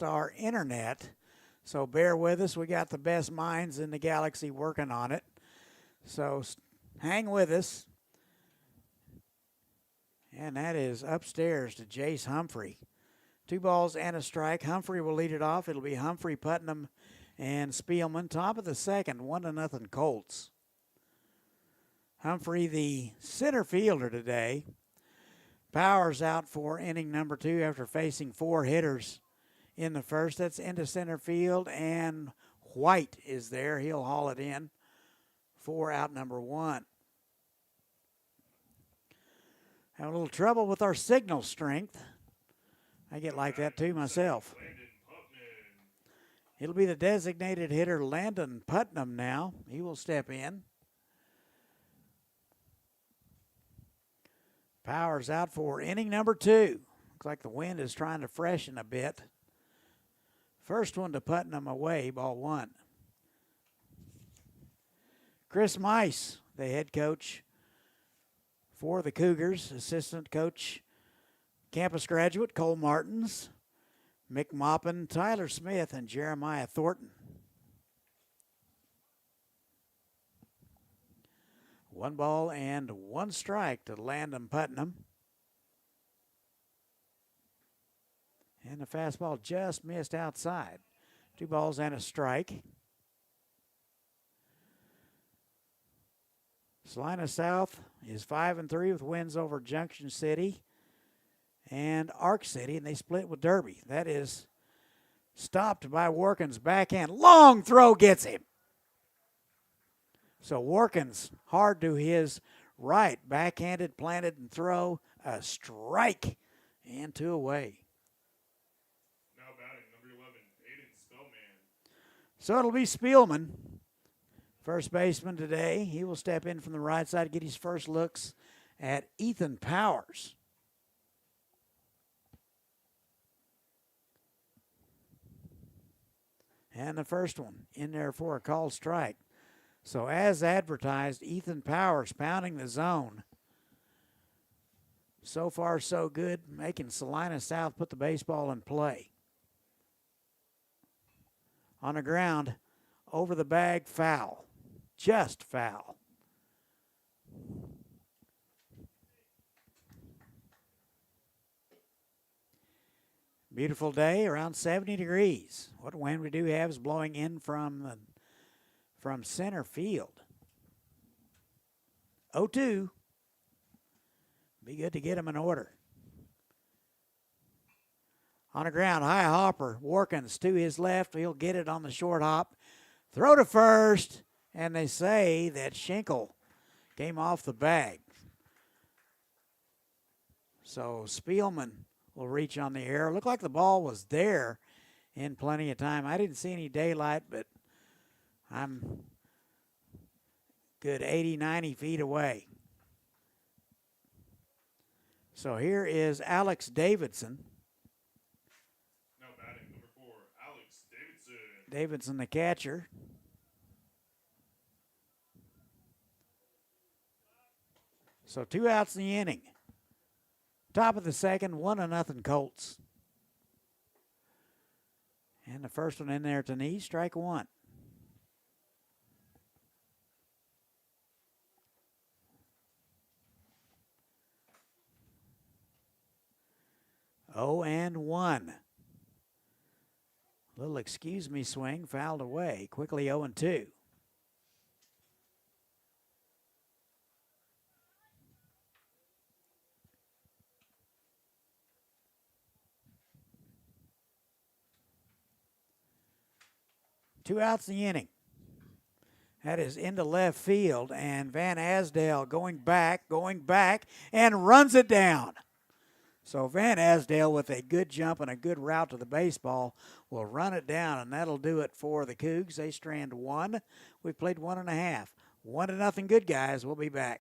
lost our internet, so bear with us. We got the best minds in the galaxy working on it. So hang with us. And that is upstairs to Jace Humphrey. 2 balls and a strike. Humphrey will lead it off. It'll be Humphrey, Putnam, and Spielman. Top of the second, 1-0 Colts. Humphrey, the center fielder today. Powers out for inning number 2 after facing 4 hitters in the first. That's into center field, and White is there. He'll haul it in for out number 1. Have a little trouble with our signal strength. I get like that too myself. It'll be the designated hitter, Landon Putnam, now. He will step in. Powers out for inning number 2. Looks like the wind is trying to freshen a bit. First one to Putnam away, ball 1. Chris Mice, the head coach for the Cougars, assistant coach, campus graduate Cole Martins, Mick Maupin, Tyler Smith, and Jeremiah Thornton. 1 ball and 1 strike to Landon Putnam. And the fastball just missed outside. 2 balls and a strike. Salina South is 5-3 with wins over Junction City and Arc City, and they split with Derby. That is stopped by Warkins' backhand. Long throw gets him. So Warkins hard to his right. Backhanded, planted, and throw. A strike. And 2 away. Now batting, number 11, Aiden Spellman. So it'll be Spielman, first baseman today. He will step in from the right side, get his first looks at Ethan Powers. And the first one in there for a called strike. So as advertised, Ethan Powers pounding the zone. So far, so good, making Salina South put the baseball in play. On the ground, over the bag, foul. Just foul. Beautiful day, around 70 degrees. What wind we do have is blowing in from center field. 0-2. Be good to get him in order. On the ground, high hopper. Warkins to his left. He'll get it on the short hop. Throw to first. And they say that Schenkel came off the bag. So Spielman will reach on the air. Looked like the ball was there in plenty of time. I didn't see any daylight, but I'm good 80, 90 feet away. So here is Alex Davidson. Now batting, number 4, Alex Davidson. Davidson, the catcher. So 2 outs in the inning. Top of the second, 1-0 Colts. And the first one in there to knee, strike 1. Oh, and 1. Little excuse me swing, fouled away. Quickly 0-2. Two outs in the inning. That is into left field, and Van Asdale going back, and runs it down. So Van Asdale, with a good jump and a good route to the baseball, will run it down, and that'll do it for the Cougs. They strand 1. We've played 1.5. 1-0 good, guys. We'll be back.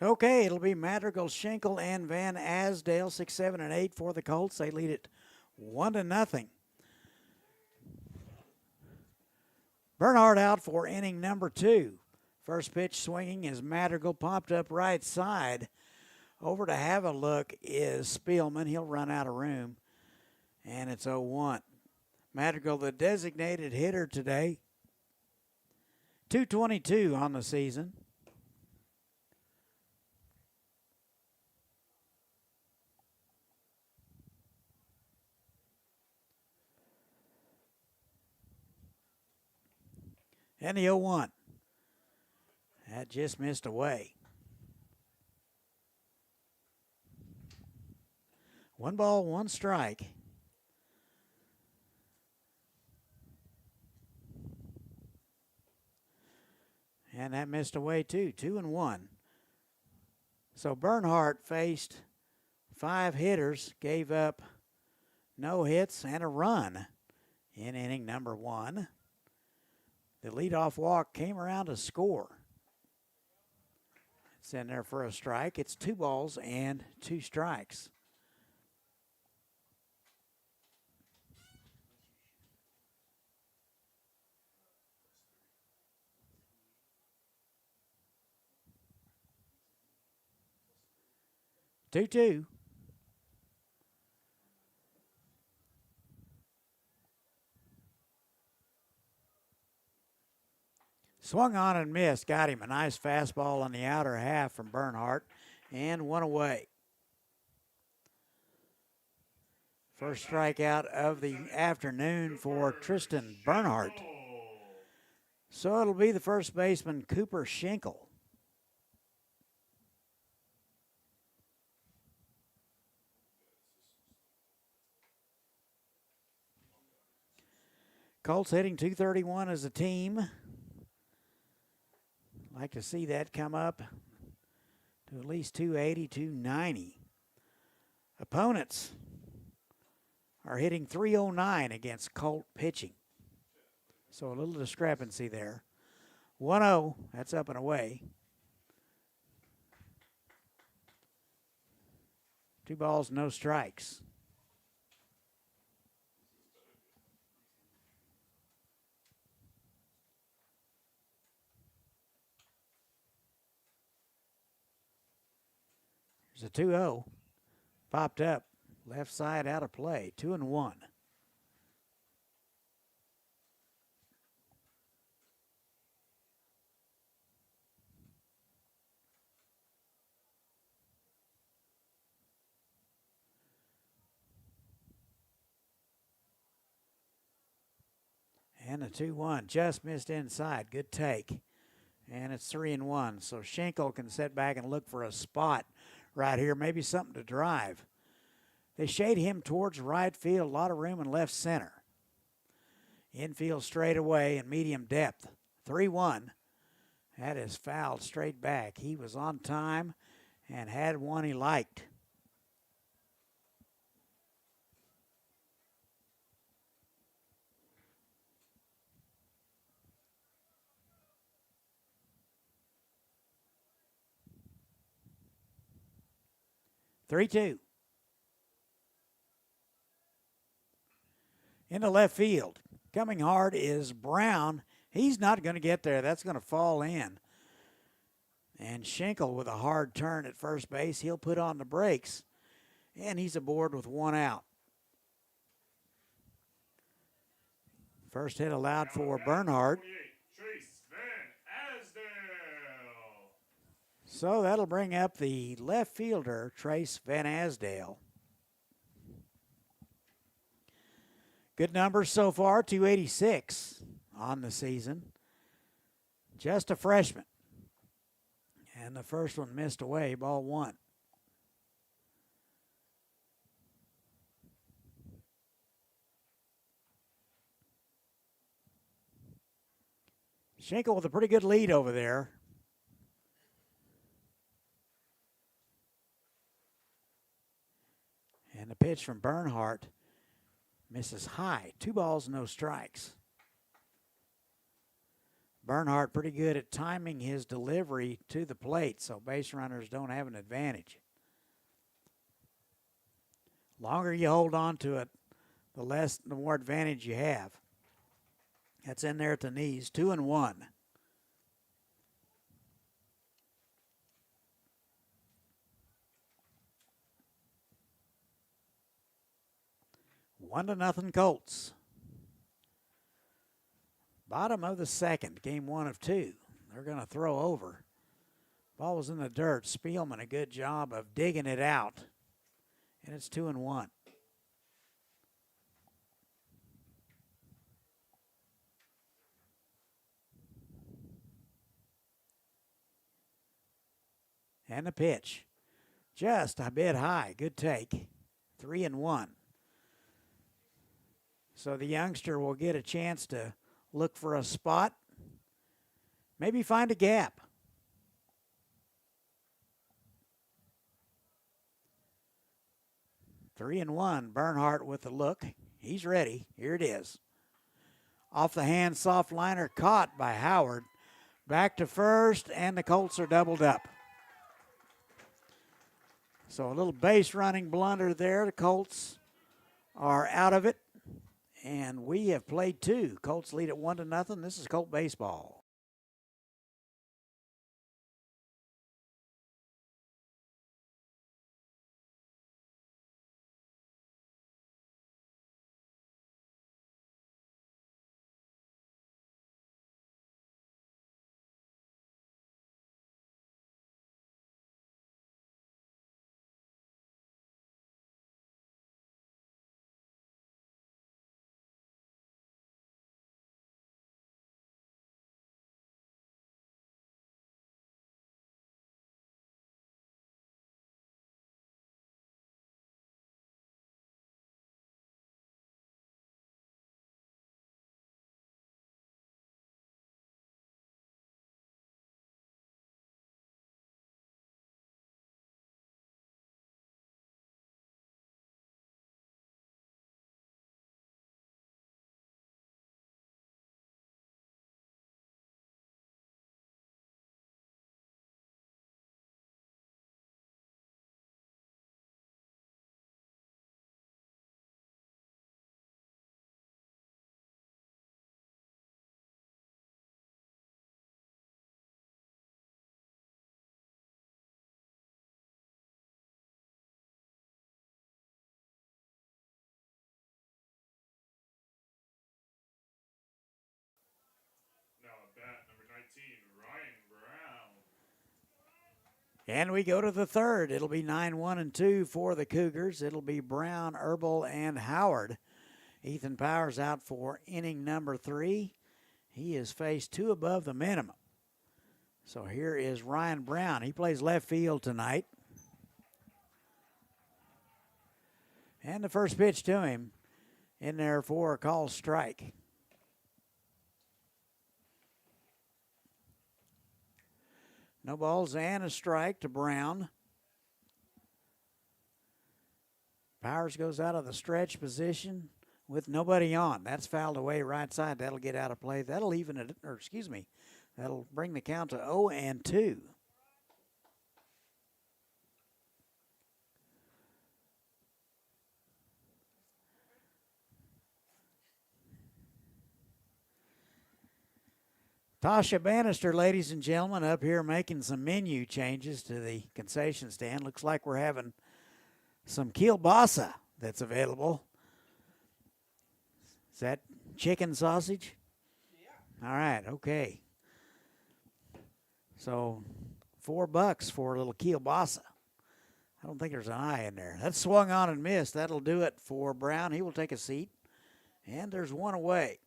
Okay, it'll be Madrigal, Schenkel, and Van Asdale, 6, 7, and 8 for the Colts. They lead it 1-0. Bernhardt out for inning number 2. First pitch swinging is Madrigal, popped up right side. Over to have a look is Spielman. He'll run out of room, and it's 0-1. Madrigal, the designated hitter today, 222 on the season. And the 0-1. That just missed away. 1 ball, 1 strike. And that missed away too, 2-1. So Bernhardt faced 5 hitters, gave up no hits and a run in inning number 1. The leadoff walk came around to score. It's in there for a strike. It's 2 balls and 2 strikes. Two. Swung on and missed. Got him a nice fastball on the outer half from Bernhardt and 1 away. First strikeout of the afternoon for Tristan Bernhardt. So it'll be the first baseman, Cooper Schenkel. Colts hitting .231 as a team. Like to see that come up to at least .280, .290. Opponents are hitting .309 against Colt pitching. So a little discrepancy there. 1-0, that's up and away. 2 balls, no strikes. There's a 2-0. Popped up. Left side out of play. 2-1. And a 2-1. Just missed inside. Good take. And it's 3-1. So Schenkel can sit back and look for a spot right here. Maybe something to drive. They shade him towards right field. A lot of room in left center. Infield straight away and medium depth. 3-1. That is fouled straight back. He was on time and had one he liked. Three-two. Into left field. Coming hard is Brown. He's not going to get there. That's going to fall in. And Schenkel with a hard turn at first base. He'll put on the brakes. And he's aboard with 1 out. First hit allowed for Bernhardt. So that'll bring up the left fielder, Trace Van Asdale. Good numbers so far, 286 on the season. Just a freshman. And the first one missed away, ball 1. Schenkel with a pretty good lead over there. And the pitch from Bernhardt misses high. 2 balls, no strikes. Bernhardt pretty good at timing his delivery to the plate, so base runners don't have an advantage. Longer you hold on to it, the more advantage you have. That's in there at the knees, 2-1. One to nothing Colts. Bottom of the second, game 1 of 2. They're going to throw over. Ball was in the dirt. Spielman, a good job of digging it out. And it's 2-1. And the pitch. Just a bit high. Good take. 3-1. So the youngster will get a chance to look for a spot. Maybe find a gap. Three and one. Bernhardt with the look. He's ready. Here it is. Off the hand, soft liner caught by Howard. Back to first, and the Colts are doubled up. So a little base running blunder there. The Colts are out of it. And we have played 2. Colts lead at 1-0. This is Colt baseball. Now at bat, number 19, Ryan Brown. And we go to the third. It'll be 9-1-2 for the Cougars. It'll be Brown, Herbal, and Howard. Ethan Powers out for inning number 3. He is faced 2 above the minimum. So here is Ryan Brown. He plays left field tonight. And the first pitch to him in there for a called strike. No balls and a strike to Brown. Powers goes out of the stretch position with nobody on. That's fouled away right side. That'll get out of play. That'll even it, or excuse me, that'll bring the count to 0-2. Tasha Bannister, ladies and gentlemen, up here making some menu changes to the concession stand. Looks like we're having some kielbasa that's available. Is that chicken sausage? Yeah. All right, okay. So $4 for a little kielbasa. I don't think there's an eye in there. That's swung on and missed. That'll do it for Brown. He will take a seat. And there's one away.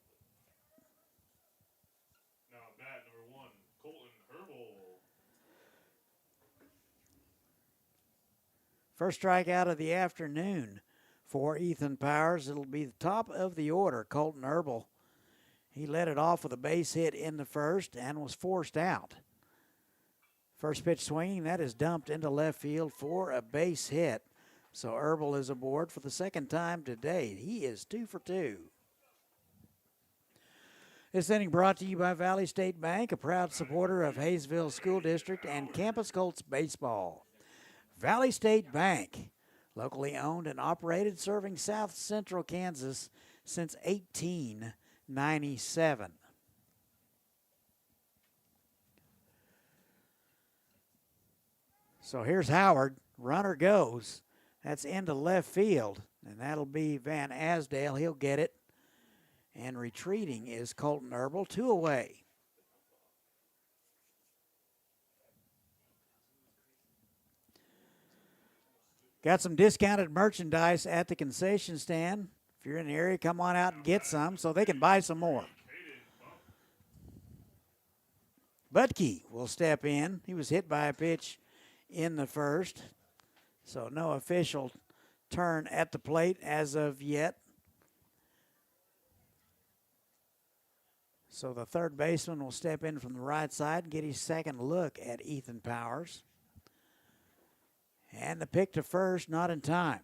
First strikeout of the afternoon for Ethan Powers. It'll be the top of the order, Colton Herbal. He led it off with a base hit in the first and was forced out. First pitch swinging, that is dumped into left field for a base hit. So Herbal is aboard for the second time today. He is 2 for 2. This inning brought to you by Valley State Bank, a proud supporter of Hayesville School District and Campus Colts baseball. Valley State Bank, locally owned and operated, serving South Central Kansas since 1897. So here's Howard. Runner goes. That's into left field, and that'll be Van Asdale. He'll get it. And retreating is Colton Herbal, 2 away. Got some discounted merchandise at the concession stand. If you're in the area, come on out and get some so they can buy some more. Butke will step in. He was hit by a pitch in the first, so no official turn at the plate as of yet. So the third baseman will step in from the right side and get his second look at Ethan Powers. And the pick to first, not in time.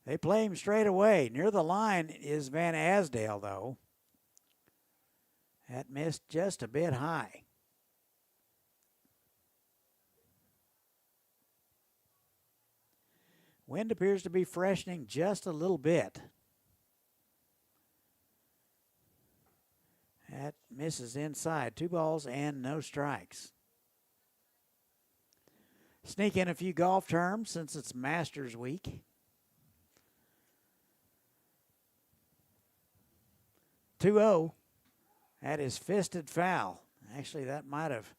They play him straight away. Near the line is Van Asdale, though. That missed just a bit high. Wind appears to be freshening just a little bit. That misses inside. 2 balls and no strikes. Sneak in a few golf terms since it's Masters Week. 2-0. That is fisted foul. Actually, that might have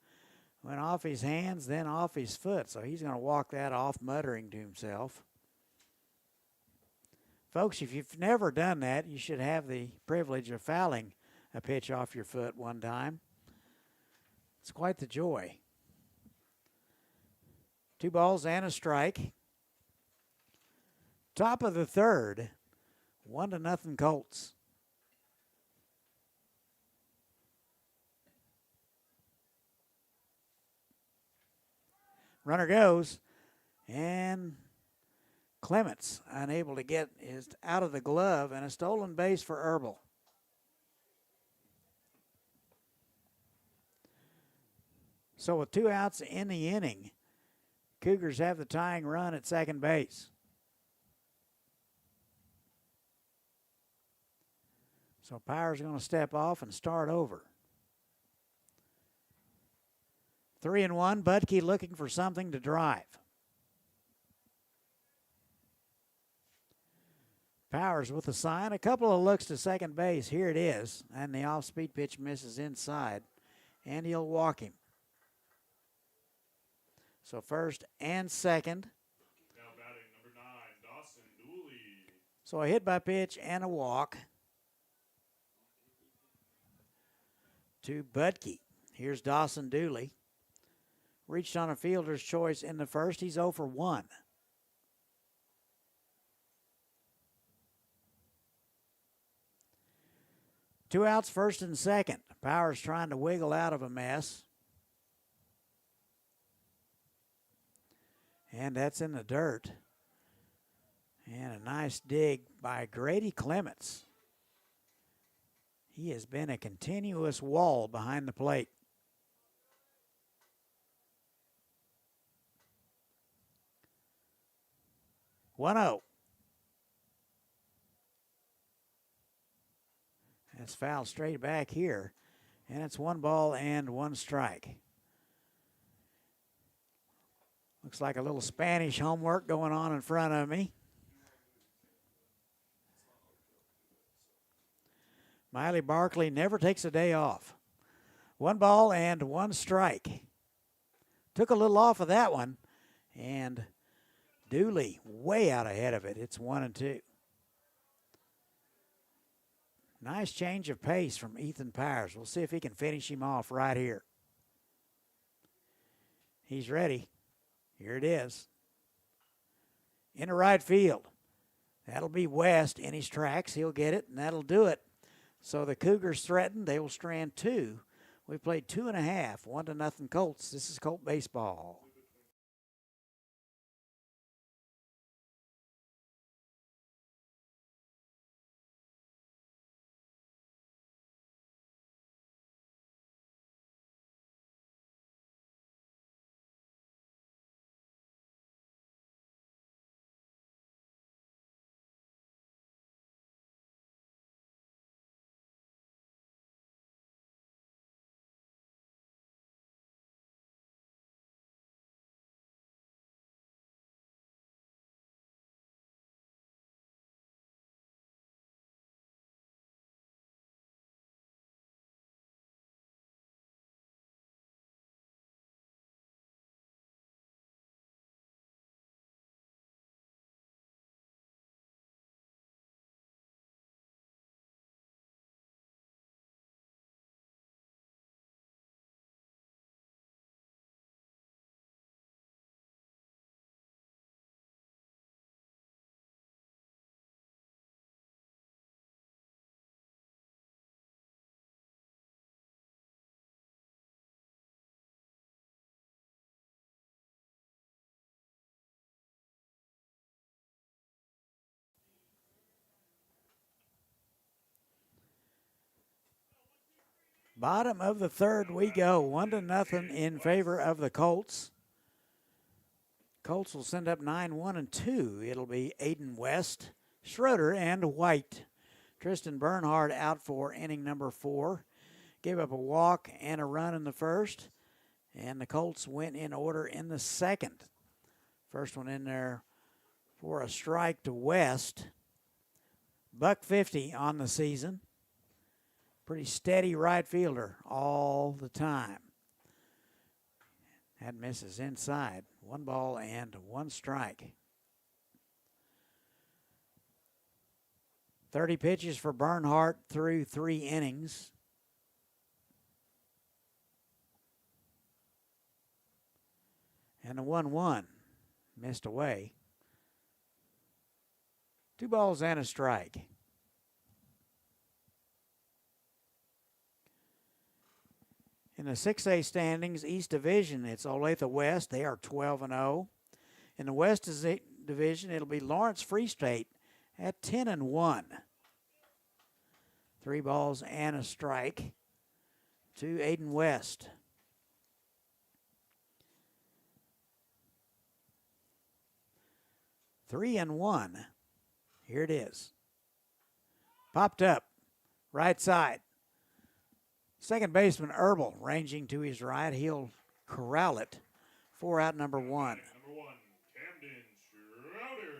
went off his hands, then off his foot. So he's going to walk that off, muttering to himself. Folks, if you've never done that, you should have the privilege of fouling a pitch off your foot one time. It's quite the joy. 2 balls and a strike. Top of the third, 1-0 Colts. Runner goes, and Clements unable to get his out of the glove, and a stolen base for Herbal. So with 2 outs in the inning, Cougars have the tying run at second base. So Powers going to step off and start over. 3-1, Butke looking for something to drive. Powers with a sign, a couple of looks to second base. Here it is, and the off-speed pitch misses inside, and he'll walk him. So first and second. Now batting number 9, Dawson Dooley. So a hit by pitch and a walk to Butke. Here's Dawson Dooley. Reached on a fielder's choice in the first. He's 0 for 1. Two outs, first and second. Powers trying to wiggle out of a mess. And that's in the dirt. And a nice dig by Grady Clements. He has been a continuous wall behind the plate. One 0. That's fouled straight back here. And it's 1 ball and 1 strike. Looks like a little Spanish homework going on in front of me. Miley Barkley never takes a day off. 1 ball and 1 strike. Took a little off of that one. And Dooley way out ahead of it. It's 1-2. Nice change of pace from Ethan Powers. We'll see if he can finish him off right here. He's ready. Here it is. Into right field. That'll be West in his tracks. He'll get it, and that'll do it. So the Cougars threaten. They will strand 2. We played 2.5, 1-0 Colts. This is Colt baseball. Bottom of the third we go, 1-0 in favor of the Colts. Colts will send up 9, 1, and 2. It'll be Aiden West, Schroeder, and White. Tristan Bernhardt out for inning number 4. Gave up a walk and a run in the first, and the Colts went in order in the second. First one in there for a strike to West. $150 on the season. Pretty steady right fielder all the time. That misses inside. 1 ball and 1 strike. 30 pitches for Bernhardt through 3 innings. And a 1-1 missed away. 2 balls and a strike. In the 6A standings, East Division, it's Olathe West. They are 12-0. In the West Division, it'll be Lawrence Free State at 10-1. 3 balls and a strike to Aiden West. Three and 1. Here it is. Popped up. Right side. Second baseman Herbal ranging to his right. He'll corral it. 4 out, number 1. Number 1, Camden Schroeder.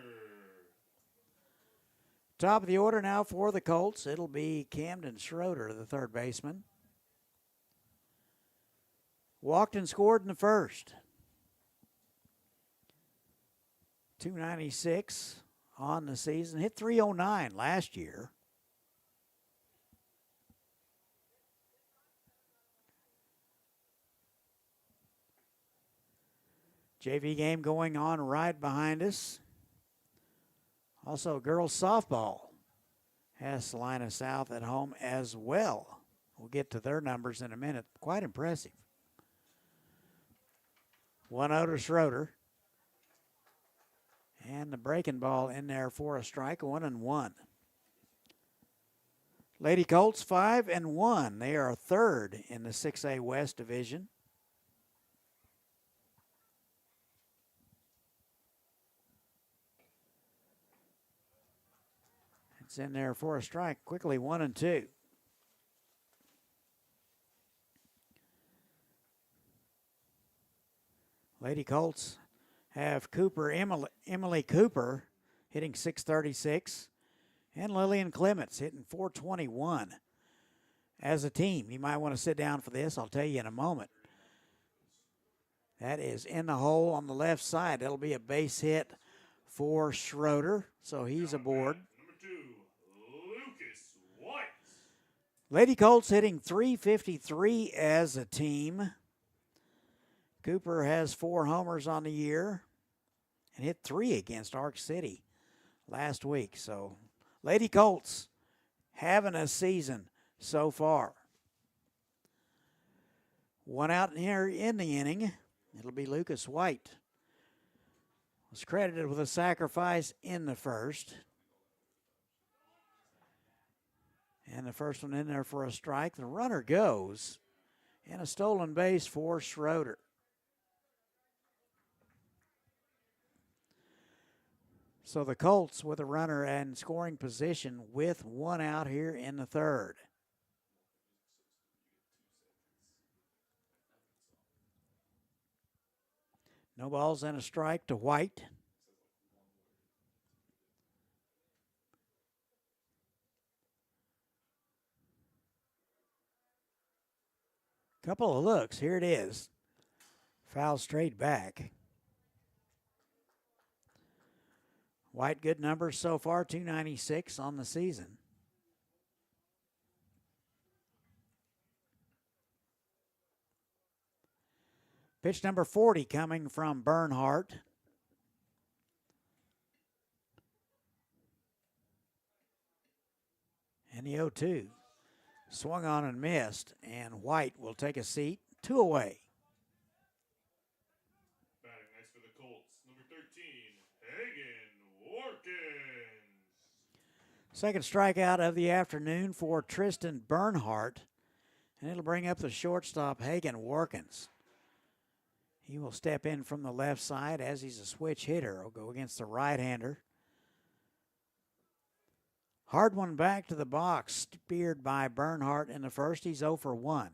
Top of the order now for the Colts. It'll be Camden Schroeder, the third baseman. Walked and scored in the first. 296 on the season. Hit 309 last year. JV game going on right behind us. Also, girls softball has Salina South at home as well. We'll get to their numbers in a minute. Quite impressive. 1-0 to Schroeder. And the breaking ball in there for a strike, 1-1. Lady Colts 5-1. They are third in the 6A West Division. It's in there for a strike. Quickly 1-2. Lady Colts have Emily Cooper hitting .636 and Lillian Clements hitting .421. As a team, you might want to sit down for this. I'll tell you in a moment. That is in the hole on the left side. That'll be a base hit for Schroeder, so he's aboard. Number 2, Lucas White. Lady Colts hitting .353 as a team. Cooper has 4 homers on the year and hit 3 against Ark City last week. So, Lady Colts having a season so far. 1 out here in the inning. It'll be Lucas White. Was credited with a sacrifice in the first. And the first one in there for a strike. The runner goes. And a stolen base for Schroeder. So the Colts with a runner in scoring position with 1 out here in the third. No balls and a strike to White. Couple of looks. Here it is. Foul straight back. White, good numbers so far, 296 on the season. Pitch number 40 coming from Bernhardt. And the 0-2. Swung on and missed, and White will take a seat. 2 away. Batting next for the Colts, number 13, Hagen Warkins. Second strikeout of the afternoon for Tristan Bernhardt. And it'll bring up the shortstop, Hagen Warkins. He will step in from the left side as he's a switch hitter. He'll go against the right-hander. Hard one back to the box, speared by Bernhardt in the first. He's 0 for 1.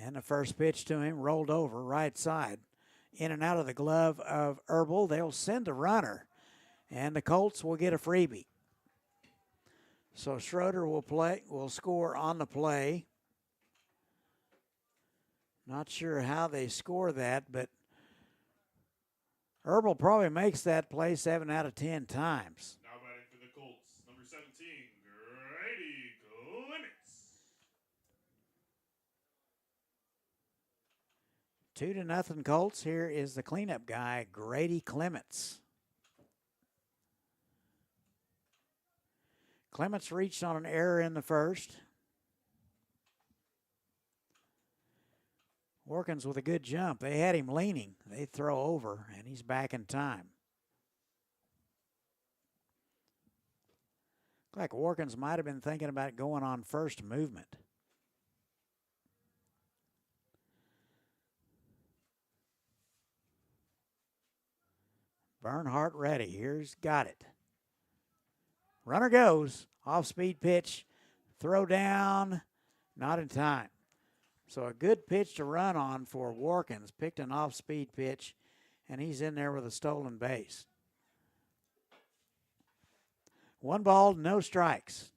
And the first pitch to him rolled over right side. In and out of the glove of Herbal. They'll send the runner. And the Colts will get a freebie. So Schroeder will score on the play. Not sure how they score that, but Herbal probably makes that play 7 out of 10 times. Now batting for the Colts, number 17, Grady Clements. 2-0 Colts. Here is the cleanup guy, Grady Clements. Clements reached on an error in the first. Warkins with a good jump. They had him leaning. They throw over, and he's back in time. Like Warkins might have been thinking about going on first movement. Bernhardt ready. Here's got it. Runner goes. Off-speed pitch. Throw down. Not in time. So a good pitch to run on for Warkins. Picked an off-speed pitch, and he's in there with a stolen base. 1 ball, no strikes.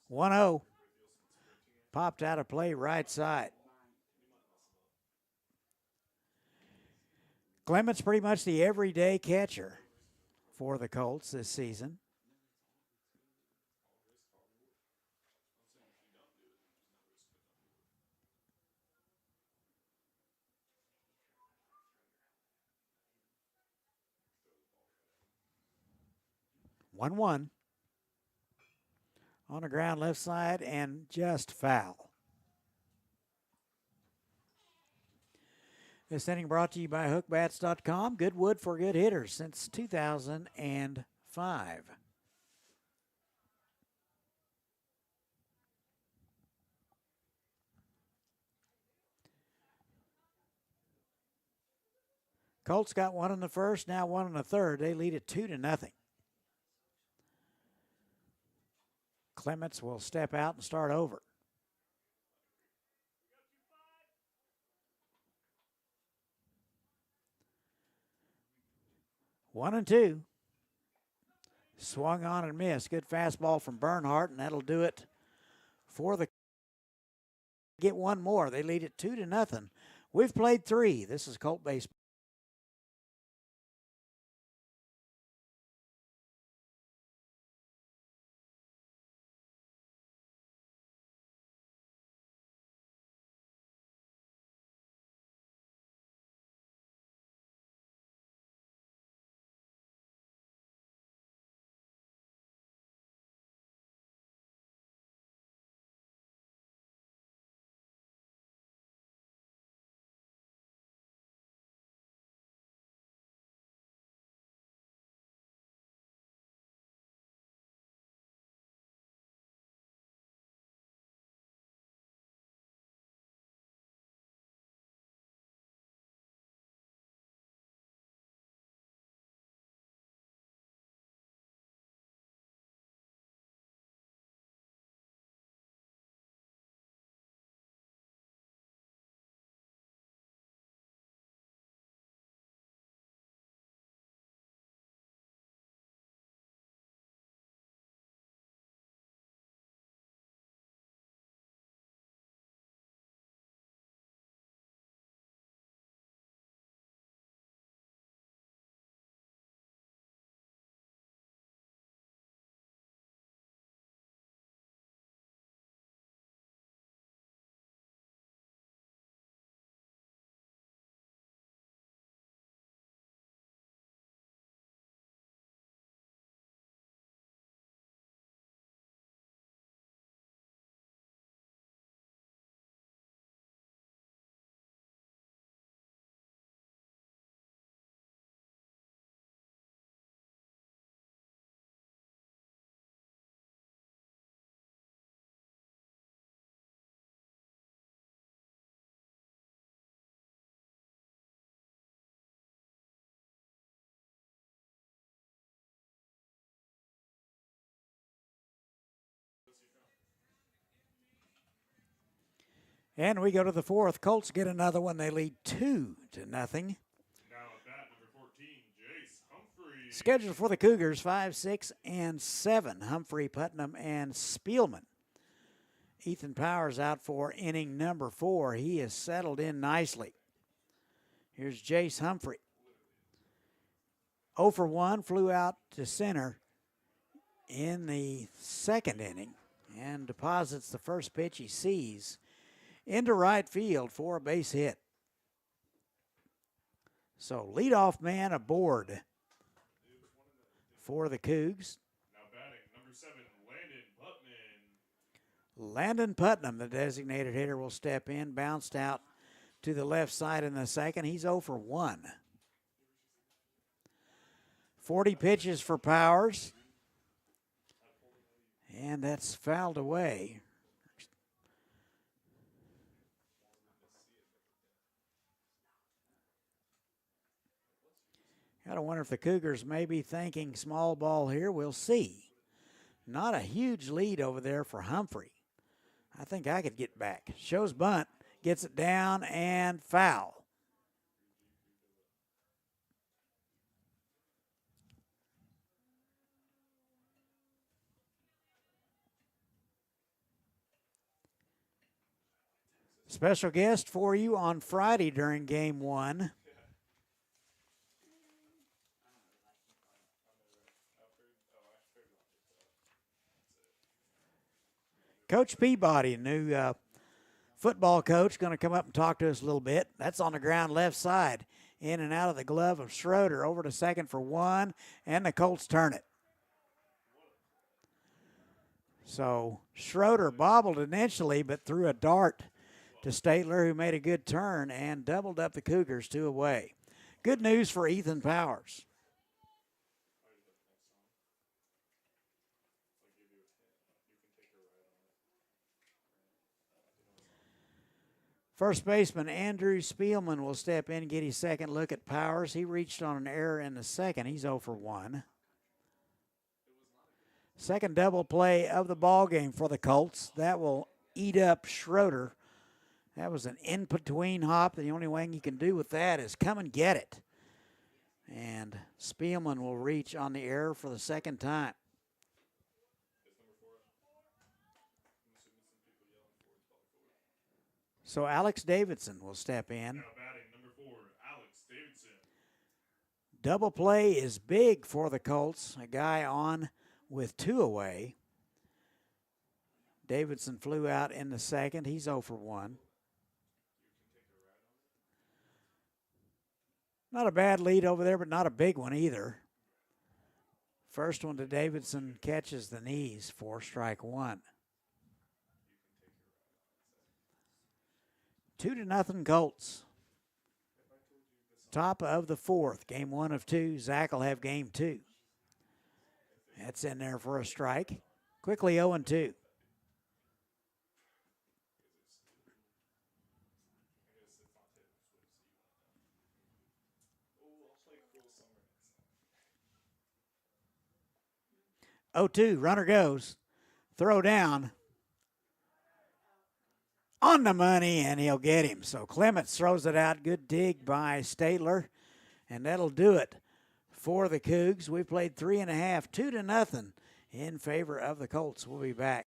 One 0. Popped out of play right side. Clements pretty much the everyday catcher for the Colts this season. One one. On the ground left side and just foul. This inning brought to you by hookbats.com. Good wood for good hitters since 2005. Colts got 1 in the first, now 1 in the third. They lead it 2-0. Clements will step out and start over. One and two. Swung on and missed. Good fastball from Bernhardt, and that'll do it for the. Get one more. They lead it 2-0. We've played 3. This is Colt Baseball. And we go to the fourth. Colts get another one. They lead 2-0. Now at bat, number 14, Jace Humphrey. Scheduled for the Cougars, 5, 6, and 7. Humphrey, Putnam, and Spielman. Ethan Powers out for inning number 4. He is settled in nicely. Here's Jace Humphrey. 0 for 1, flew out to center in the second inning and deposits the first pitch he sees into right field for a base hit. So leadoff man aboard for the Cougs. Now batting, number 7, Landon Putman. Landon Putnam, the designated hitter, will step in. Bounced out to the left side in the second. He's 0 for 1. 40 pitches for Powers. And that's fouled away. Gotta wonder if the Cougars may be thinking small ball here. We'll see. Not a huge lead over there for Humphrey. I think I could get back. Shows bunt, gets it down, and foul. Special guest for you on Friday during Game 1. Coach Peabody, new football coach, going to come up and talk to us a little bit. That's on the ground left side. In and out of the glove of Schroeder. Over to second for 1, and the Colts turn it. So Schroeder bobbled initially, but threw a dart to Statler, who made a good turn and doubled up the Cougars 2 away. Good news for Ethan Powers. First baseman Andrew Spielman will step in and get his second look at Powers. He reached on an error in the second. He's 0 for 1. Second double play of the ball game for the Colts. That will eat up Schroeder. That was an in-between hop. The only thing you can do with that is come and get it. And Spielman will reach on the error for the second time. So Alex Davidson will step in. Now batting, number 4, Alex Davidson. Double play is big for the Colts. A guy on with 2 away. Davidson flew out in the second. He's 0 for 1. Not a bad lead over there, but not a big one either. First one to Davidson catches the knees for strike 1. 2-0 Colts. Top of the fourth. Game 1 of 2. Zach will have game 2. That's in there for a strike. Quickly 0-2. Oh, 2, runner goes. Throw down. On the money, and he'll get him. So Clements throws it out. Good dig by Statler. And that'll do it for the Cougs. We played 3.5, 2-0 in favor of the Colts. We'll be back.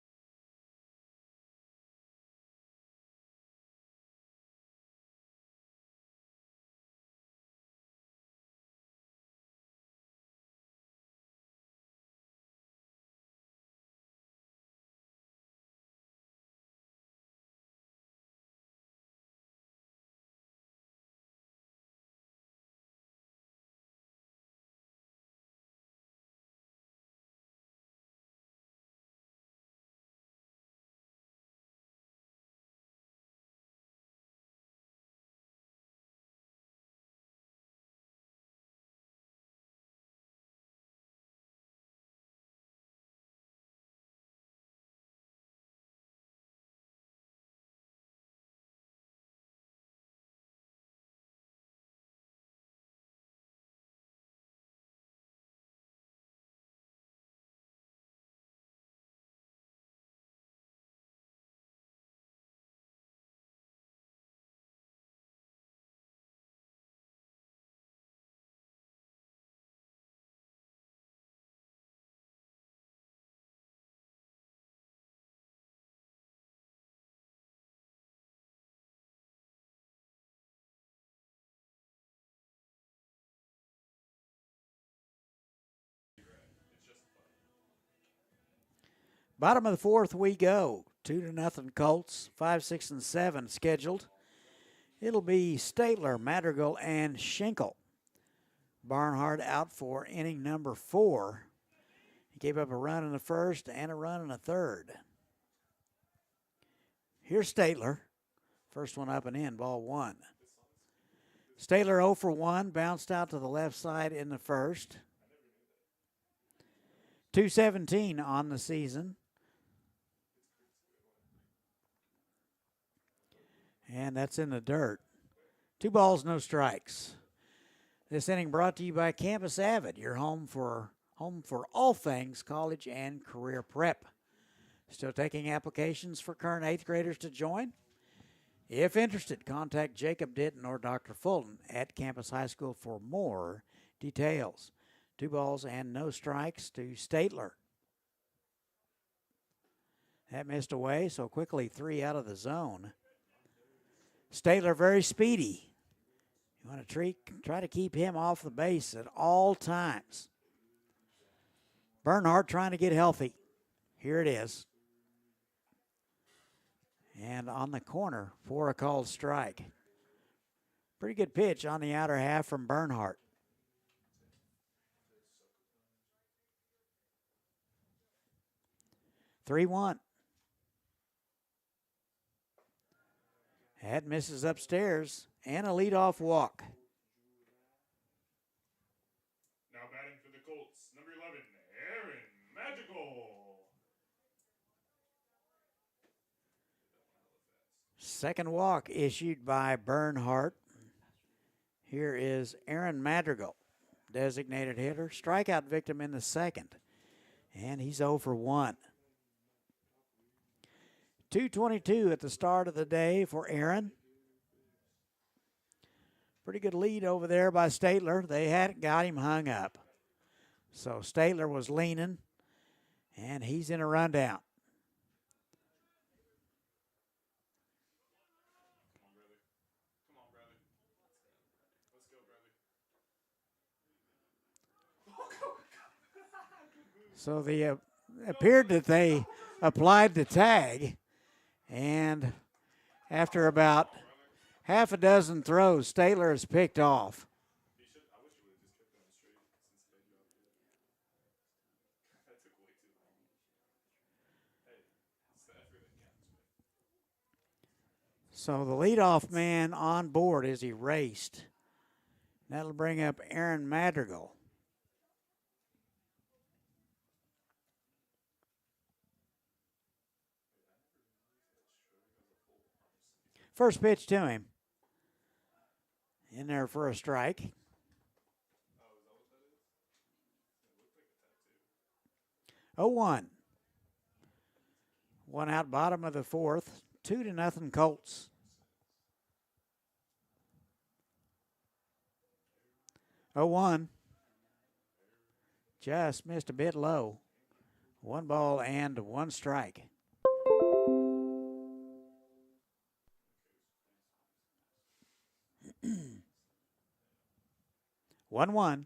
Bottom of the fourth we go. 2-0 Colts. 5, 6, and 7 scheduled. It'll be Statler, Madrigal, and Schenkel. Barnhart out for inning number 4. He gave up a run in the first and a run in the third. Here's Statler. First one up and in, ball 1. Statler 0 for 1, bounced out to the left side in the first. 217 on the season. And that's in the dirt. 2 balls, no strikes. This inning brought to you by Campus Avid, your home for all things college and career prep. Still taking applications for current 8th graders to join? If interested, contact Jacob Ditton or Dr. Fulton at Campus High School for more details. 2 balls and no strikes to Statler. That missed away, so quickly 3 out of the zone. Statler very speedy. You want to try to keep him off the base at all times. Bernhardt trying to get healthy. Here it is. And on the corner for a called strike. Pretty good pitch on the outer half from Bernhardt. Three-one. That misses upstairs and a leadoff walk. Now batting for the Colts, number 11, Aaron Magical. Second walk issued by Bernhardt. Here is Aaron Madrigal, designated hitter, strikeout victim in the second. And he's 0 for 1. 2:22 at the start of the day for Aaron. Pretty good lead over there by Statler. They hadn't got him hung up. So Statler was leaning, and he's in a rundown. Come on, brother. Let's go, brother. So they appeared that they applied the tag, and after about half a dozen throws, Statler is picked off. I wish you would have just kept them straight since they dropped it. That took way too long. Hey, it's the effort that counts, man. So the leadoff man on board is erased. That'll bring up Aaron Madrigal. First pitch to him. In there for a strike. 0-1. 1 out, bottom of the fourth. 2-0 Colts. 0-1. Just missed a bit low. 1 ball and 1 strike. 1-1.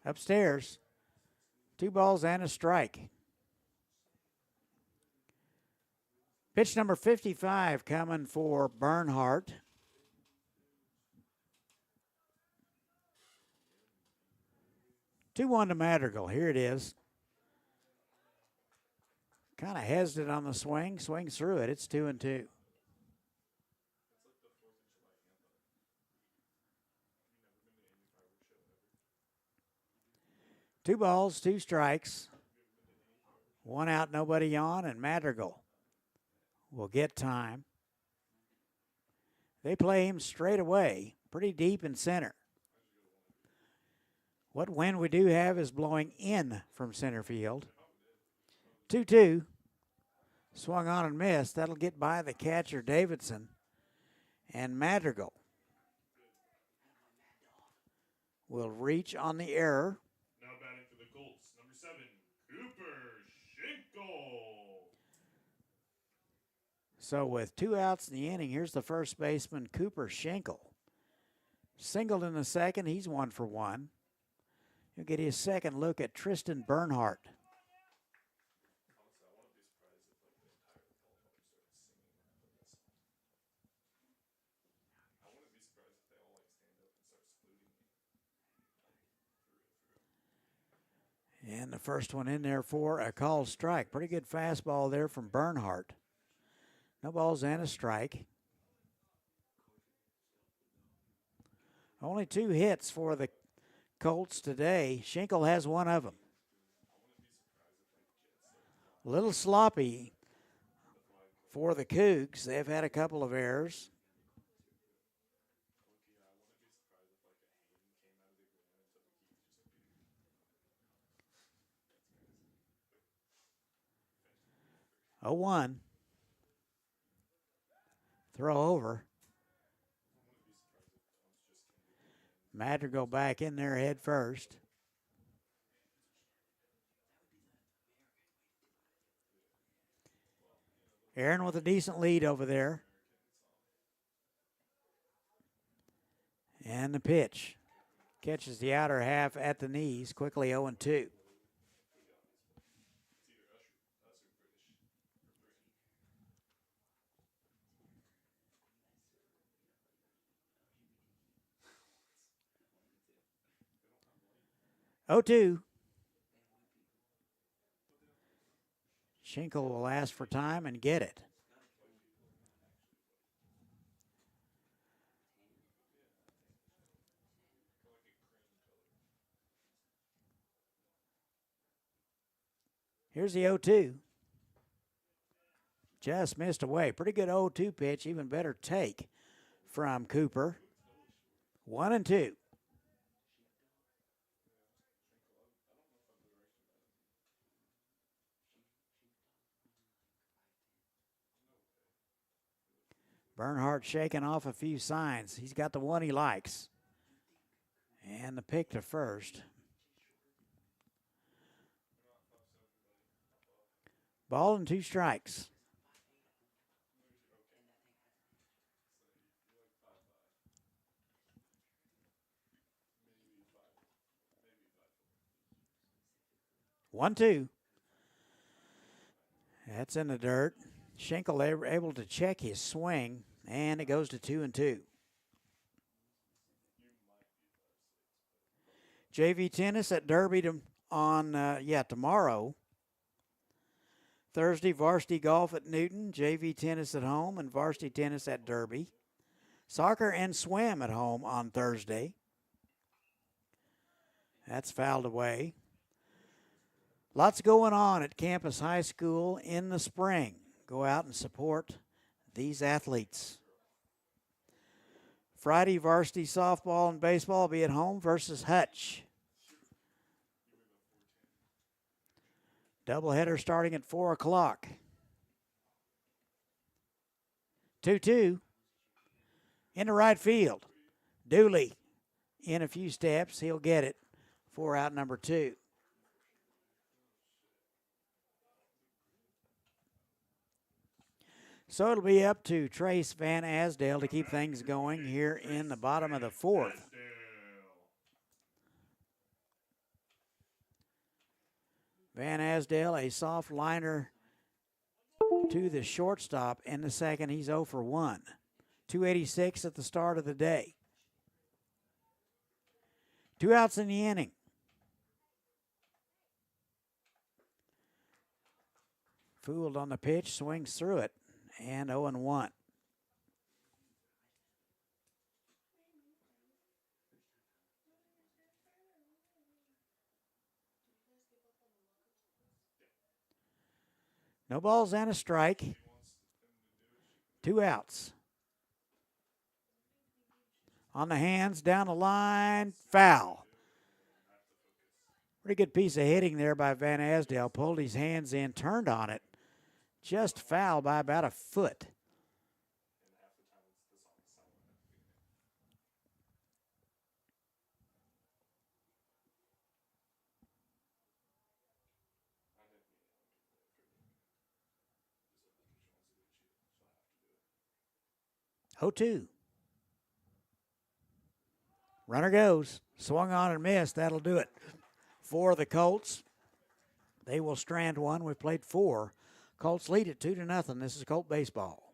Upstairs. 2 balls and a strike. Pitch number 55 coming for Bernhardt. Two-one to Madrigal. Here it is. Kind of hesitant on the swing. Swings through it. It's 2-2. 2 balls, 2 strikes. 1 out, nobody on, and Madrigal will get time. They play him straight away, pretty deep in center. What wind we do have is blowing in from center field. 2-2. Swung on and missed. That'll get by the catcher, Davidson. And Madrigal will reach on the error. Now batting for the Colts, number 7, Cooper Schenkel. So with 2 outs in the inning, here's the first baseman, Cooper Schenkel. Singled in the second. He's 1 for 1. He'll get his second look at Tristan Bernhardt. And the first one in there for a called strike. Pretty good fastball there from Bernhardt. No balls and a strike. Only 2 hits for the Colts today. Schinkel has one of them. A little sloppy for the Cougs. They've had a couple of errors. Oh, 1. Throw over. Madrigal back in there head first. Aaron with a decent lead over there. And the pitch. Catches the outer half at the knees. Quickly 0-2. Oh, 2. Schinkel will ask for time and get it. Here's the 0-2. Just missed away. Pretty good 0-2 pitch. Even better take from Cooper. 1-2. Bernhardt shaking off a few signs. He's got the one he likes. And the pick to first. Ball and 2 strikes. One, 2. That's in the dirt. Schinkel able to check his swing, and it goes to 2-2. JV tennis at Derby tomorrow. Thursday, varsity golf at Newton, JV tennis at home, and varsity tennis at Derby. Soccer and swim at home on Thursday. That's fouled away. Lots going on at Campus High School in the spring. Go out and support these athletes. Friday, varsity softball and baseball will be at home versus Hutch. Doubleheader starting at 4 o'clock. 2-2 into right field. Dooley in a few steps. He'll get it for out number 2. So it'll be up to Trace Van Asdale to keep things going here in the bottom of the 4th. Van Asdale, a soft liner to the shortstop in the second. He's 0 for 1. 286 at the start of the day. 2 outs in the inning. Fooled on the pitch, swings through it, and 0-1. No balls and a strike. 2 outs. On the hands, down the line, foul. Pretty good piece of hitting there by Van Asdale. Pulled his hands in, turned on it. Just foul by about a foot. Oh, 2. Runner goes. Swung on and missed. That'll do it for the Colts. They will strand one. We've played 4. Colts lead it 2-0. This is Colt baseball.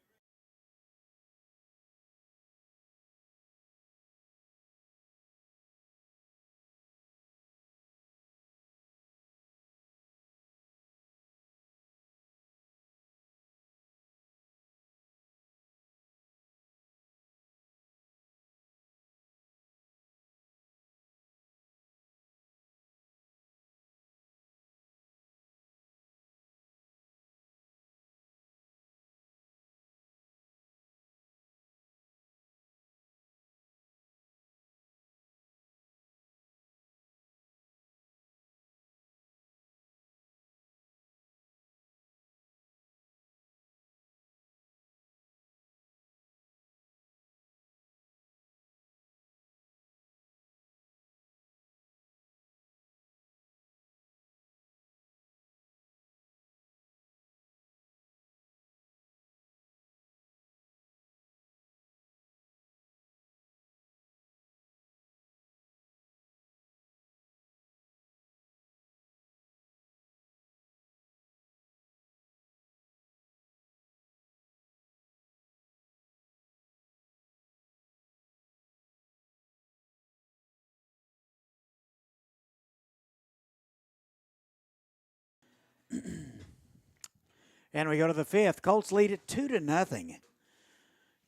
And we go to the fifth. Colts lead it 2-0.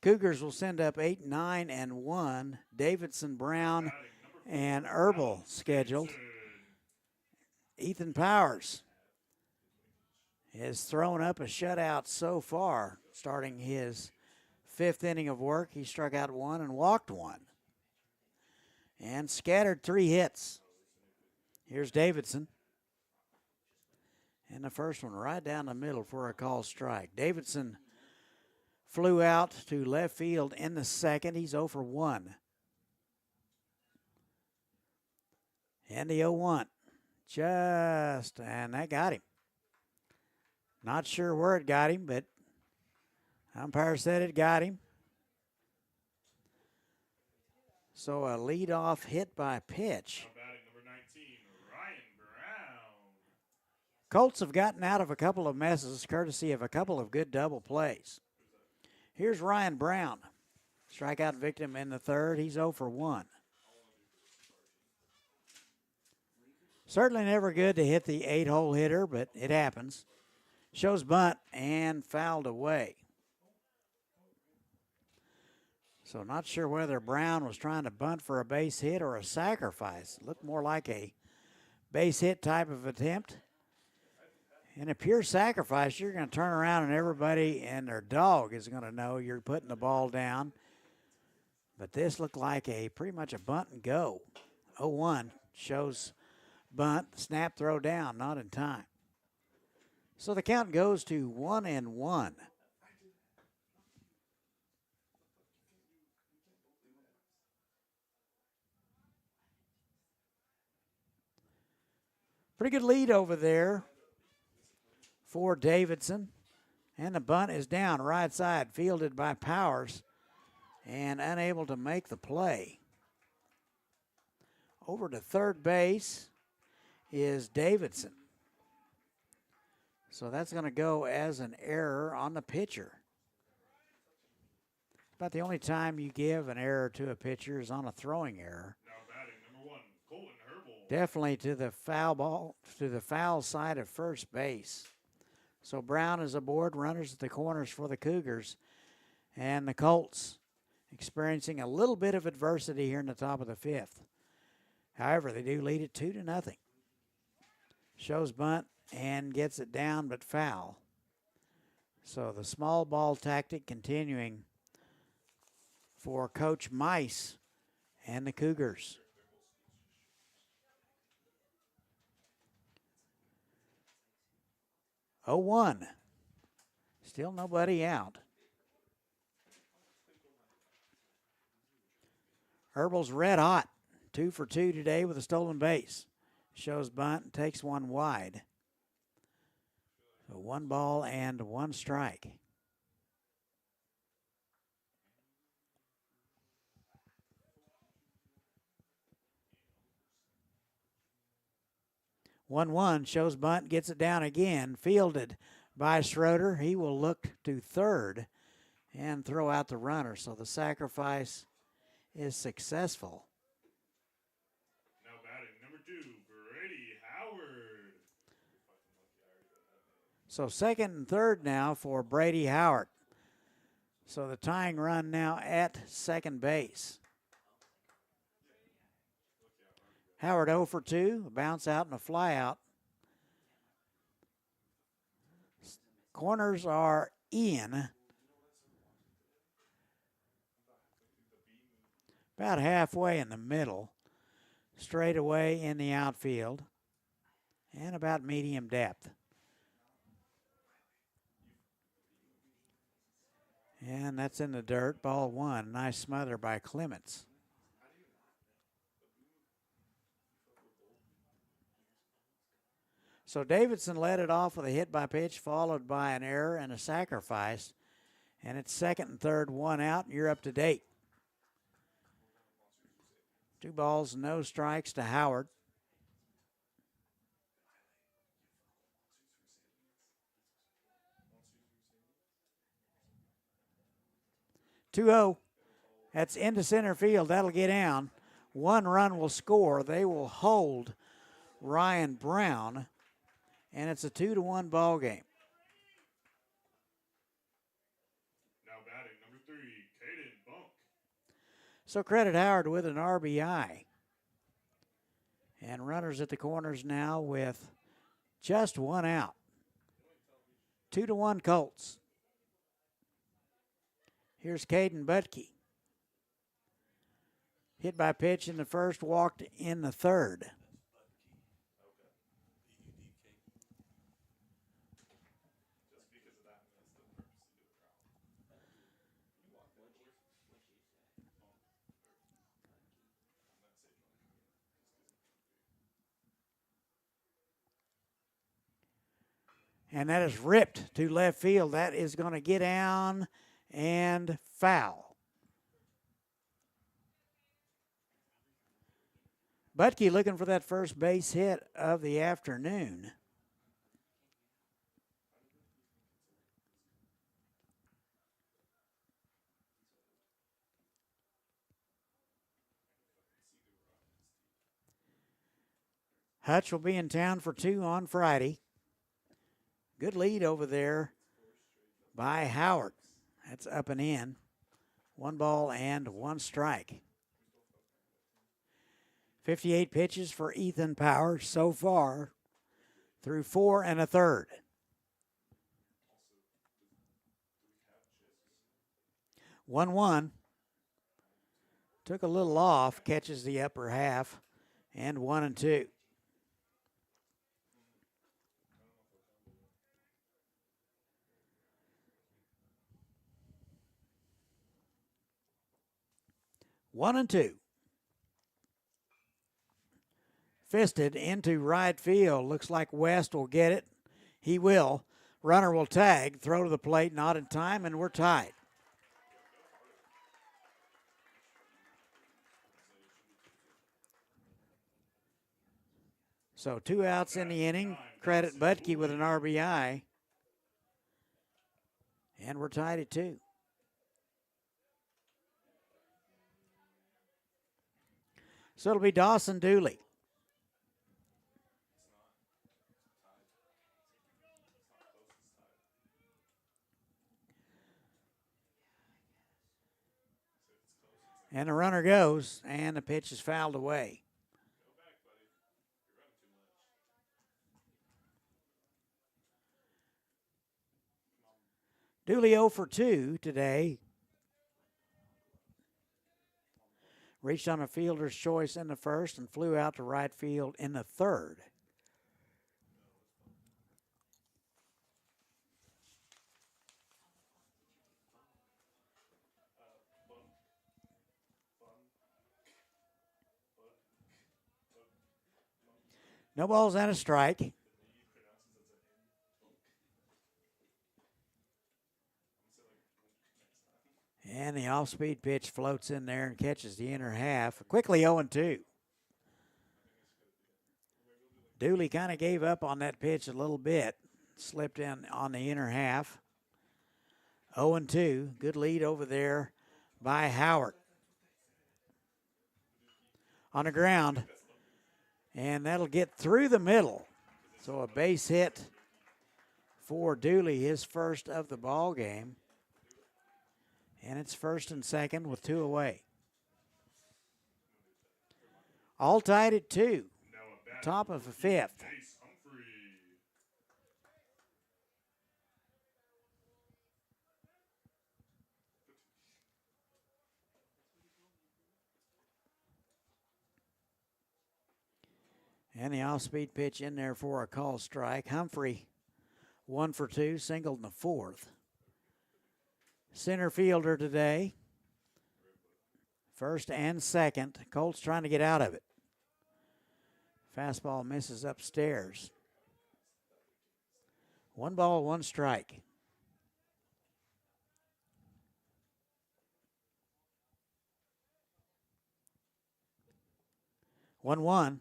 Cougars will send up 8, 9, and 1. Davidson, Brown, and Herbal scheduled. Ethan Powers has thrown up a shutout so far, starting his fifth inning of work. He struck out 1 and walked 1. And scattered 3 hits. Here's Davidson. And the first one right down the middle for a call strike. Davidson flew out to left field in the second. He's 0 for 1. And the 0-1. And that got him. Not sure where it got him, but umpire said it got him. So a leadoff hit by pitch. Number 19, Ryan Brown. Colts have gotten out of a couple of messes courtesy of a couple of good double plays. Here's Ryan Brown. Strikeout victim in the third. He's 0 for 1. Certainly never good to hit the 8-hole hitter, but it happens. Shows bunt and fouled away. So not sure whether Brown was trying to bunt for a base hit or a sacrifice. Looked more like a base hit type of attempt. In a pure sacrifice, you're going to turn around and everybody and their dog is going to know you're putting the ball down. But this looked like pretty much a bunt and go. 0-1 shows bunt, snap, throw down, not in time. So the count goes to 1-1. Pretty good lead over there for Davidson. And the bunt is down right side, fielded by Powers, and unable to make the play. Over to third base is Davidson. So that's going to go as an error on the pitcher. About the only time you give an error to a pitcher is on a throwing error. Now batting, number 1, Colton Herbal. Definitely to the foul side of first base. So Brown is aboard, runners at the corners for the Cougars. And the Colts experiencing a little bit of adversity here in the top of the fifth. However, they do lead it 2-0. Shows bunt and gets it down but foul. So the small ball tactic continuing for Coach Mice and the Cougars. Oh, 1. Still nobody out. Herbal's red hot. 2 for 2 today with a stolen base. Shows bunt and takes one wide. So 1 ball and 1 strike. One shows bunt, gets it down again, fielded by Schroeder. He will look to third and throw out the runner. So the sacrifice is successful. Now batting, number 2, Brady Howard. So second and third now for Brady Howard. So the tying run now at second base. Howard 0 for 2, a bounce out and a fly out. Corners are in. About halfway in the middle. Straight away in the outfield. And about medium depth. And that's in the dirt. Ball 1. Nice smother by Clements. So Davidson led it off with a hit by pitch, followed by an error and a sacrifice. And it's second and third, 1 out, and you're up to date. 2 balls, no strikes to Howard. Two-0. That's into center field. That'll get down. 1 run will score. They will hold Ryan Brown. and it's a 2-1 ball game. Now batting number 3, Caden Bunk. So credit Howard with an RBI. And runners at the corners now with just one out. 2-1 Colts. Here's Caden Butke. Hit by pitch in the first, walked in the third. Just because of that, I'm going to still purposely do it wrong. You walk that horse? I'm going to say Bunk again. And that is ripped to left field. That is going to get down and foul. Butke looking for that first base hit of the afternoon. Hutch will be in town for 2 on Friday. Good lead over there by Howard. That's up and in. 1 ball and 1 strike. 58 pitches for Ethan Power so far through 4 1/3. 1-1. Took a little off, catches the upper half, and 1-2. One and two. Fisted into right field. Looks like West will get it. He will. Runner will tag. Throw to the plate, not in time, and we're tied. So 2 outs in the inning. Credit Butke with an RBI. And we're tied at 2. So it'll be Dawson Dooley. And the runner goes, and the pitch is fouled away. Dooley 0 for 2 today. Reached on a fielder's choice in the first and flew out to right field in the third. No balls and a strike. And the off-speed pitch floats in there and catches the inner half. Quickly 0-2. Dooley kind of gave up on that pitch a little bit. Slipped in on the inner half. 0-2. Good lead over there by Howard. On the ground. And that'll get through the middle. So a base hit for Dooley, his first of the ball game. And it's first and second with 2 away. All tied at 2. Top of the 5th. And the off-speed pitch in there for a call strike. Humphrey 1 for 2, singled in the 4th. Center fielder today. First and second. Colts trying to get out of it. Fastball misses upstairs. 1 ball, 1 strike. One.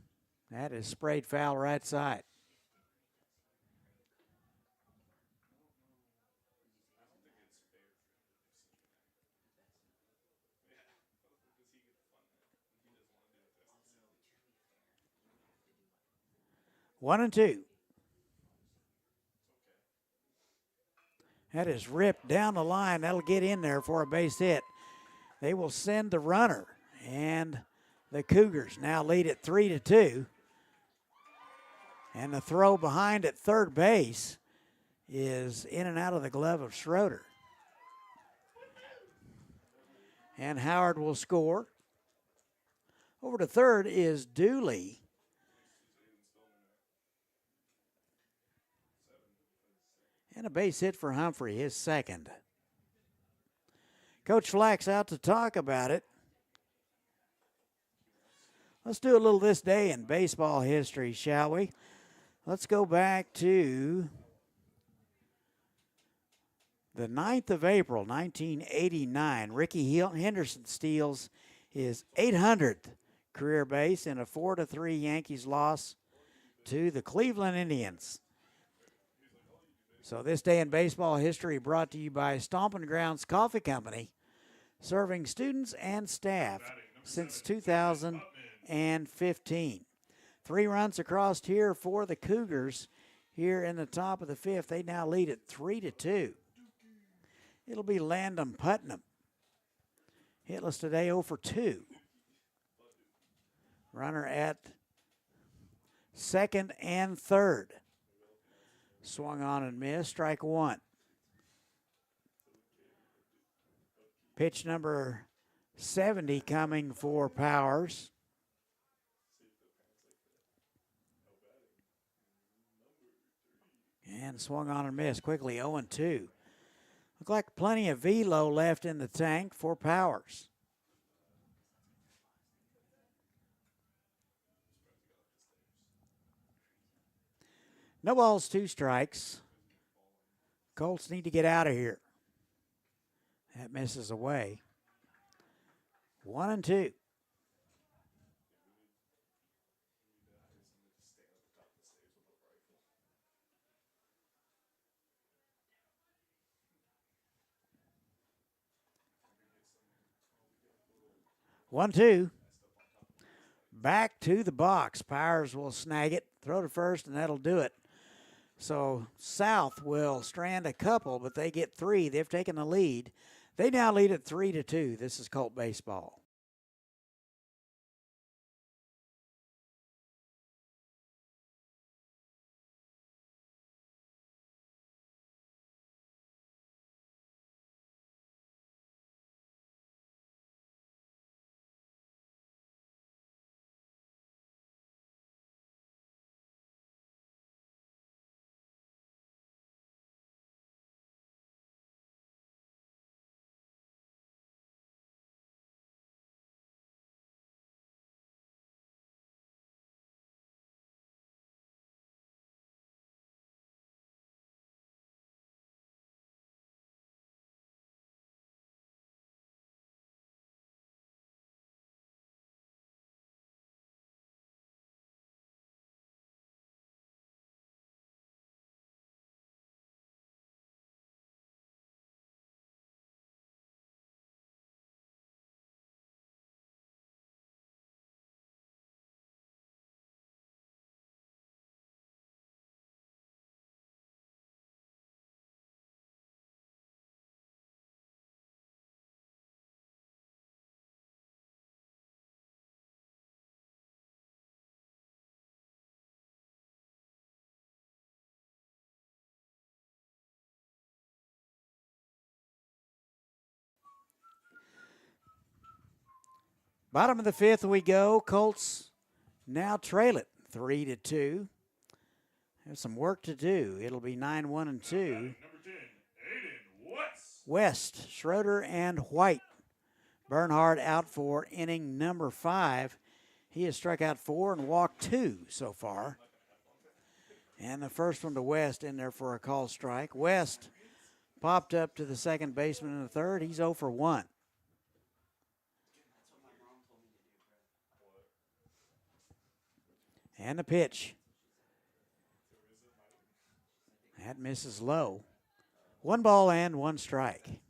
That is sprayed foul right side. One and 2. That is ripped down the line. That'll get in there for a base hit. They will send the runner, and the Cougars now lead at 3-2. And the throw behind at third base is in and out of the glove of Schroeder. And Howard will score. Over to third is Dooley. And a base hit for Humphrey, his second. Coach Flack's out to talk about it. Let's do a little this day in baseball history, shall we? Let's go back to the 9th of April, 1989. Ricky Henderson steals his 800th career base in a 4-3 Yankees loss to the Cleveland Indians. So this day in baseball history brought to you by Stompin' Grounds Coffee Company, serving students and staff since 2015. 3 runs across here for the Cougars here in the top of the 5th. They now lead at 3-2. It'll be Landon Putnam. Hitless today, 0 for 2. Runner at second and third. Swung on and missed. Strike one. Pitch number 70 coming for Powers. And swung on and missed quickly, 0-2. Look like plenty of velo left in the tank for Powers. No balls, 2 strikes. Colts need to get out of here. That misses away. 1-2. One, two. Back to the box. Powers will snag it, throw to first, and that'll do it. So South will strand a couple, but they get 3. They've taken the lead. They now lead at 3-2. This is Colt baseball. Bottom of the 5th we go. Colts now trail it 3-2. Have some work to do. It'll be 9-1-2. Number 10, Aiden West. West, Schroeder, and White. Bernhard out for inning number 5. He has struck out 4 and walked 2 so far. And the first one to West in there for a call strike. West popped up to the second baseman in the third. He's 0 for 1. And the pitch. That misses low. 1 ball and 1 strike.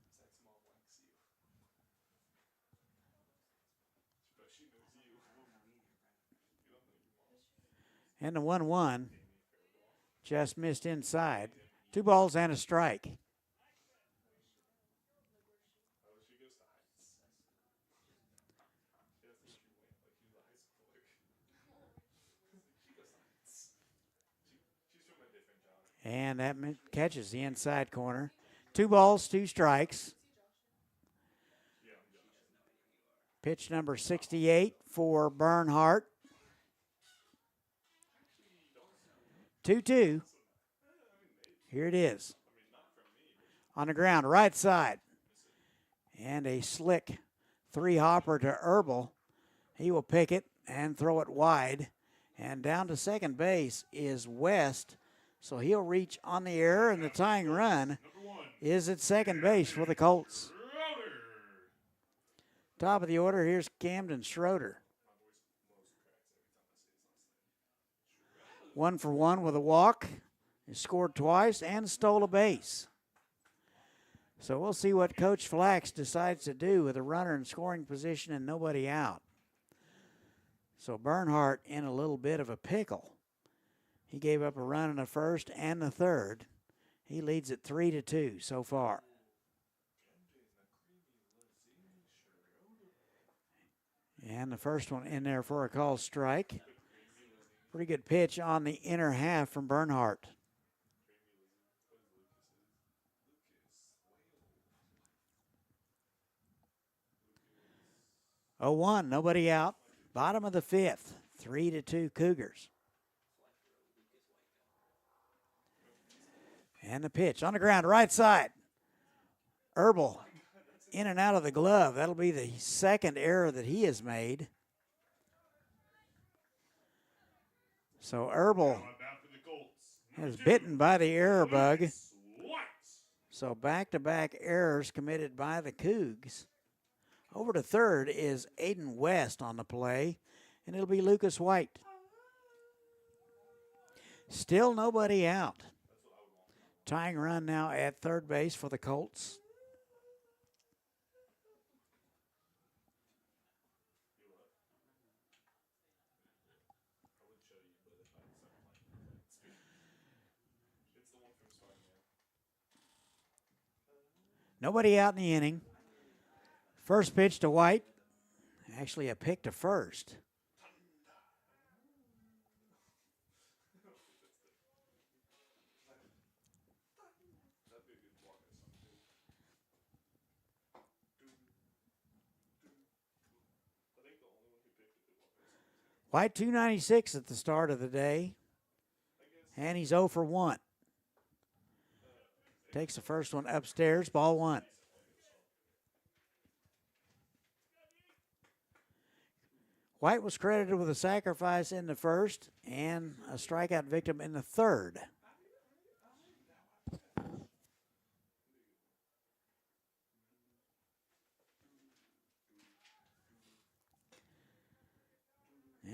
And the 1-1 just missed inside. 2 balls and a strike. goes to Heights. She asked me if she went, like he was a high school like. She goes to Heights. She's from a different genre. And that catches the inside corner. 2 balls, 2 strikes. Yeah, I'm Josh. Pitch number 68 for Bernhardt. 2-2. Here it is. I mean, not from me, but On the ground, right side. And a slick 3-hopper to Herbal. He will pick it and throw it wide. And down to second base is West. So he'll reach on the air, and the tying run number 1. is at second base for the Colts. Schroeder. Top of the order, here's Camden Schroeder. My voice cracks every time I say his last name. 1 for 1 with a walk. He scored twice and stole a base. So we'll see what Coach Flax decides to do with a runner in scoring position and nobody out. So Bernhardt in a little bit of a pickle. He gave up a run in the first and the third. He leads at 3-2 so far. And the first one in there for a call strike. Pretty good pitch on the inner half from Bernhardt. 0-1, nobody out. Bottom of the fifth, 3-2 Cougars. And the pitch on the ground, right side. Herbal in and out of the glove. That'll be the second error that he has made. So Herbal has bitten by the error bug. So back-to-back errors committed by the Cougs. Over to third is Aiden West on the play, and it'll be Lucas White. Still nobody out. Tying run now at third base for the Colts. Nobody out in the inning. First pitch to White. Actually a pick to first. White 296 at the start of the day. And he's 0 for 1. Takes the first one upstairs, ball 1. White was credited with a sacrifice in the first and a strikeout victim in the third.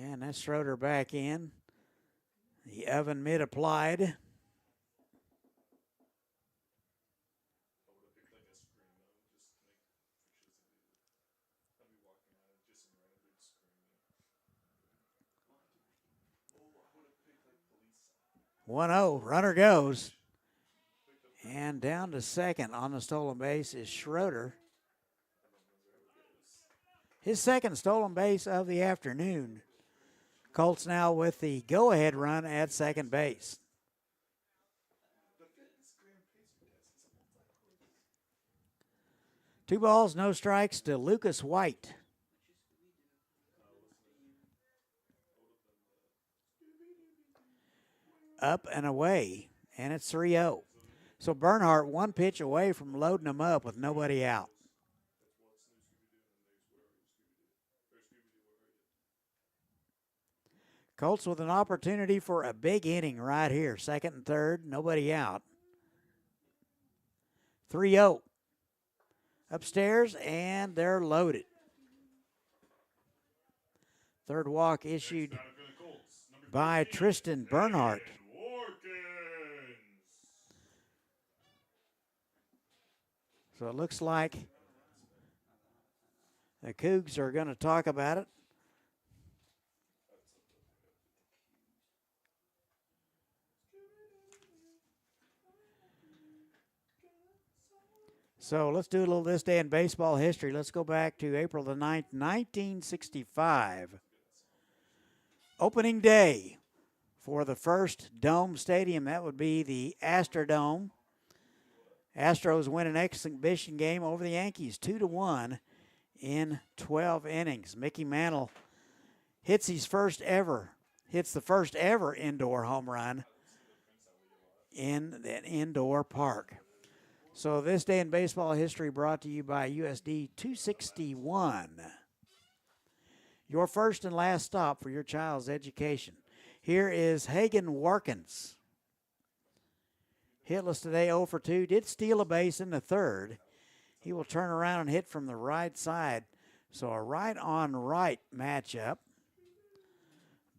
And that's Schroeder back in. The oven mitt applied. One 0, runner goes. And down to second on the stolen base is Schroeder. His second stolen base of the afternoon. Colts now with the go-ahead run at second base. Two balls, no strikes to Lucas White. Up and away, and it's 3-0. So Bernhardt one pitch away from loading him up with nobody out. Colts with an opportunity for a big inning right here. Second and third, nobody out. 3-0. Upstairs, and they're loaded. Third walk issued by Tristan Bernhardt. So it looks like the Cougs are going to talk about it. So let's do a little this day in baseball history. Let's go back to April the 9th, 1965. Opening day for the first dome stadium. That would be the Astrodome. Astros win an exhibition game over the Yankees 2-1 in 12 innings. Mickey Mantle hits the first ever indoor home run in that indoor park. So this day in baseball history brought to you by USD 261. Your first and last stop for your child's education. Here is Hagen Warkins. Hitless today 0 for 2. Did steal a base in the third. He will turn around and hit from the right side. So a right-on-right matchup.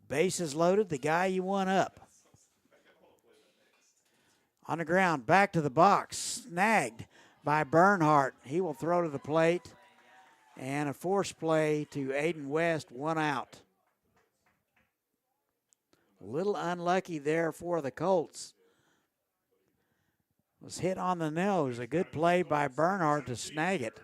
Bases loaded. The guy you want up. On the ground, back to the box. Snagged by Bernhardt. He will throw to the plate. And a force play to Aiden West, 1 out. A little unlucky there for the Colts. Was hit on the nose. A good play by Bernhardt to snag it.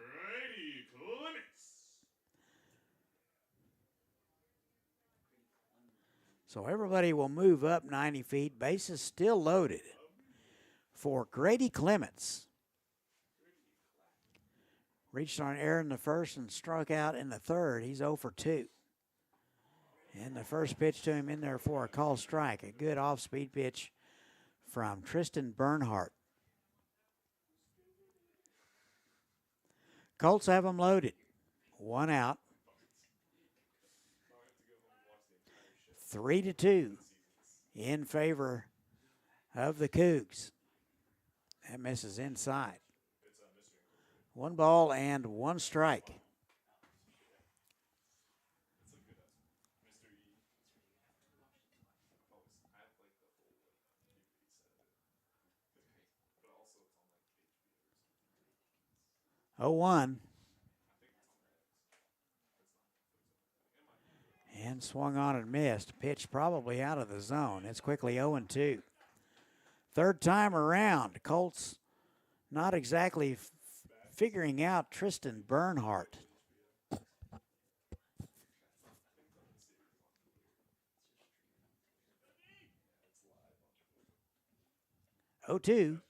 So everybody will move up 90 feet. Bases still loaded for Grady Clements. Reached on air in the first and struck out in the third. He's 0 for 2. And the first pitch to him in there for a call strike. A good off-speed pitch from Tristan Bernhardt. Colts have them loaded. 1 out. 3-2 in favor of the Cougs. That misses inside. 1 ball and 1 strike. Oh, 1. And swung on and missed. Pitch probably out of the zone. It's quickly 0-2. Third time around. Colts not exactly figuring out Tristan Bernhardt. 0-2.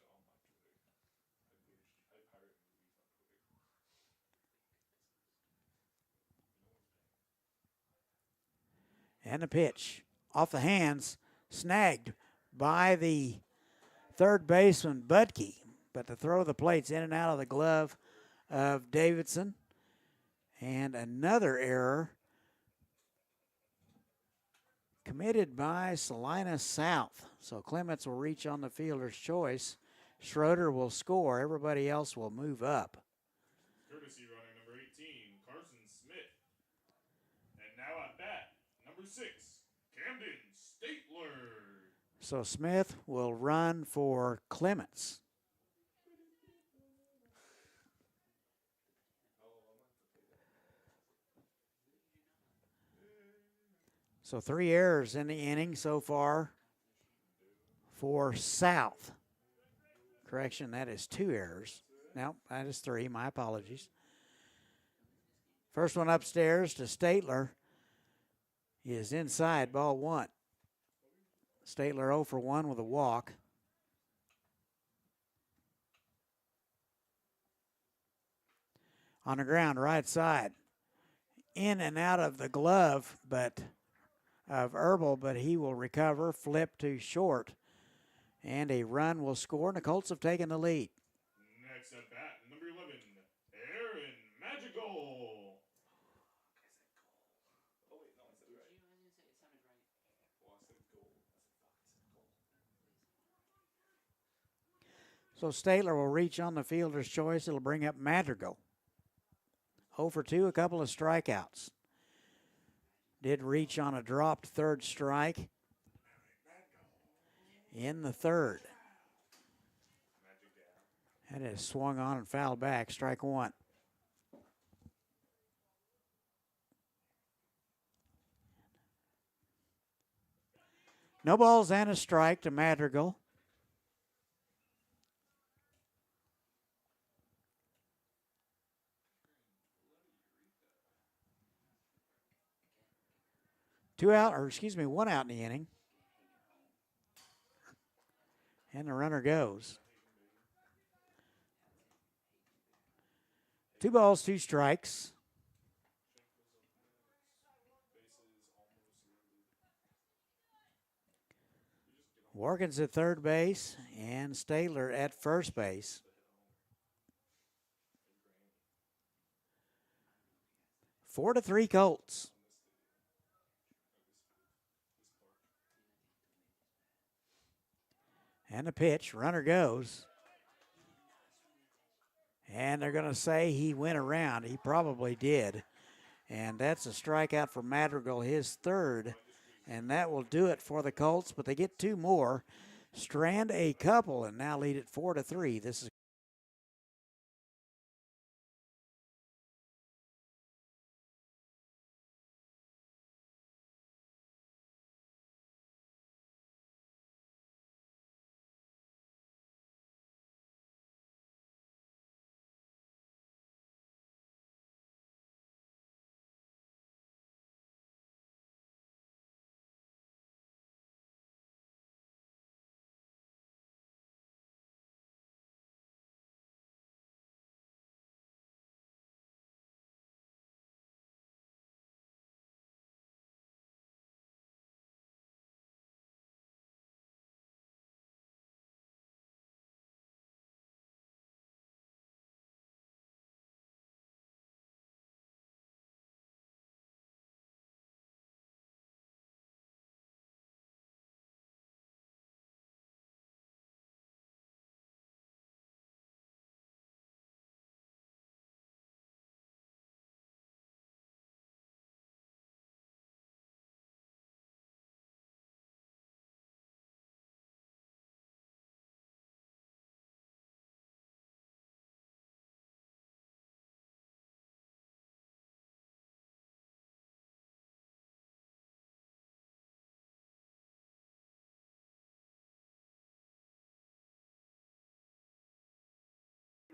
And the pitch off the hands, snagged by the third baseman, Budke. But the throw of the plate's in and out of the glove of Davidson. And another error committed by Salina South. So Clements will reach on the fielder's choice. Schroeder will score. Everybody else will move up. Courtesy runner number 18, Carson Smith. And now at bat, number 6, Camden Statler. So Smith will run for Clements. So 3 errors in the inning so far for South. Correction, that is 2 errors. No, that is 3. My apologies. First one upstairs to Statler is inside, ball 1. Statler 0 for 1 with a walk. On the ground, right side. In and out of the glove, of Herbal, but he will recover, flip to short, and a run will score, and the Colts have taken the lead. Next at bat, number 11, Aaron Magical. Oh, wait, no, I said it right. Well, I said goal. So Statler will reach on the fielder's choice. It'll bring up Madrigal. 0 for 2, a couple of strikeouts. Did reach on a dropped third strike in the third. That is swung on and fouled back. Strike 1. No balls and a strike to Madrigal. One out in the inning. And the runner goes. 2 balls, 2 strikes. Warkins at third base and Stadler at first base. Four to 3 Colts. And the pitch, runner goes. And they're going to say he went around. He probably did. And that's a strikeout for Madrigal, his third. And that will do it for the Colts, but they get 2 more. Strand a couple and now lead it 4 to 3. This is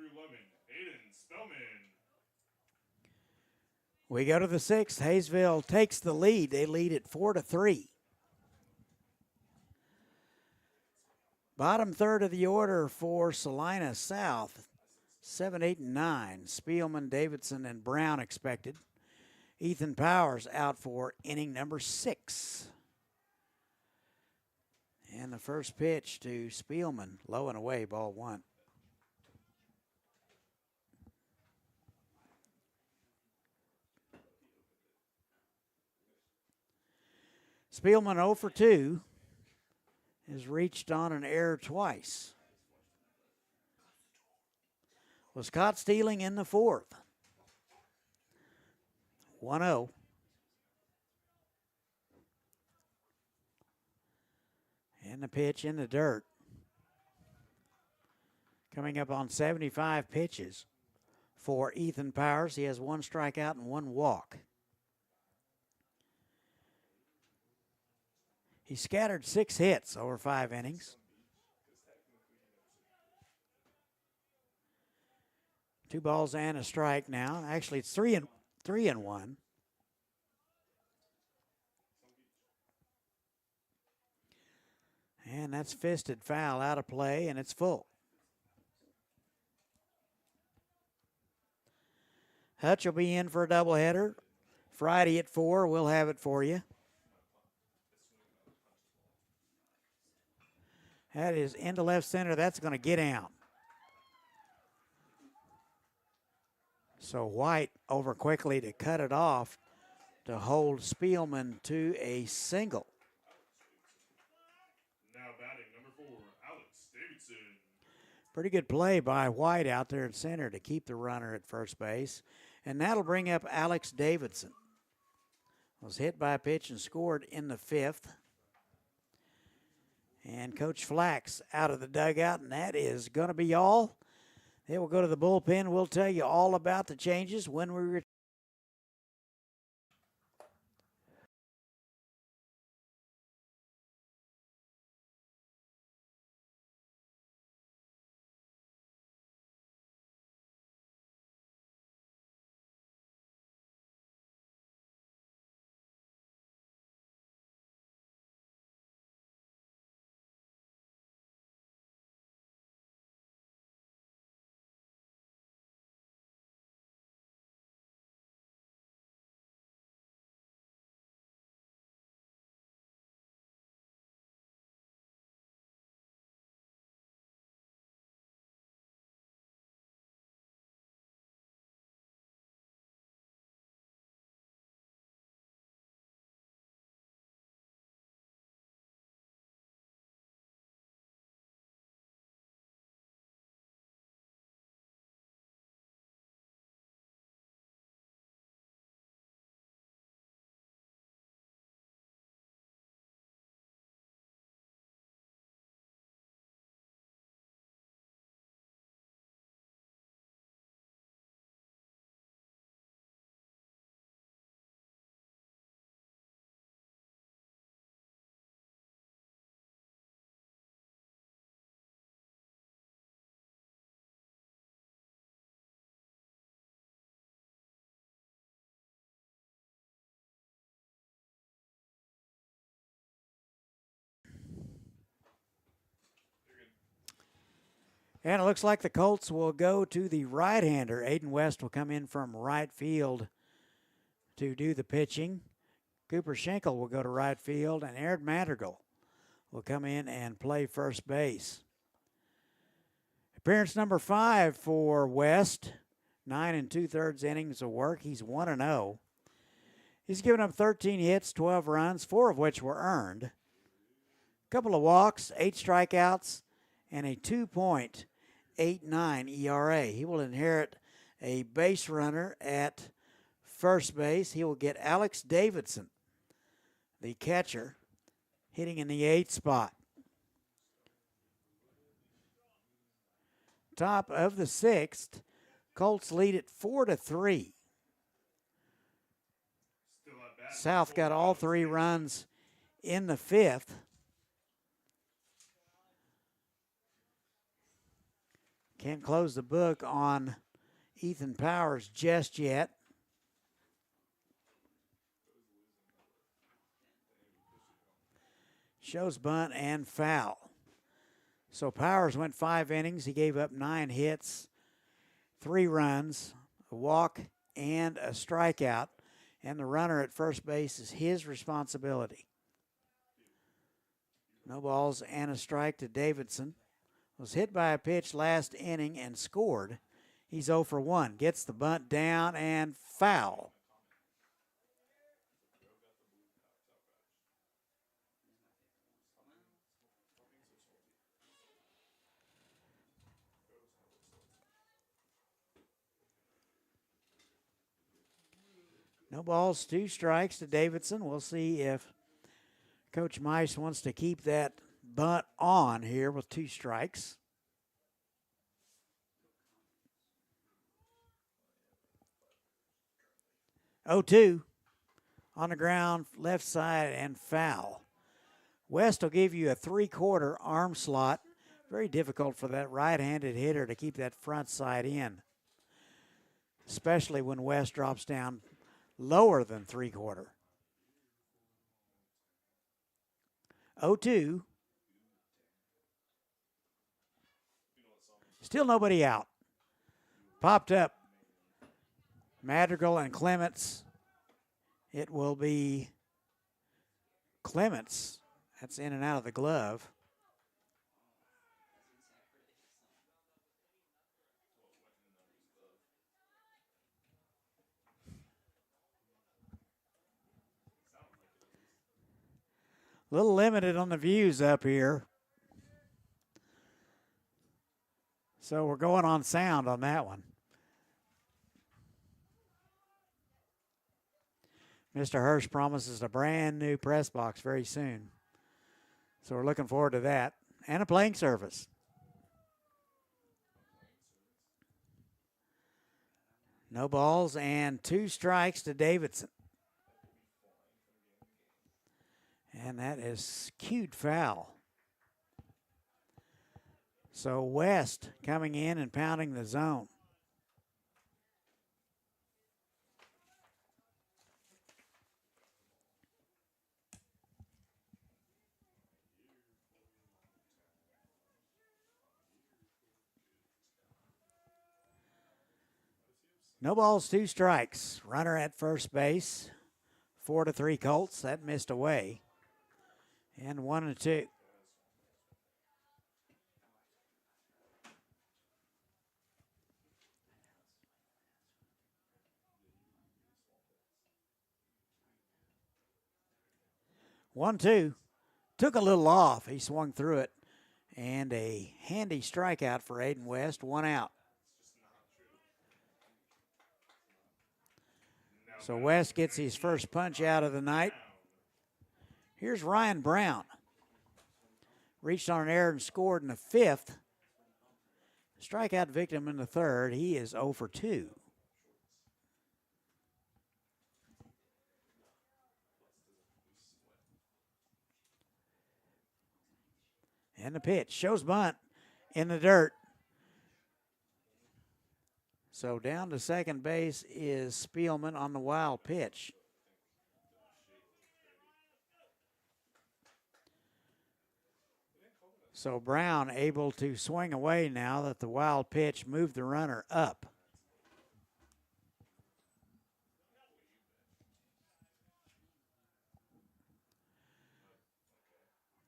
Number 11, Aiden Spellman. we go to the 6th. Hayesville takes the lead. They lead it 4 to 3. Bottom third of the order for Salina South. 7, 8, and 9. Spielman, Davidson, and Brown expected. Ethan Powers out for inning number 6. And the first pitch to Spielman, low and away, ball 1. Spielman 0 for 2 has reached on an error twice. Was caught stealing in the 4th. 1-0. And the pitch in the dirt. Coming up on 75 pitches for Ethan Powers. He has 1 strikeout and 1 walk. He scattered 6 hits over 5 innings. 2 balls and a strike now. Actually, it's 3 and 1. And that's fisted foul out of play, and it's full. Hutch will be in for a doubleheader. Friday at 4, we'll have it for you. That is into left center. That's going to get out. So White over quickly to cut it off to hold Spielman to a single. Now batting number 4, Alex Davidson. Pretty good play by White out there at center to keep the runner at first base. And that'll bring up Alex Davidson. Was hit by a pitch and scored in the 5th. And Coach Flax out of the dugout, and that is going to be all. They will go to the bullpen. We'll tell you all about the changes when we return. And it looks like the Colts will go to the right-hander. Aiden West will come in from right field to do the pitching. Cooper Schenkel will go to right field, and Aaron Madrigal will come in and play first base. Appearance number 5 for West. 9 2/3 innings of work. He's 1-0. He's given up 13 hits, 12 runs, 4 of which were earned. A couple of walks, 8 strikeouts, and a 2.89 ERA. He will inherit a base runner at first base. He will get Alex Davidson, the catcher, hitting in the 8th spot. Top of the 6th, Colts lead it 4-3. South got all 3 runs in the 5th. Can't close the book on Ethan Powers just yet. Shows bunt and foul. So Powers went 5 innings. He gave up 9 hits, 3 runs, a walk, and a strikeout. And the runner at first base is his responsibility. No balls and a strike to Davidson. Was hit by a pitch last inning and scored. He's 0 for 1. Gets the bunt down and foul. No balls, 2 strikes to Davidson. We'll see if Coach Mice wants to keep that bunt on here with 2 strikes. 0-2 on the ground, left side, and foul. West will give you a 3/4 arm slot. Very difficult for that right-handed hitter to keep that front side in, especially when West drops down lower than 3/4. 0-2. Still nobody out. Popped up Madrigal and Clements. It will be Clements. That's in and out of the glove. A little limited on the views up here. So we're going on sound on that one. Mr. Hirsch promises a brand new press box very soon. So we're looking forward to that. And a playing surface. No balls and 2 strikes to Davidson. And that is cued foul. So West coming in and pounding the zone. No balls, 2 strikes. Runner at first base. 4-3 Colts. That missed away. And 1-2. One, two. Took a little off. He swung through it. And a handy strikeout for Aiden West. 1 out. So West gets his first punch out of the night. Here's Ryan Brown. Reached on an error and scored in the 5th. Strikeout victim in the 3rd. He is 0 for 2. And the pitch. Shows bunt in the dirt. So down to second base is Spielman on the wild pitch. So Brown able to swing away now that the wild pitch moved the runner up.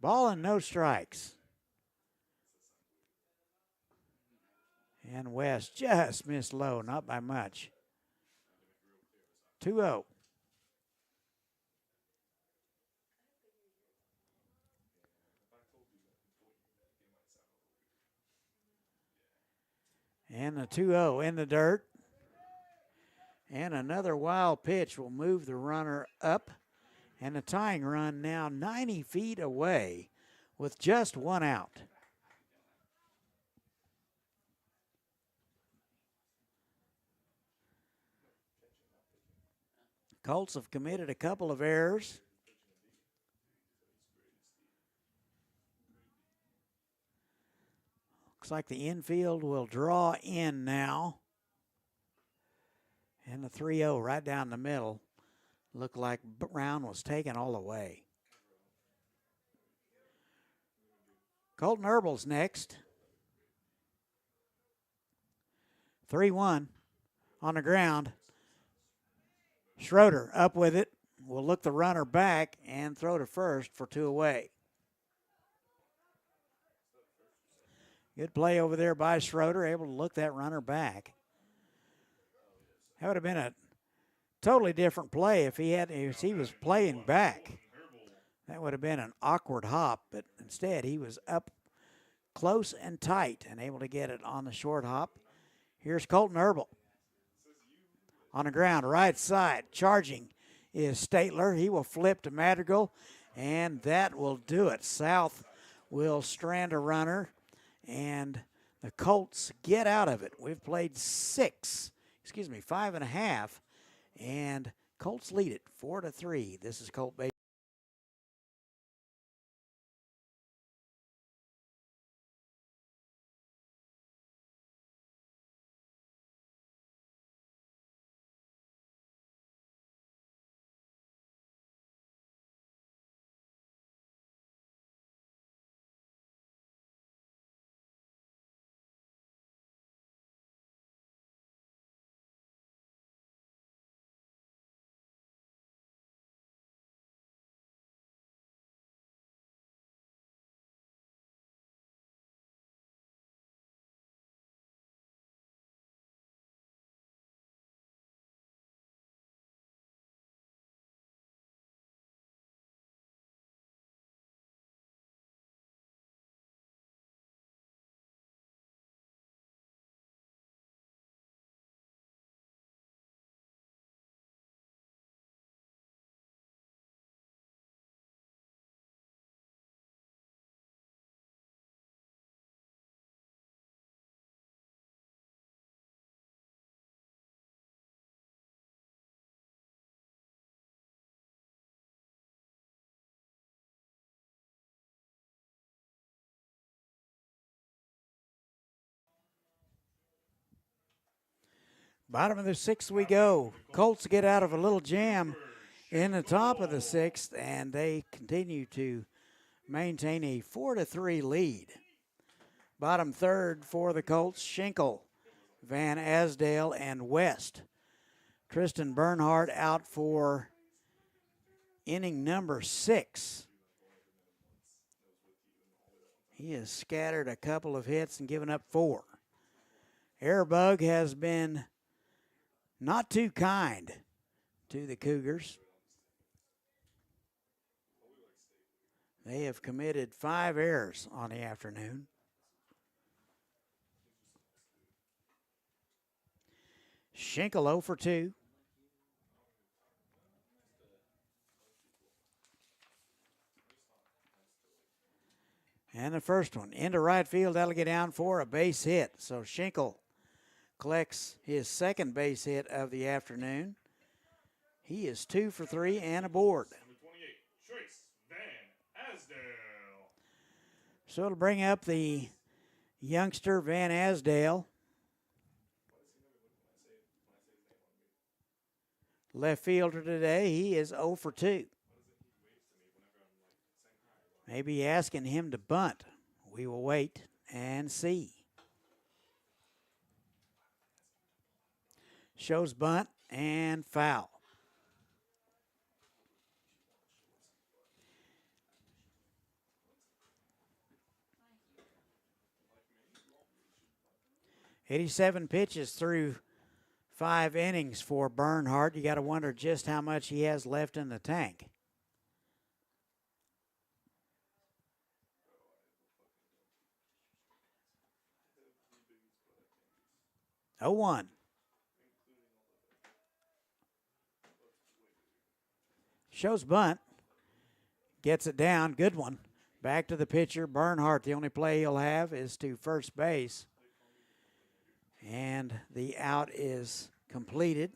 Ball and no strikes. And West just missed low, not by much. 2-0. And the 2-0 in the dirt. And another wild pitch will move the runner up. And the tying run now 90 feet away with just one out. Colts have committed a couple of errors. Looks like the infield will draw in now. And the 3-0 right down the middle. Looked like Brown was taken all the way. Colton Herbal's next. 3-1 on the ground. Schroeder up with it. Will look the runner back and throw to first for 2 away. Good play over there by Schroeder, able to look that runner back. That would have been a totally different play if he was playing back. That would have been an awkward hop, but instead he was up close and tight and able to get it on the short hop. Here's Colton Herbal. On the ground, right side, charging is Statler. He will flip to Madrigal, and that will do it. South will strand a runner, and the Colts get out of it. We've played 5.5, and Colts lead it 4-3. This is Colt Bay. Bottom of the 6th we go. Colts get out of a little jam in the top of the 6th, and they continue to maintain a 4-3 lead. Bottom 3rd for the Colts, Schinkel, Van Asdale, and West. Tristan Bernhardt out for inning number 6. He has scattered a couple of hits and given up 4. Airbug has been not too kind to the Cougars. They have committed 5 errors on the afternoon. Schinkel 0 for 2. And the first one into right field, that'll get down for a base hit. So Schinkel collects his second base hit of the afternoon. He is 2 for 3 and aboard. Number 28, Trace Van Asdale. So it'll bring up the youngster Van Asdale. Left fielder today, he is 0 for 2. Maybe asking him to bunt. We will wait and see. Shows bunt and foul. "87 pitches through 5 innings for Bernhardt. You got to wonder just how much he has left in the tank. Oh, 1. Shows bunt. Gets it down. Good one. Back to the pitcher, Bernhardt. The only play he'll have is to first base. And the out is completed.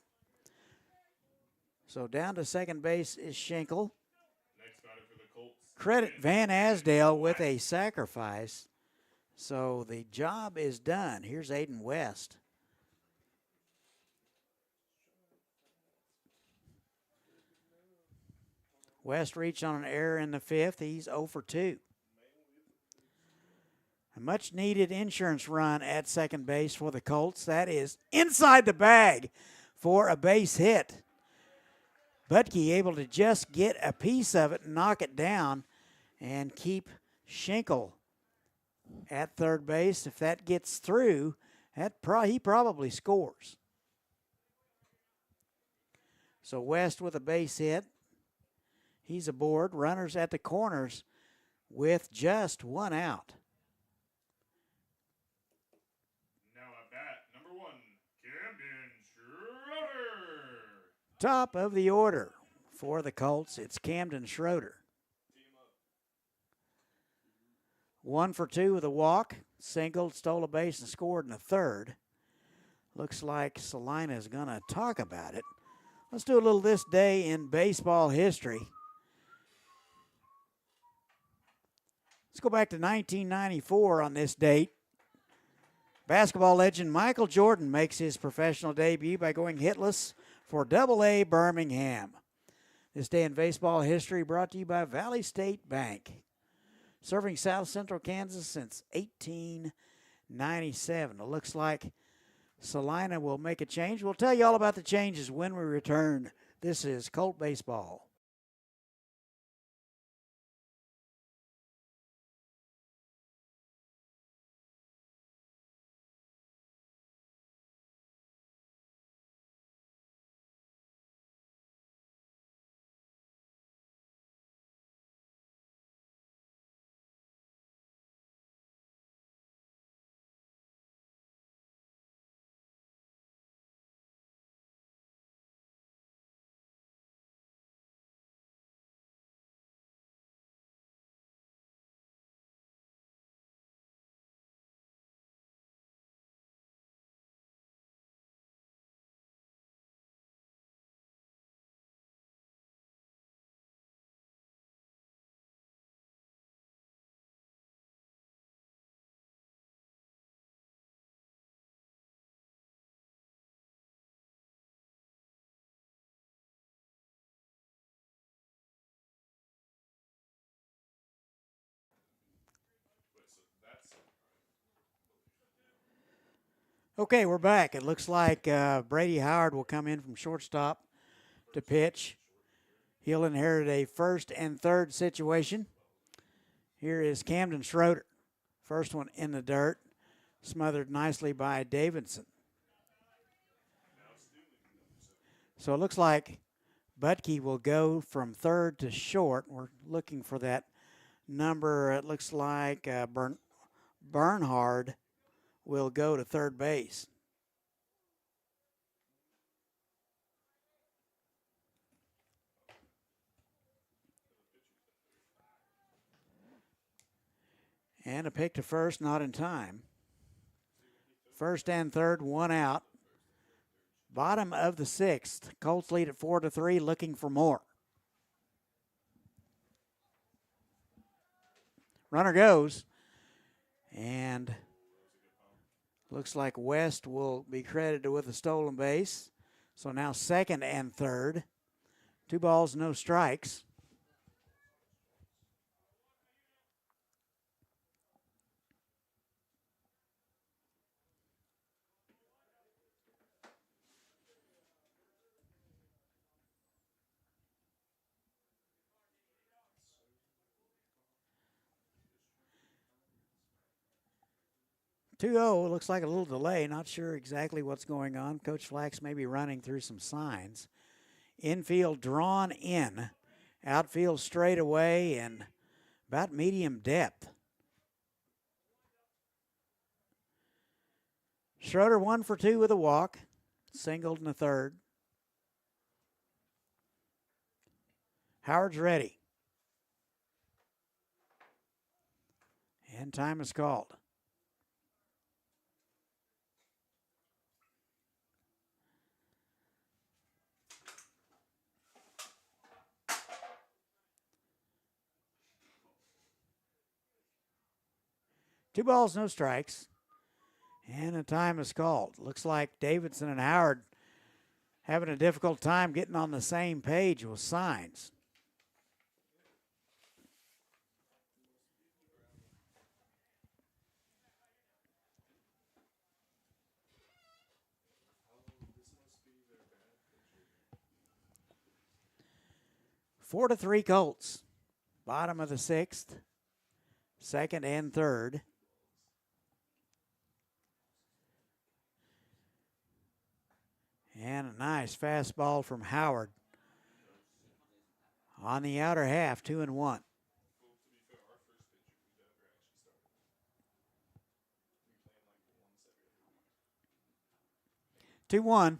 So down to second base is Schenkel. Next batter for the Colts. Credit Van Asdale with a sacrifice. So the job is done. Here's Aiden West. West reached on an error in the 5th. He's 0 for 2. A much needed insurance run at second base for the Colts. That is inside the bag for a base hit. Butke able to just get a piece of it and knock it down and keep Schenkel at third base. If that gets through, he probably scores. So West with a base hit. He's aboard. Runners at the corners with just 1 out. Now at bat, number 1, Camden Schroeder. Top of the order for the Colts, it's Camden Schroeder. 1 for 2 with a walk. Singled, stole a base, and scored in the 3rd. Looks like Salina is going to talk about it. Let's do a little this day in baseball history. Let's go back to 1994 on this date. Basketball legend Michael Jordan makes his professional debut by going hitless for Double-A Birmingham. This day in baseball history brought to you by Valley State Bank. Serving South Central Kansas since 1897. It looks like Salina will make a change. We'll tell you all about the changes when we return. This is Colt Baseball. Okay, we're back. It looks like Brady Howard will come in from shortstop to pitch. He'll inherit a first and third situation. Here is Camden Schroeder. First one in the dirt, smothered nicely by Davidson. So it looks like Butke will go from third to short. We're looking for that number. It looks like Bernhard will go to third base. And a pick to first, not in time. First and third, 1 out. Bottom of the 6th. Colts lead at 4-3, looking for more. Runner goes. And looks like West will be credited with a stolen base. So now second and third. 2 balls, no strikes. 2-0. Looks like a little delay. Not sure exactly what's going on. Coach Flax may be running through some signs. Infield drawn in. Outfield straight away and about medium depth. Schroeder 1 for 2 with a walk. Singled in the third. Howard's ready. And time is called. Two balls, no strikes. And the time is called. Looks like Davidson and Howard having a difficult time getting on the same page with signs. Four to three Colts. Bottom of the sixth. Second and third. And a nice fastball from Howard. On the outer half, 2-1. 2-1.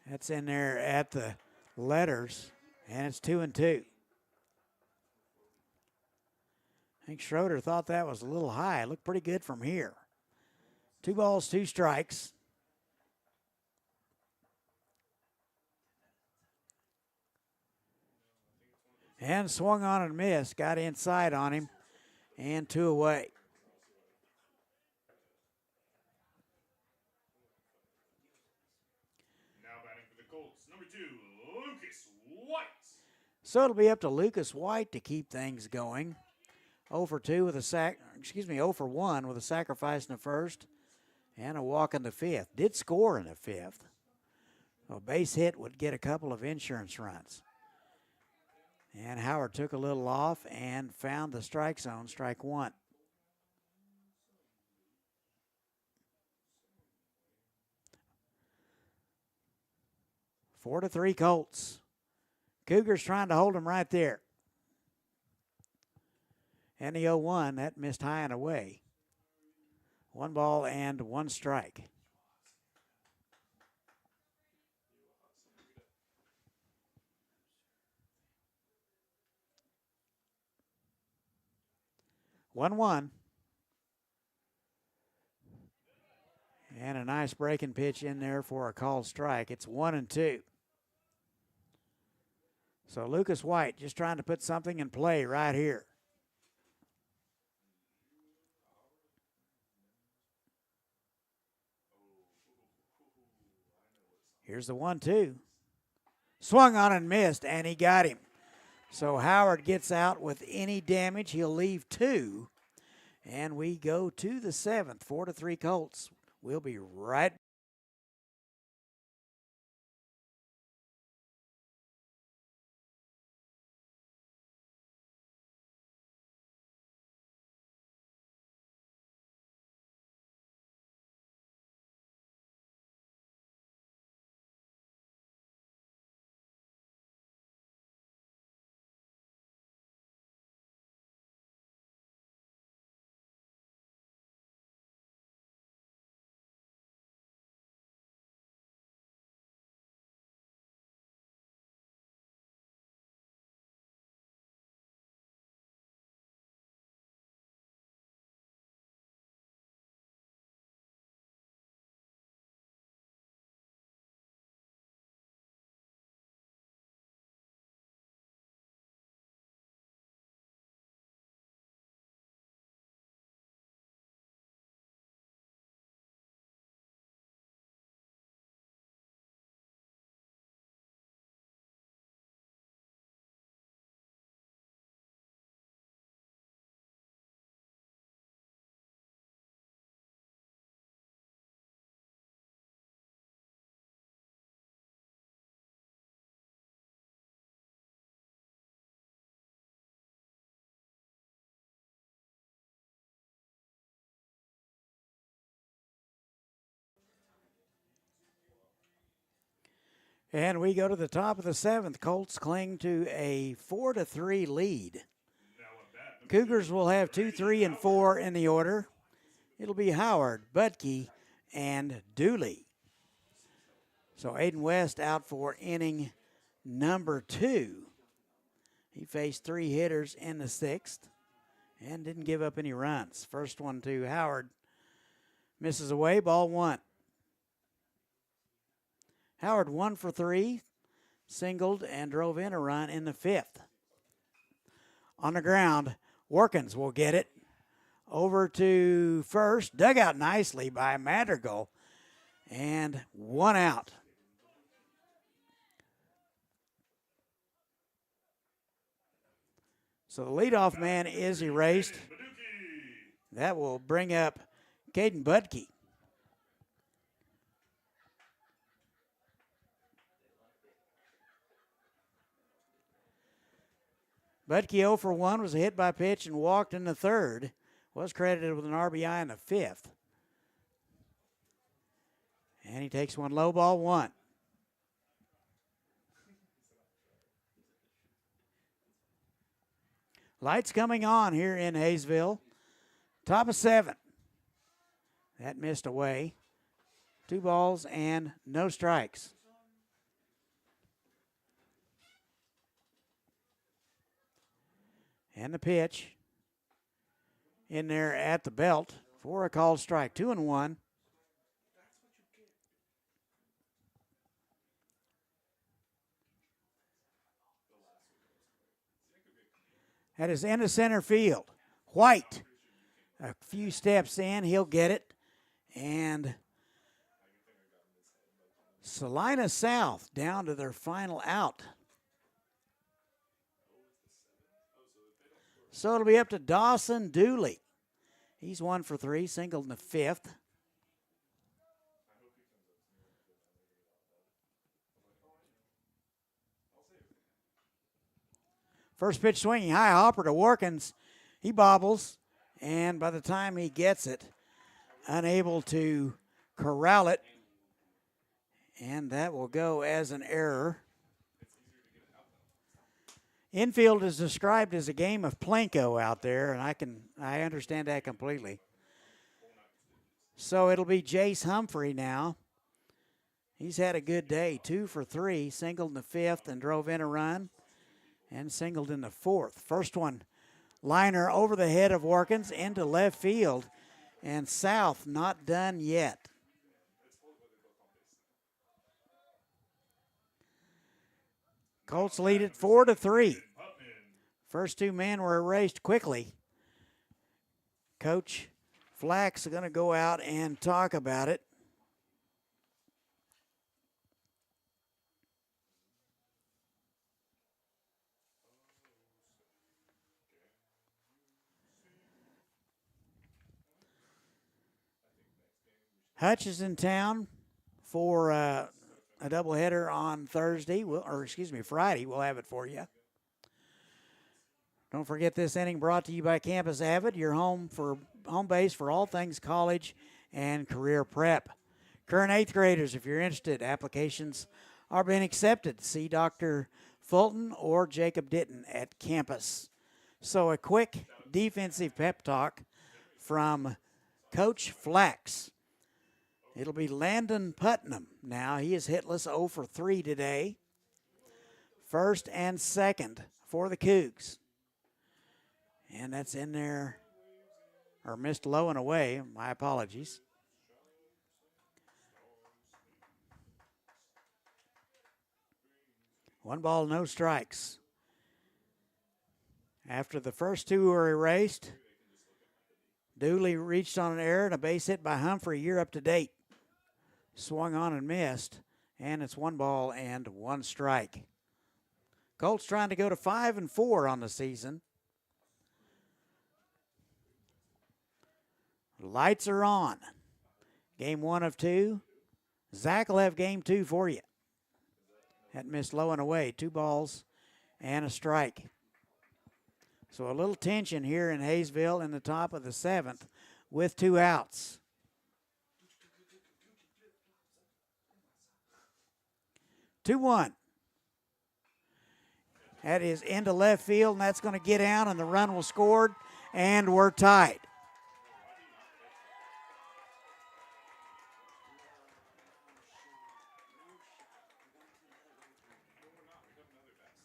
That's in there at the letters, and it's 2-2. I think Schroeder thought that was a little high. It looked pretty good from here. 2 balls, 2 strikes. And swung on and missed. Got inside on him, and 2 away. Now batting for the Colts, number 2, Lucas White. So it'll be up to Lucas White to keep things going. 0 for 2 with a 0 for 1 with a sacrifice in the first and a walk in the fifth. Did score in the fifth. A base hit would get a couple of insurance runs. And Howard took a little off and found the strike zone, strike one. Four to three Colts. Cougars trying to hold them right there. And the 0-1, that missed high and away. 1 ball and 1 strike. One. And a nice breaking pitch in there for a called strike. It's 1-2. So Lucas White just trying to put something in play right here. Here's the 1-2. Swung on and missed, and he got him. So Howard gets out with any damage. He'll leave 2. And we go to the 7th. 4-3 Colts. We'll be right back. And we go to the top of the seventh. Colts cling to a 4-3 lead. Cougars will have 2, 3, and 4 in the order. It'll be Howard, Budke, and Dooley. So Aiden West out for inning number 2. He faced 3 hitters in the 6th and didn't give up any runs. First one to Howard. Misses away, ball 1. Howard 1 for 3, singled and drove in a run in the 5th. On the ground, Workins will get it. Over to first, dug out nicely by Madrigal, and 1 out. So the leadoff man is erased. That will bring up Caden Budke. Budke 0 for 1 was a hit by pitch and walked in the 3rd. Was credited with an RBI in the 5th. And he takes one low, ball 1. Lights coming on here in Hayesville. Top of 7. That missed away. 2 balls and no strikes. And the pitch in there at the belt for a called strike. 2-1. That is into center field. White, a few steps in, he'll get it. And Salina South down to their final out. So it'll be up to Dawson Dooley. He's 1 for 3, singled in the 5th. First pitch swinging high, hopper to Workins. He bobbles, and by the time he gets it, unable to corral it, and that will go as an error. Infield is described as a game of Plinko out there, and I understand that completely. So it'll be Jace Humphrey now. He's had a good day, 2 for 3, singled in the 5th and drove in a run, and singled in the 4th. First one, liner over the head of Workins into left field, and South not done yet. Colts lead it 4-3. First 2 men were erased quickly. Coach Flax is going to go out and talk about it. Hutch is in town for a doubleheader on Friday. We'll have it for you. Don't forget this inning brought to you by Campus Avid, your home base for all things college and career prep. Current 8th graders, if you're interested, applications are being accepted. See Dr. Fulton or Jacob Ditton at campus. So a quick defensive pep talk from Coach Flax. It'll be Landon Putnam now. He is hitless 0 for 3 today. First and second for the Cougs. And that's in there, or missed low and away. My apologies. One ball, no strikes. After the first 2 were erased, Dooley reached on an error and a base hit by Humphrey. You're up to date. Swung on and missed, and it's 1 ball and 1 strike. Colts trying to go to 5-4 on the season. Lights are on. Game 1 of 2. Zach will have game 2 for you. That missed low and away. 2 balls and a strike. So a little tension here in Hayesville in the top of the 7th with 2 outs. 2-1. That is into left field, and that's going to get out, and the run will scored, and we're tied.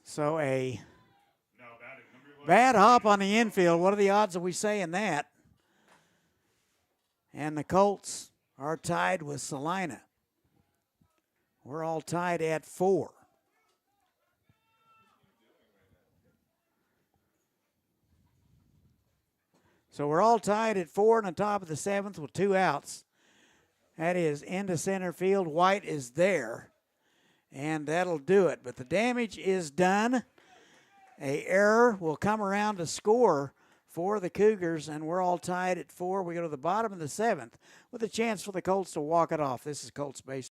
So a bad hop on the infield. What are the odds of we saying that? And the Colts are tied with Salina. We're all tied at 4. So we're all tied at 4 in the top of the 7th with 2 outs. That is into center field. White is there, and that'll do it. But the damage is done. A error will come around to score for the Cougars, and we're all tied at 4. We go to the bottom of the 7th with a chance for the Colts to walk it off. This is Colts baseball.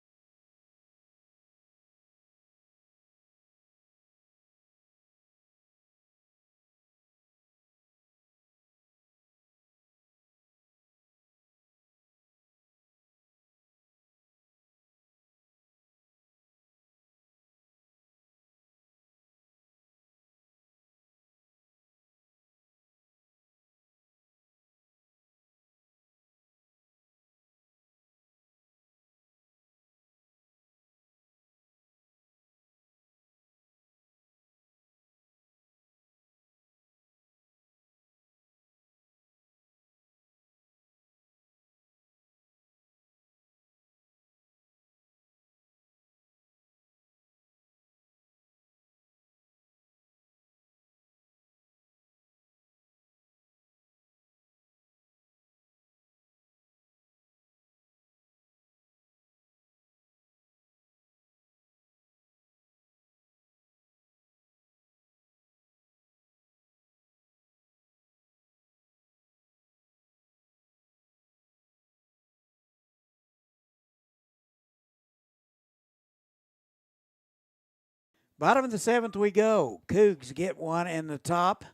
Bottom of the 7th we go. Cougs get one in the top,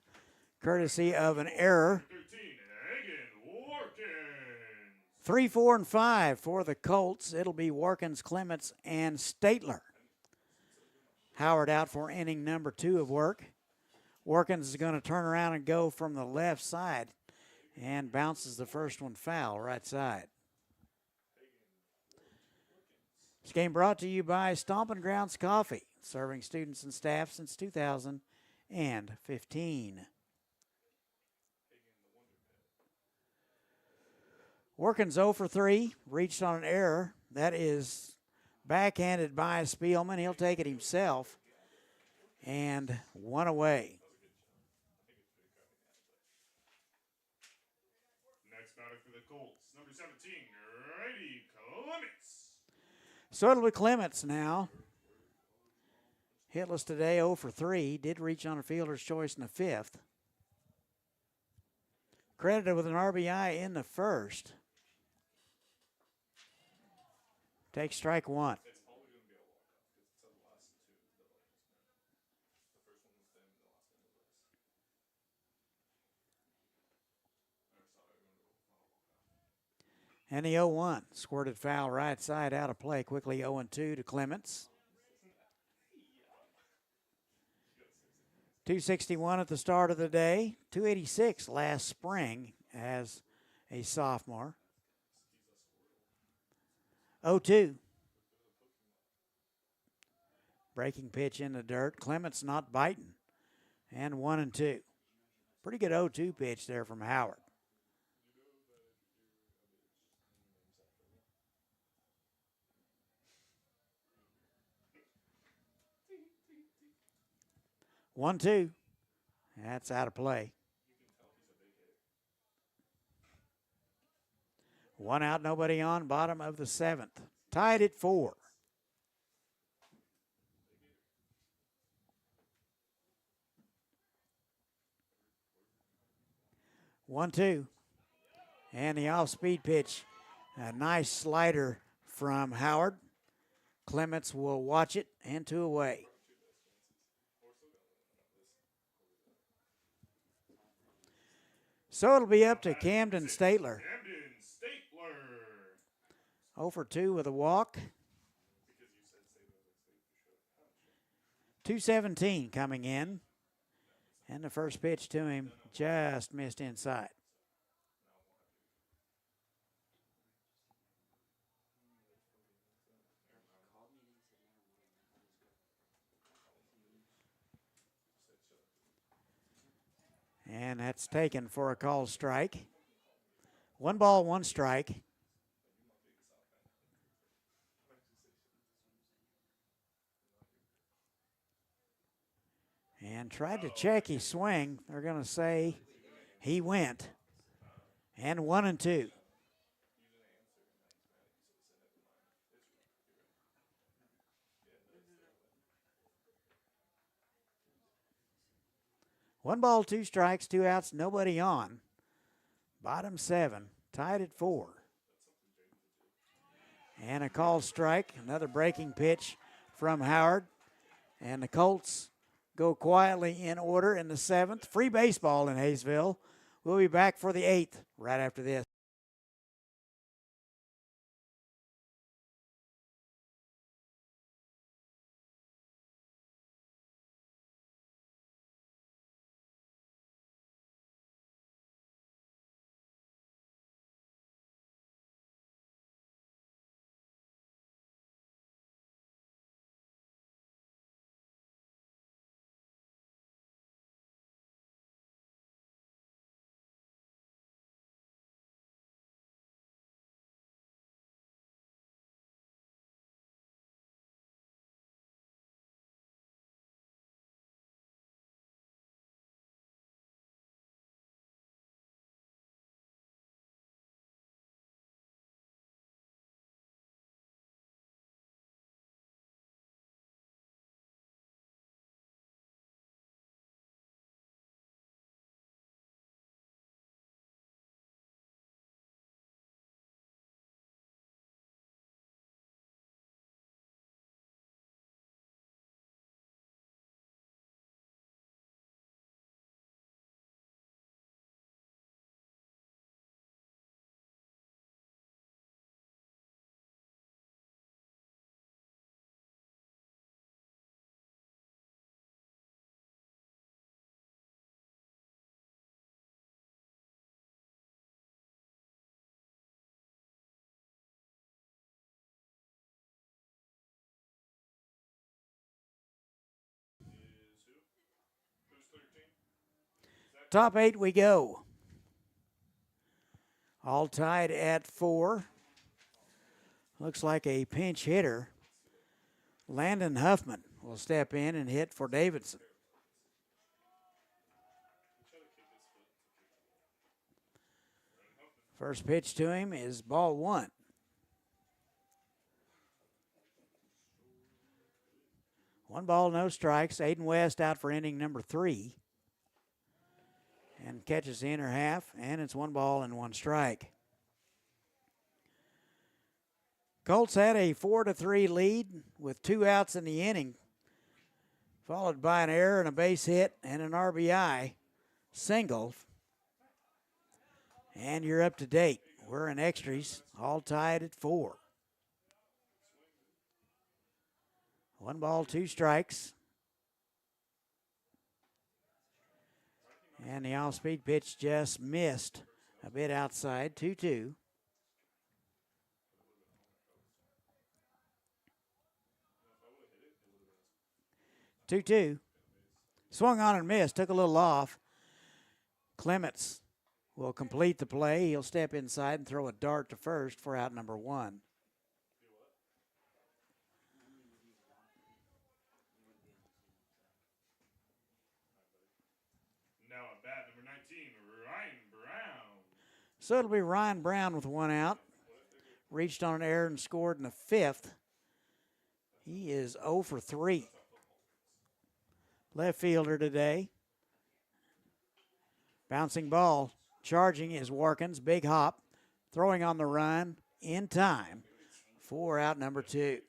courtesy of an error. 3, 4, and 5 for the Colts. It'll be Warkins, Clements, and Statler. Howard out for inning number 2 of work. Warkins is going to turn around and go from the left side and bounces the first one foul, right side. This game brought to you by Stompin' Grounds Coffee, serving students and staff since 2015. Warkins 0 for 3, reached on an error. That is backhanded by Spielman. He'll take it himself. And 1 away. Next batter for the Colts, number 17, Grady Clements. So it'll be Clements now. Hitless today, 0 for 3. Did reach on a fielder's choice in the 5th. Credited with an RBI in the 1st. Take strike 1. It's probably going to be a walk-off because it's the last 2 that I just meant. The first one was them, and the last one was us. And the 0-1. Squirted foul right side out of play. Quickly 0-2 to Clements. 261 at the start of the day. 286 last spring as a sophomore. 0-2. Breaking pitch in the dirt. Clements not biting. And 1-2. Pretty good 0-2 pitch there from Howard. One, two. That's out of play. 1 out, nobody on, bottom of the 7th. Tied at 4. One, two. And the off-speed pitch. A nice slider from Howard. Clements will watch it, and 2 away. So it'll be up to Camden Statler. 0 for 2 with a walk. 217 coming in. And the first pitch to him just missed inside. And that's taken for a called strike. 1 ball, 1 strike. And tried to check his swing. They're going to say he went. And 1-2. One ball, 2 strikes, 2 outs, nobody on. Bottom 7, tied at 4. And a called strike, another breaking pitch from Howard. And the Colts go quietly in order in the 7th. Free baseball in Hayesville. We'll be back for the 8th right after this. Who's 13? Top 8 we go. All tied at 4. Looks like a pinch hitter. Landon Huffman will step in and hit for Davidson. First pitch to him is ball 1. One ball, no strikes. Aiden West out for inning number 3. And catches the inner half, and it's 1 ball and 1 strike. Colts had a 4-3 lead with 2 outs in the inning, followed by an error and a base hit and an RBI single. And you're up to date. We're in extras, all tied at 4. 1 ball, 2 strikes. And the off-speed pitch just missed a bit outside, 2-2. 2-2. Swung on and missed, took a little off. Clements will complete the play. He'll step inside and throw a dart to first for out number 1. Now at bat number 19, Ryan Brown. So it'll be Ryan Brown with 1 out. Reached on an error and scored in the 5th. He is 0 for 3. Left fielder today. Bouncing ball. Charging is Warkins. Big hop. Throwing on the run in time for out number 2.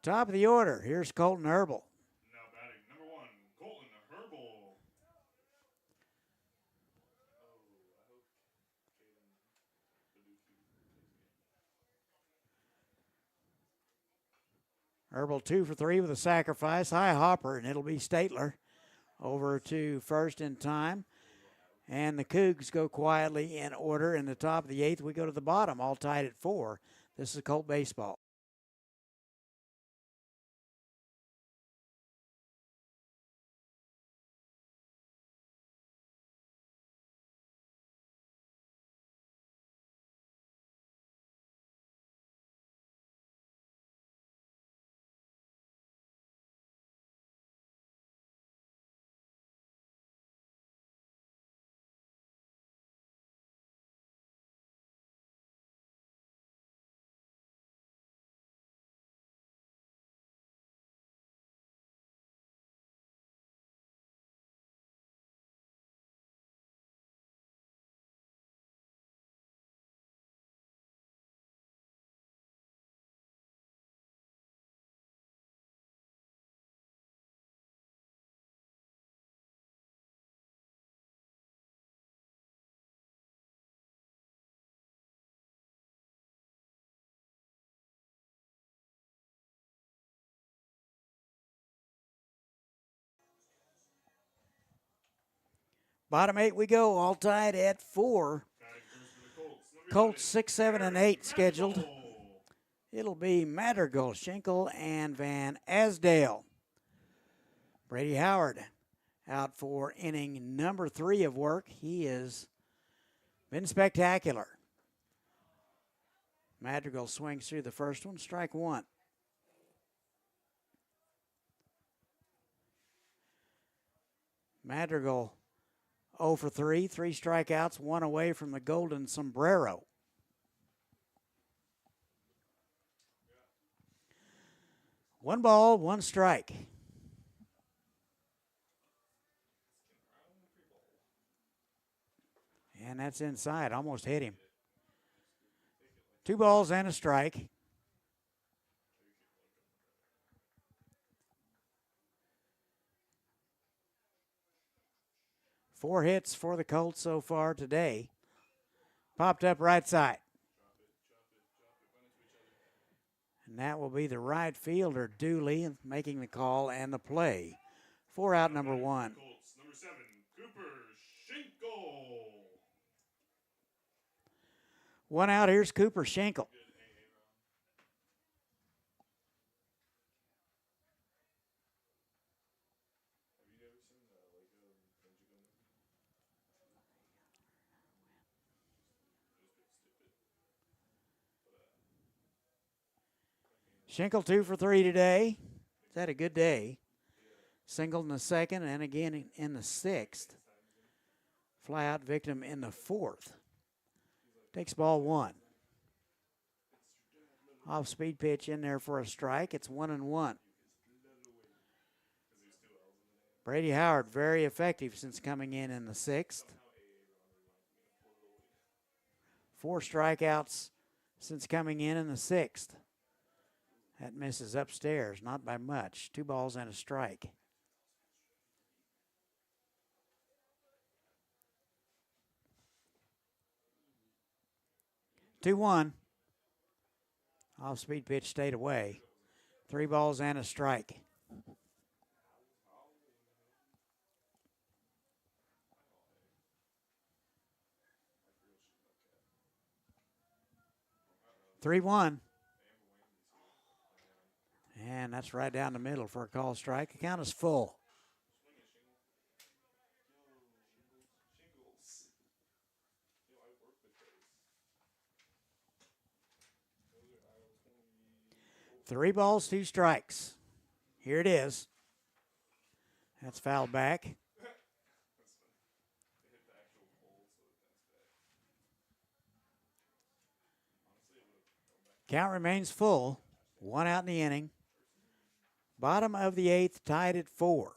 Top of the order. Here's Colton Herbal. Now batting number 1, Colton Herbal. Herbal 2 for 3 with a sacrifice. High hopper, and it'll be Statler over to first in time. And the Cougs go quietly in order. In the top of the 8th, we go to the bottom, all tied at 4. This is Colt baseball. Bottom 8 we go, all tied at 4. Colts 6, 7, and 8 scheduled. It'll be Madrigal, Schenkel, and Van Asdale. Brady Howard out for inning number 3 of work. He has been spectacular. Madrigal swings through the first one, strike 1. Madrigal 0 for 3, 3 strikeouts, 1 away from the golden sombrero. One ball, 1 strike. And that's inside, almost hit him. 2 balls and a strike. Four hits for the Colts so far today. Popped up right side. And that will be the right fielder, Dooley, making the call and the play. 4 out, number 1. Colts, number 7, Cooper Schenkel. 1 out, here's Cooper Schenkel. Schenkel 2 for 3 today. He's had a good day. Singled in the second and again in the 6th. Fly out victim in the 4th. Takes ball 1. Off speed pitch in there for a strike. It's 1-1. Brady Howard very effective since coming in the 6th. 4 strikeouts since coming in the 6th. That misses upstairs, not by much. 2 balls and a strike. Two 1. Off speed pitch stayed away. 3 balls and a strike. Three 1. And that's right down the middle for a call strike. The count is full. Three balls, 2 strikes. Here it is. That's fouled back. Count remains full. 1 out in the inning. Bottom of the 8th, tied at 4.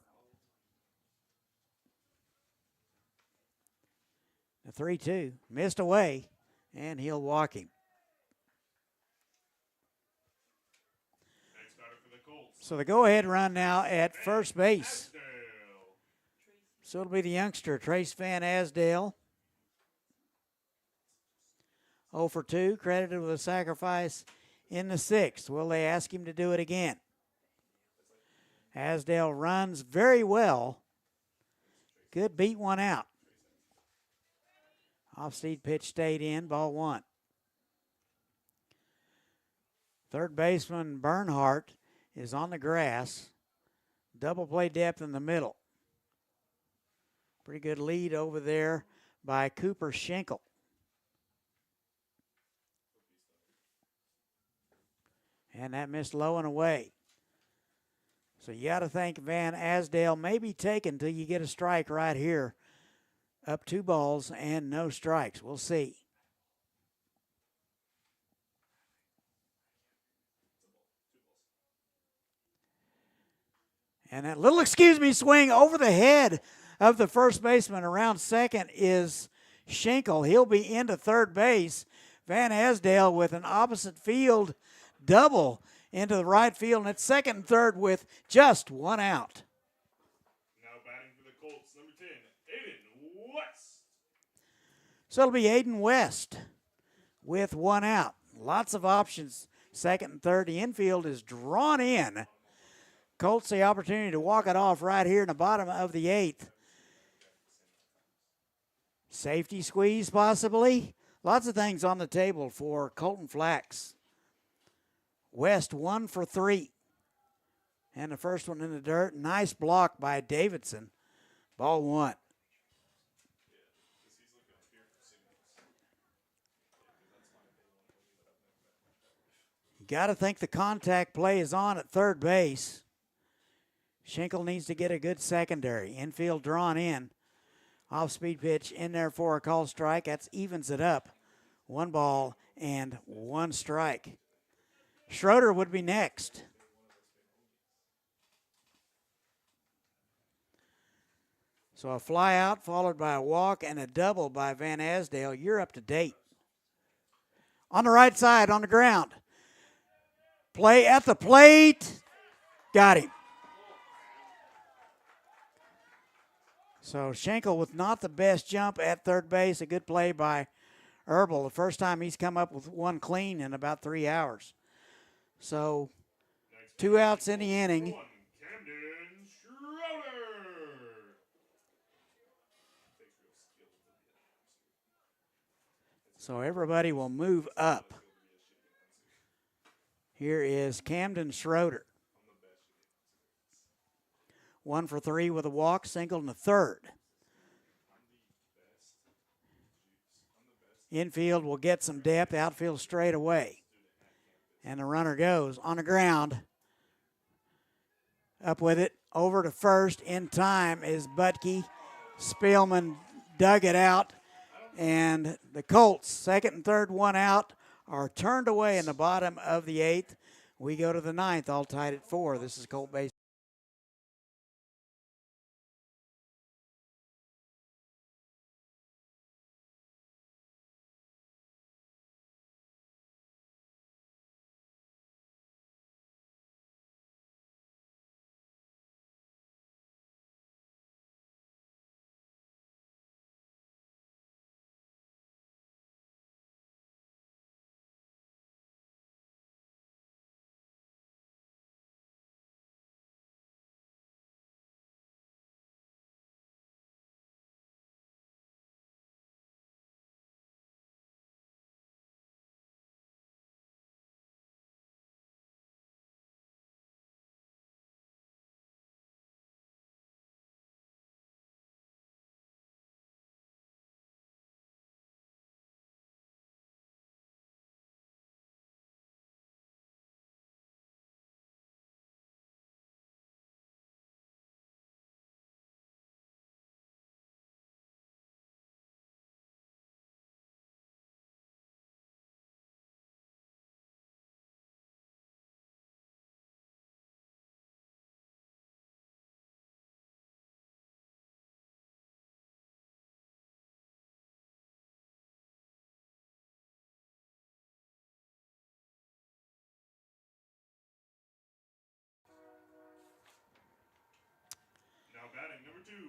The 3-2 missed away, and he'll walk him. So the go-ahead run now at first base. So it'll be the youngster, Trace Van Asdale. 0 for 2, credited with a sacrifice in the 6th. Will they ask him to do it again? Asdale runs very well. Good beat one out. Off-speed pitch stayed in, ball one. Third baseman Bernhardt is on the grass. Double play depth in the middle. Pretty good lead over there by Cooper Schenkel. And that missed low and away. So you got to think Van Asdale may be taken till you get a strike right here. Up 2 balls and no strikes. We'll see. And that little swing over the head of the first baseman around second is Schenkel. He'll be into third base. Van Asdale with an opposite field double into the right field, and it's second and third with just 1 out. Now batting for the Colts, number 10, Aiden West. So it'll be Aiden West with 1 out. Lots of options, second and third. The infield is drawn in. Colts the opportunity to walk it off right here in the bottom of the 8th. Safety squeeze possibly. Lots of things on the table for Colton Flax. West 1 for 3. And the first one in the dirt. Nice block by Davidson. Ball 1. You got to think the contact play is on at third base. Schenkel needs to get a good secondary. Infield drawn in. Off-speed pitch in there for a call strike. That evens it up. 1 ball and 1 strike. Schroeder would be next. So a fly out followed by a walk and a double by Van Asdale. You're up to date. On the right side, on the ground. Play at the plate. Got him. So Schenkel with not the best jump at third base. A good play by Herbal. The first time he's come up with 1 clean in about 3 hours. So 2 outs in the inning. So everybody will move up. Here is Camden Schroeder. 1 for 3 with a walk, single in the third. Infield will get some depth, outfield straight away. And the runner goes on the ground. Up with it, over to first. In time is Butke. Spielman dug it out. And the Colts, second and third, 1 out, are turned away in the bottom of the 8th. We go to the 9th, all tied at 4. This is Colt Base.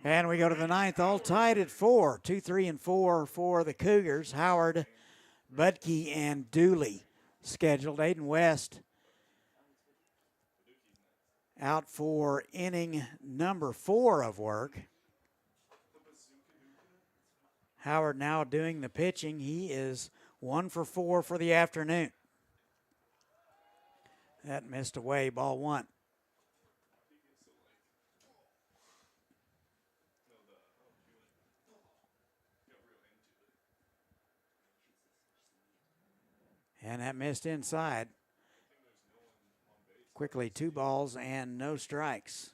And we go to the 9th, all tied at 4. 2, 3, and 4 for the Cougars. Howard, Butke, and Dooley scheduled. Aiden West out for inning number 4 of work. Howard now doing the pitching. He is 1 for 4 for the afternoon. That missed away, ball 1. And that missed inside. Quickly 2 balls and no strikes.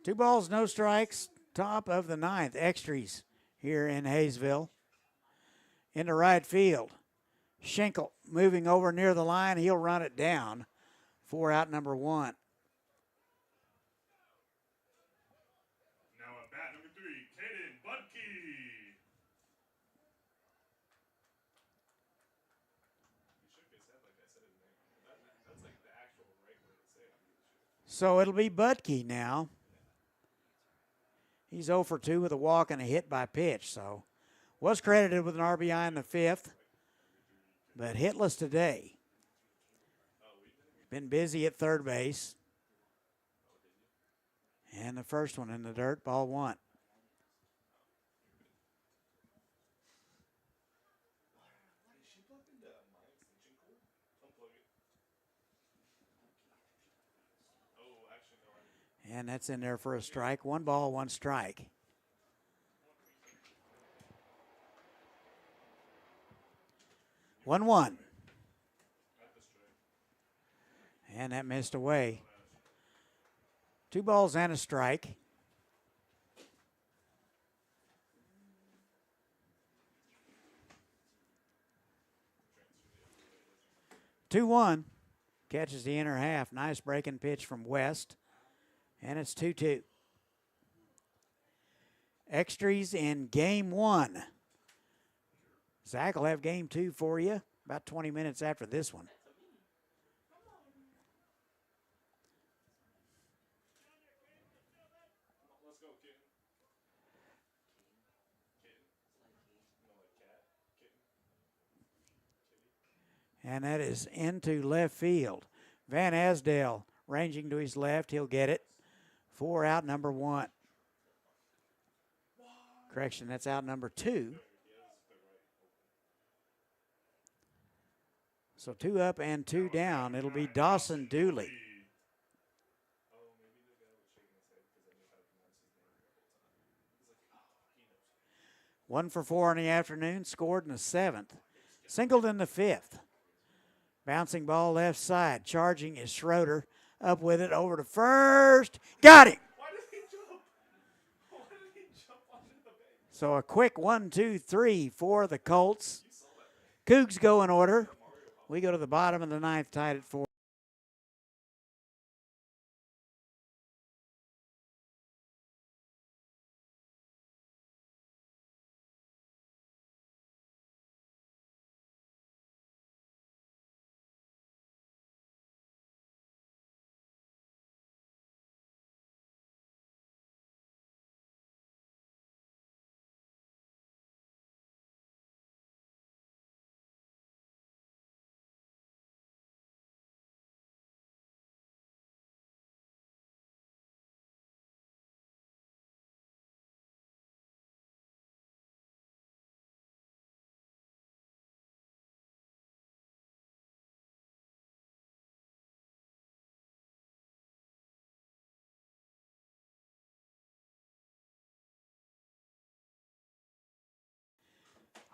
Two balls, no strikes. Top of the 9th. Extries here in Hayesville. Into right field. Schenkel moving over near the line. He'll run it down for out number 1. Now at bat number 3, Caden Budke. He shook his head like I said his name. That's like the actual right way to say it. So it'll be Budke now. He's 0 for 2 with a walk and a hit by pitch. So was credited with an RBI in the 5th, but hitless today. Been busy at third base. And the first one in the dirt, ball 1. And that's in there for a strike. 1 ball, 1 strike. One, 1. And that missed away. 2 balls and a strike. 2-1. Catches the inner half. Nice breaking pitch from West. And it's 2-2. Extras in game 1. Zach will have game 2 for you about 20 minutes after this one. Let's go, kitten. And that is into left field. Van Asdale ranging to his left. He'll get it for out number 1. Correction, that's out number 2. So 2 up and 2 down. It'll be Dawson Dooley. 1 for 4 in the afternoon. Scored in the 7th. Singled in the 5th. Bouncing ball left side. Charging is Schroeder. Up with it over to first. Got him. Why did he jump? Why did he jump onto the base? So a quick 1, 2, 3 for the Colts. Cougs go in order. We go to the bottom of the 9th, tied at 4.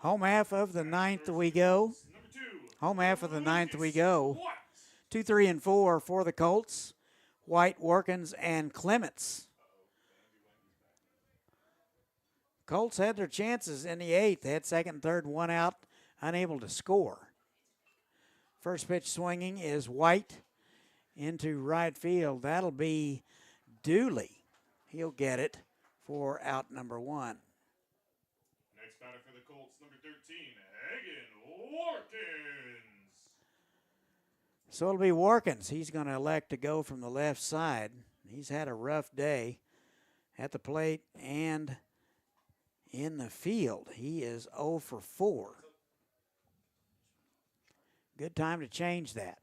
Home half of the 9th we go. Number 2. Home half of the 9th we go. 2, 3, and 4 for the Colts. White, Workins, and Clements. Colts had their chances in the 8th. They had second and third, 1 out, unable to score. First pitch swinging is White into right field. That'll be Dooley. He'll get it for out number 1. Next batter for the Colts, number 13, Hagen Warkins. So it'll be Workins. He's going to elect to go from the left side. He's had a rough day at the plate and in the field. He is 0 for 4. Good time to change that.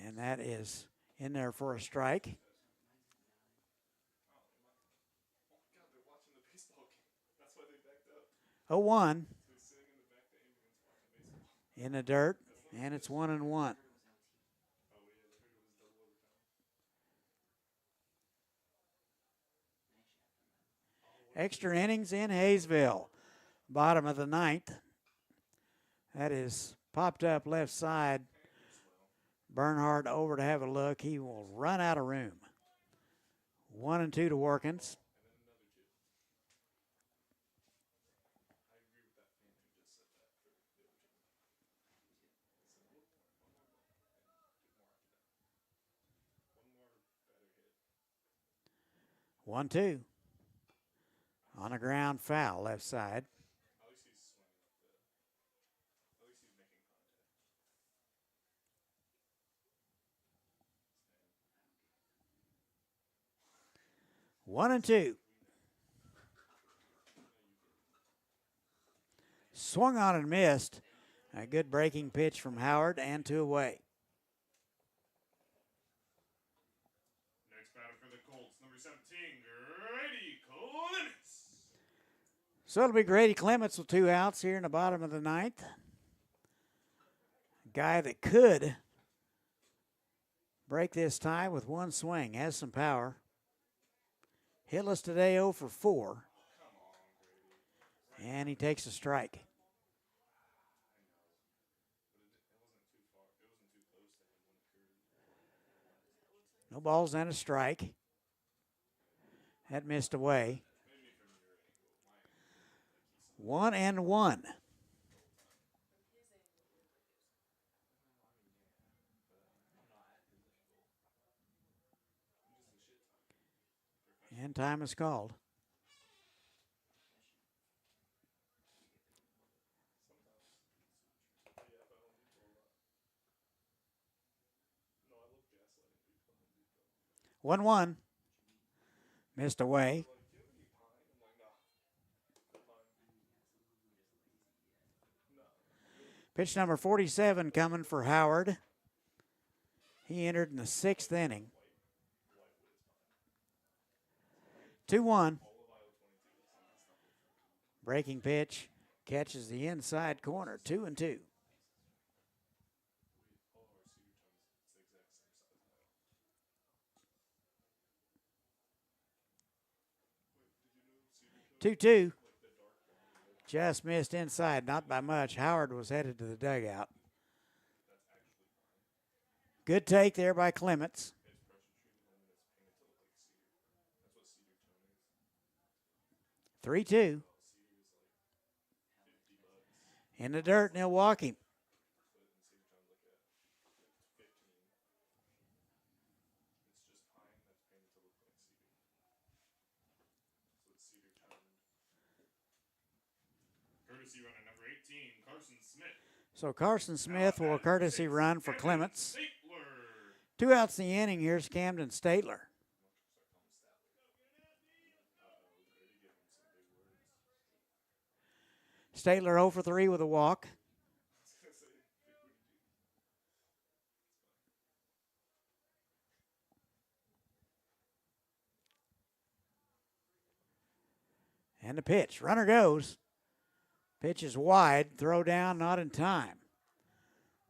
And that is in there for a strike. Oh my God, they're watching the baseball game. That's why they backed up. 0-1 So he's sitting in the back of the ambulance watching baseball. in the dirt, and it's 1-1. Oh yeah, they heard it was double overtime. Extra innings in Hayesville. Bottom of the ninth. That is popped up left side. Bernhardt over to have a look. He will run out of room. 1-2 to Workins. And then another 2. I agree with that fan who just said that for the other team. He said, one more ball, and get more after that. One more better hit. 1-2. On the ground, foul left side. At least he's swinging up the. At least he's making contact. 1-2. Swung on and missed. A good breaking pitch from Howard and 2 away. Next batter for the Colts, number 17, Grady Clements. So it'll be Grady Clements with 2 outs here in the bottom of the ninth. A guy that could break this tie with 1 swing. Has some power. Hitless today, 0 for 4. Come on, Grady. And he takes a strike. I know. But it wasn't too far. It wasn't too close to him when it occurred. No balls and a strike. That missed away. Maybe from your angle. 1-1. And time is called. Yeah, but Home Depot a lot. No, I love gaslighting people at Home Depot. 1-1. Missed away. Like, do you have any pine? I'm like, nah. Pine. No. Pitch number 47 coming for Howard. He entered in the 6th inning. 2-1. Breaking pitch. Catches the inside corner. 2-2. All of our cedar tongues, it's the exact same size now. Wait, did you know cedar tongue? 2-2. Like the dark brown and red? Just missed inside. Not by much. Howard was headed to the dugout. That's actually fine. Good take there by Clements. It's pressure treated and then it's painted to look like cedar. That's what cedar tone is. 3-2. Cedar is like $50. In the dirt, and he'll walk him. But in cedar tone's like 15. It's just pine that's painted to look like cedar. So it's cedar toned. Courtesy runner number 18, Carson Smith. So Carson Smith will courtesy run for Clements. Statler. 2 outs in the inning. Here's Camden Statler. Statler 0 for 3 with a walk. And the pitch. Runner goes. Pitch is wide. Throw down, not in time.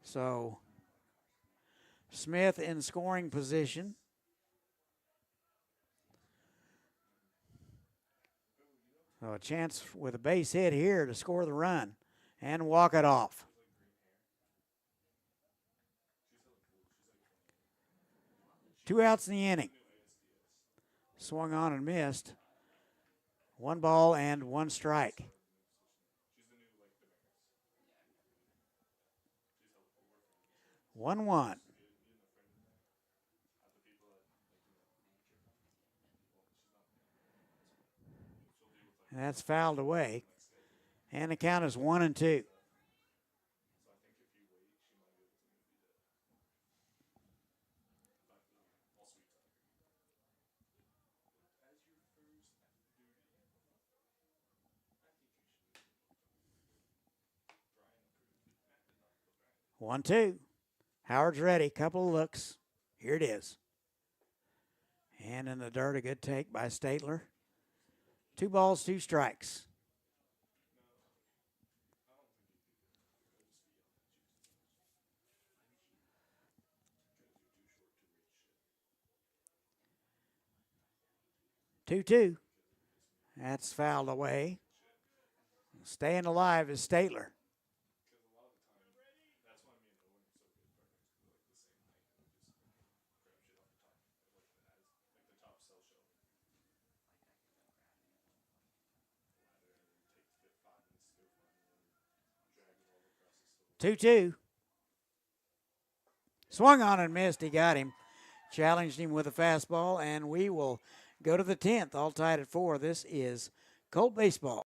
So Smith in scoring position. So a chance with a base hit here to score the run and walk it off. 2 outs in the inning. Swung on and missed. 1 ball and 1 strike. 1-1. And that's fouled away. And the count is 1-2. 1-2. Howard's ready. Couple of looks. Here it is. And in the dirt, a good take by Statler. 2 balls, 2 strikes. Two. That's fouled away. Staying alive is Statler. Two. Swung on and missed. He got him. Challenged him with a fastball, and we will go to the 10th. All tied at 4. This is Colt baseball.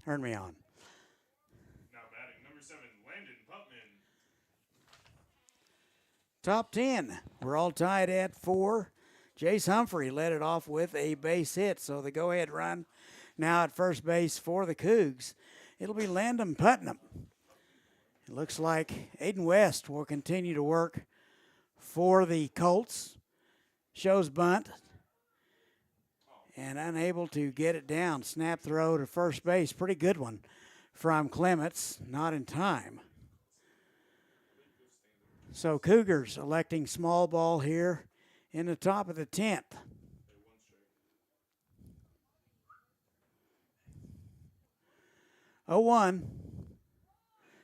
Turn me on. Now batting number 7, Landon Putman. Top 10. We're all tied at 4. Jace Humphrey led it off with a base hit, so the go-ahead run now at first base for the Cougs. It'll be Landon Putnam. It looks like Aiden West will continue to work for the Colts. Shows bunt and unable to get it down. Snap throw to first base. Pretty good one from Clements. Not in time. So Cougars electing small ball here in the top of the 10th. 0-1.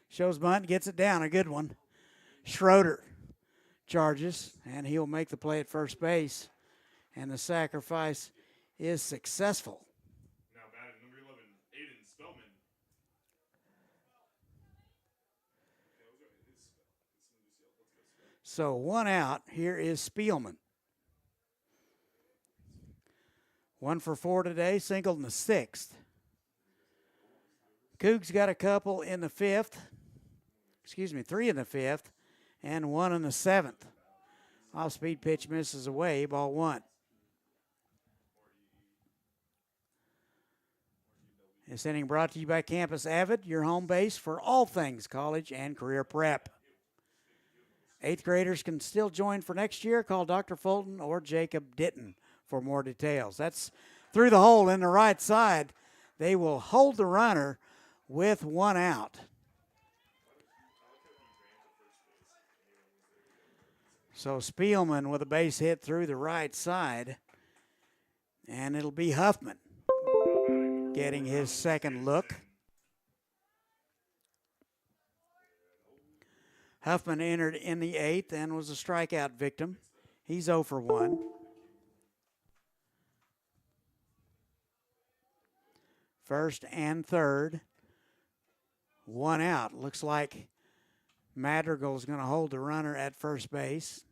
Shows bunt, gets it down. A good one. Schroeder charges, and he'll make the play at first base. And the sacrifice is successful. Now batting number 11, Aiden Spellman. So 1 out. Here is Spielman. 1 for 4 today, singled in the 6th. Cougs got a couple in the 5th. 3 in the 5th, and 1 in the 7th. Off-speed pitch misses away, ball 1. This inning brought to you by Campus Avid, your home base for all things college and career prep. 8th graders can still join for next year. Call Dr. Fulton or Jacob Ditton for more details. That's through the hole in the right side. They will hold the runner with 1 out. So Spielman with a base hit through the right side. And it'll be Huffman getting his second look. Huffman entered in the 8th and was a strikeout victim. He's 0 for 1. First and third. 1 out. Looks like Madrigal's going to hold the runner at first base.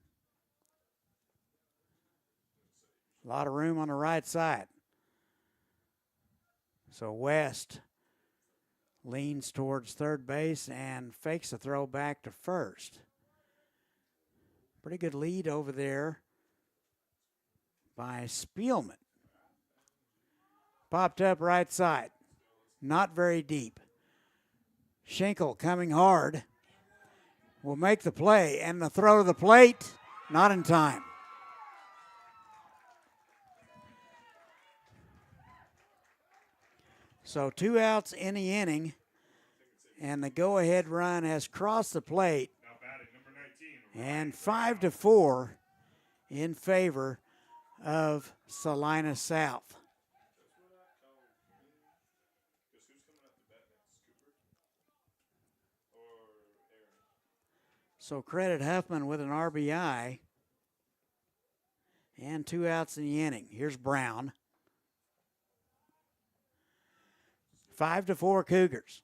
A lot of room on the right side. So West leans towards third base and fakes a throw back to first. Pretty good lead over there by Spielman. Popped up right side. Not very deep. Schenkel coming hard. Will make the play, and the throw to the plate, not in time. So 2 outs in the inning, and the go-ahead run has crossed the plate. And 5-4 in favor of Salina South. So credit Huffman with an RBI. And 2 outs in the inning. Here's Brown. 5-4 Cougars.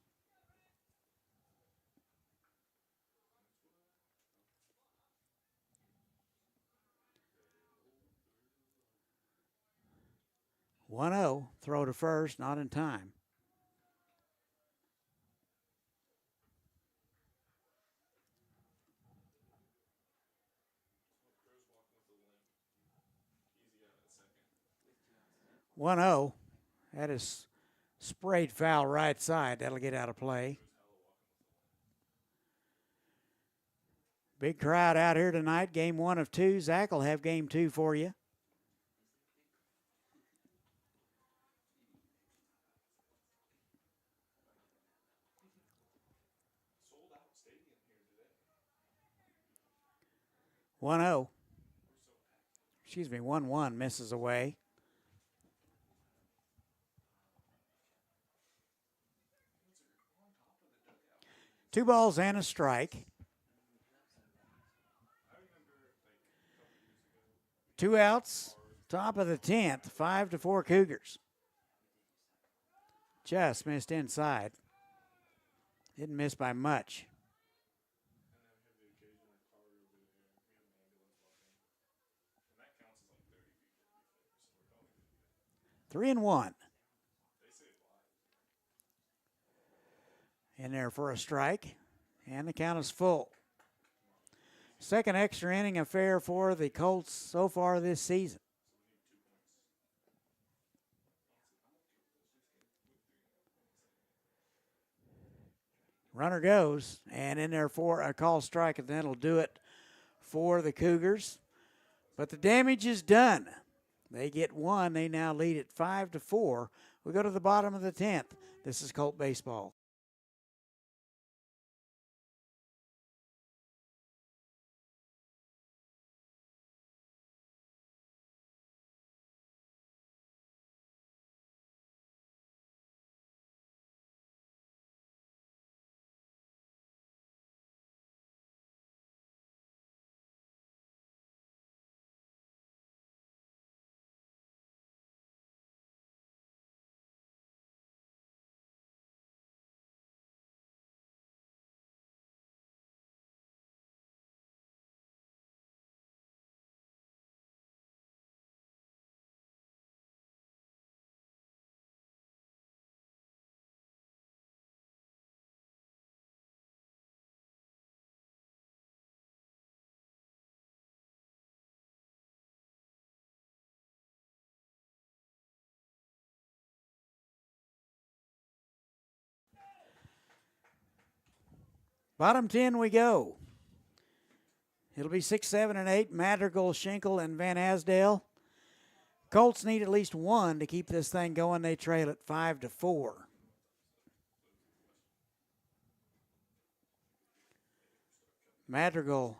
One 0, throw to first, not in time. One 0. That is sprayed foul right side. That'll get out of play. Big crowd out here tonight. Game 1 of 2. Zach will have game 2 for you. One 0. Excuse me, 1-1 misses away. Two balls and a strike. 2 outs, top of the 10th, 5-4 Cougars. Just missed inside. Didn't miss by much. Three and 1. In there for a strike, and the count is full. Second extra inning affair for the Colts so far this season. Runner goes, and in there for a call strike, and that'll do it for the Cougars. But the damage is done. They get 1. They now lead at 5-4. We go to the bottom of the 10th. This is Colt Baseball. Bottom 10 we go. It'll be 6, 7, and 8. Madrigal, Schinkel, and Van Asdale. Colts need at least one to keep this thing going. They trail it 5-4. Madrigal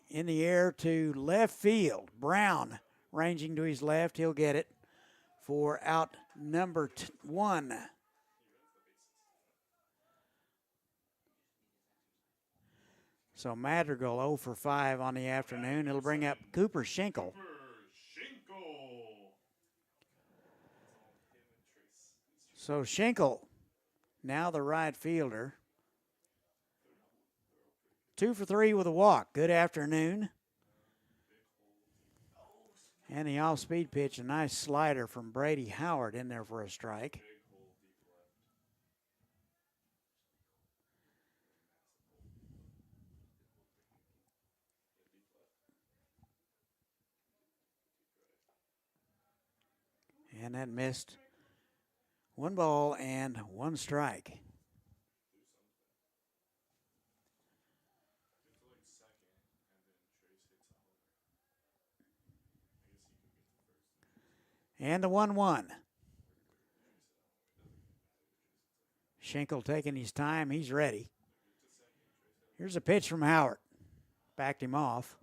in the air to left field. Brown ranging to his left. He'll get it for out number 1. So Madrigal 0 for 5 on the afternoon. It'll bring up Cooper Schinkel. So Schinkel, now the right fielder. 2 for 3 with a walk. Good afternoon. And the off-speed pitch, a nice slider from Brady Howard in there for a strike. And that missed. 1 ball and 1 strike. And the 1-1. Schinkel taking his time. He's ready. Here's a pitch from Howard. Backed him off.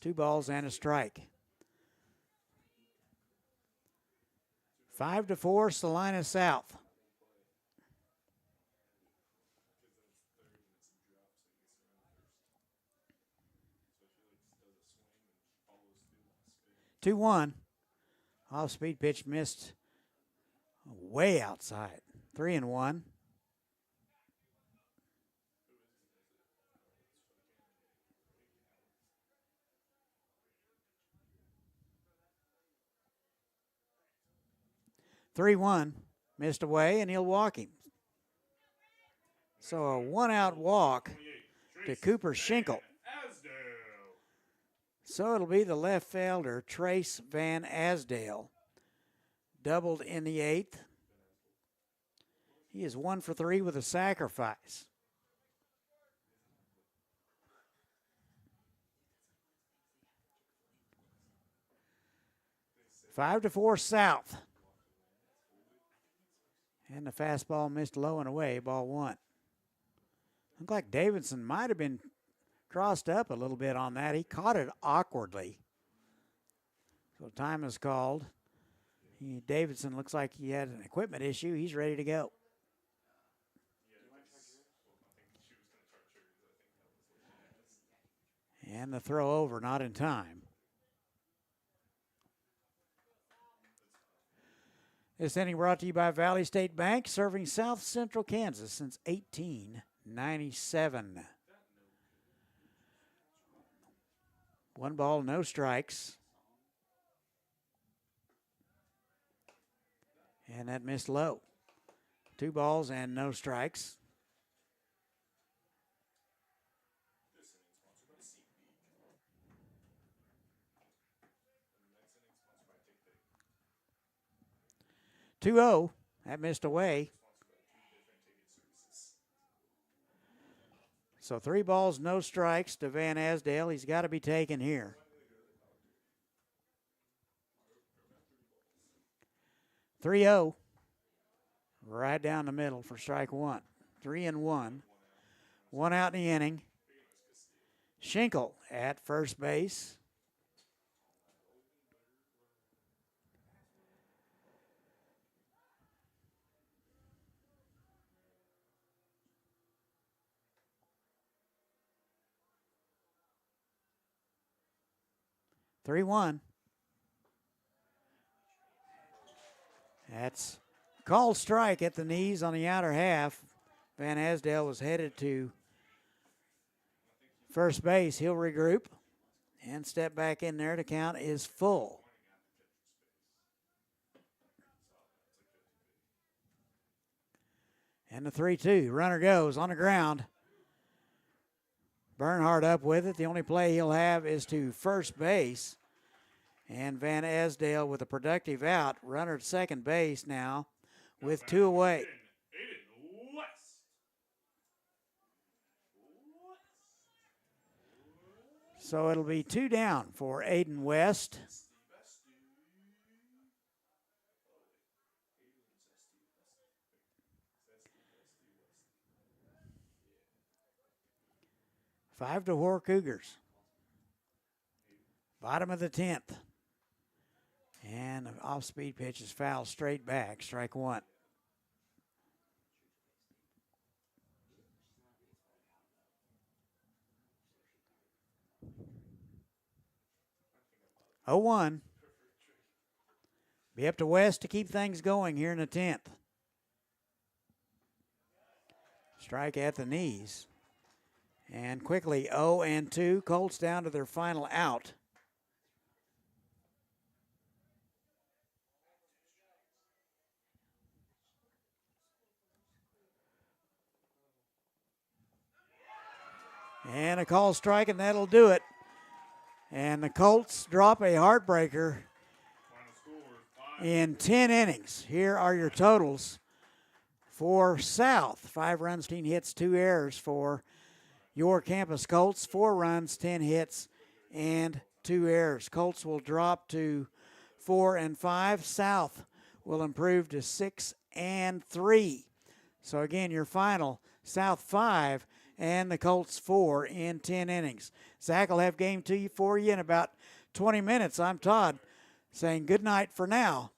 2 balls and a strike. 5-4, Salina South. Two one. Off-speed pitch missed way outside. 3-1. Missed away, and he'll walk him. So a 1-out walk to Cooper Schinkel. So it'll be the left fielder, Trace Van Asdale. Doubled in the 8th. He is 1 for 3 with a sacrifice. Five to 4 South. And the fastball missed low and away, ball 1. Looked like Davidson might have been crossed up a little bit on that. He caught it awkwardly. So time is called. Davidson looks like he had an equipment issue. He's ready to go. And the throw over, not in time. This inning brought to you by Valley State Bank, serving South Central Kansas since 1897. 1 ball, no strikes. And that missed low. 2 balls and no strikes. Two-0. That missed away. So 3 balls, no strikes to Van Asdale. He's got to be taken here. 3-0. Right down the middle for strike 1. 3-1. 1 out in the inning. Schinkel at first base. Three one. That's called strike at the knees on the outer half. Van Asdale was headed to first base. He'll regroup and step back in there. The count is full. And the 3-2. Runner goes on the ground. Bernhardt up with it. The only play he'll have is to first base. And Van Asdale with a productive out. Runner at second base now with 2 away. So it'll be 2 down for Aiden West. Five to 4 Cougars. Bottom of the 10th. And an off-speed pitch is foul straight back. Strike one. Oh, 1. Be up to West to keep things going here in the 10th. Strike at the knees. And quickly 0-2. Colts down to their final out. And a call strike, and that'll do it. And the Colts drop a heartbreaker in 10 innings. Here are your totals for South. 5 runs, 10 hits, 2 errors for your campus Colts. 4 runs, 10 hits, and 2 errors. Colts will drop to 4-5. South will improve to 6-3. So again, your final, South 5 and the Colts 4 in 10 innings. Zach will have game 2 for you in about 20 minutes. I'm Todd saying good night for now.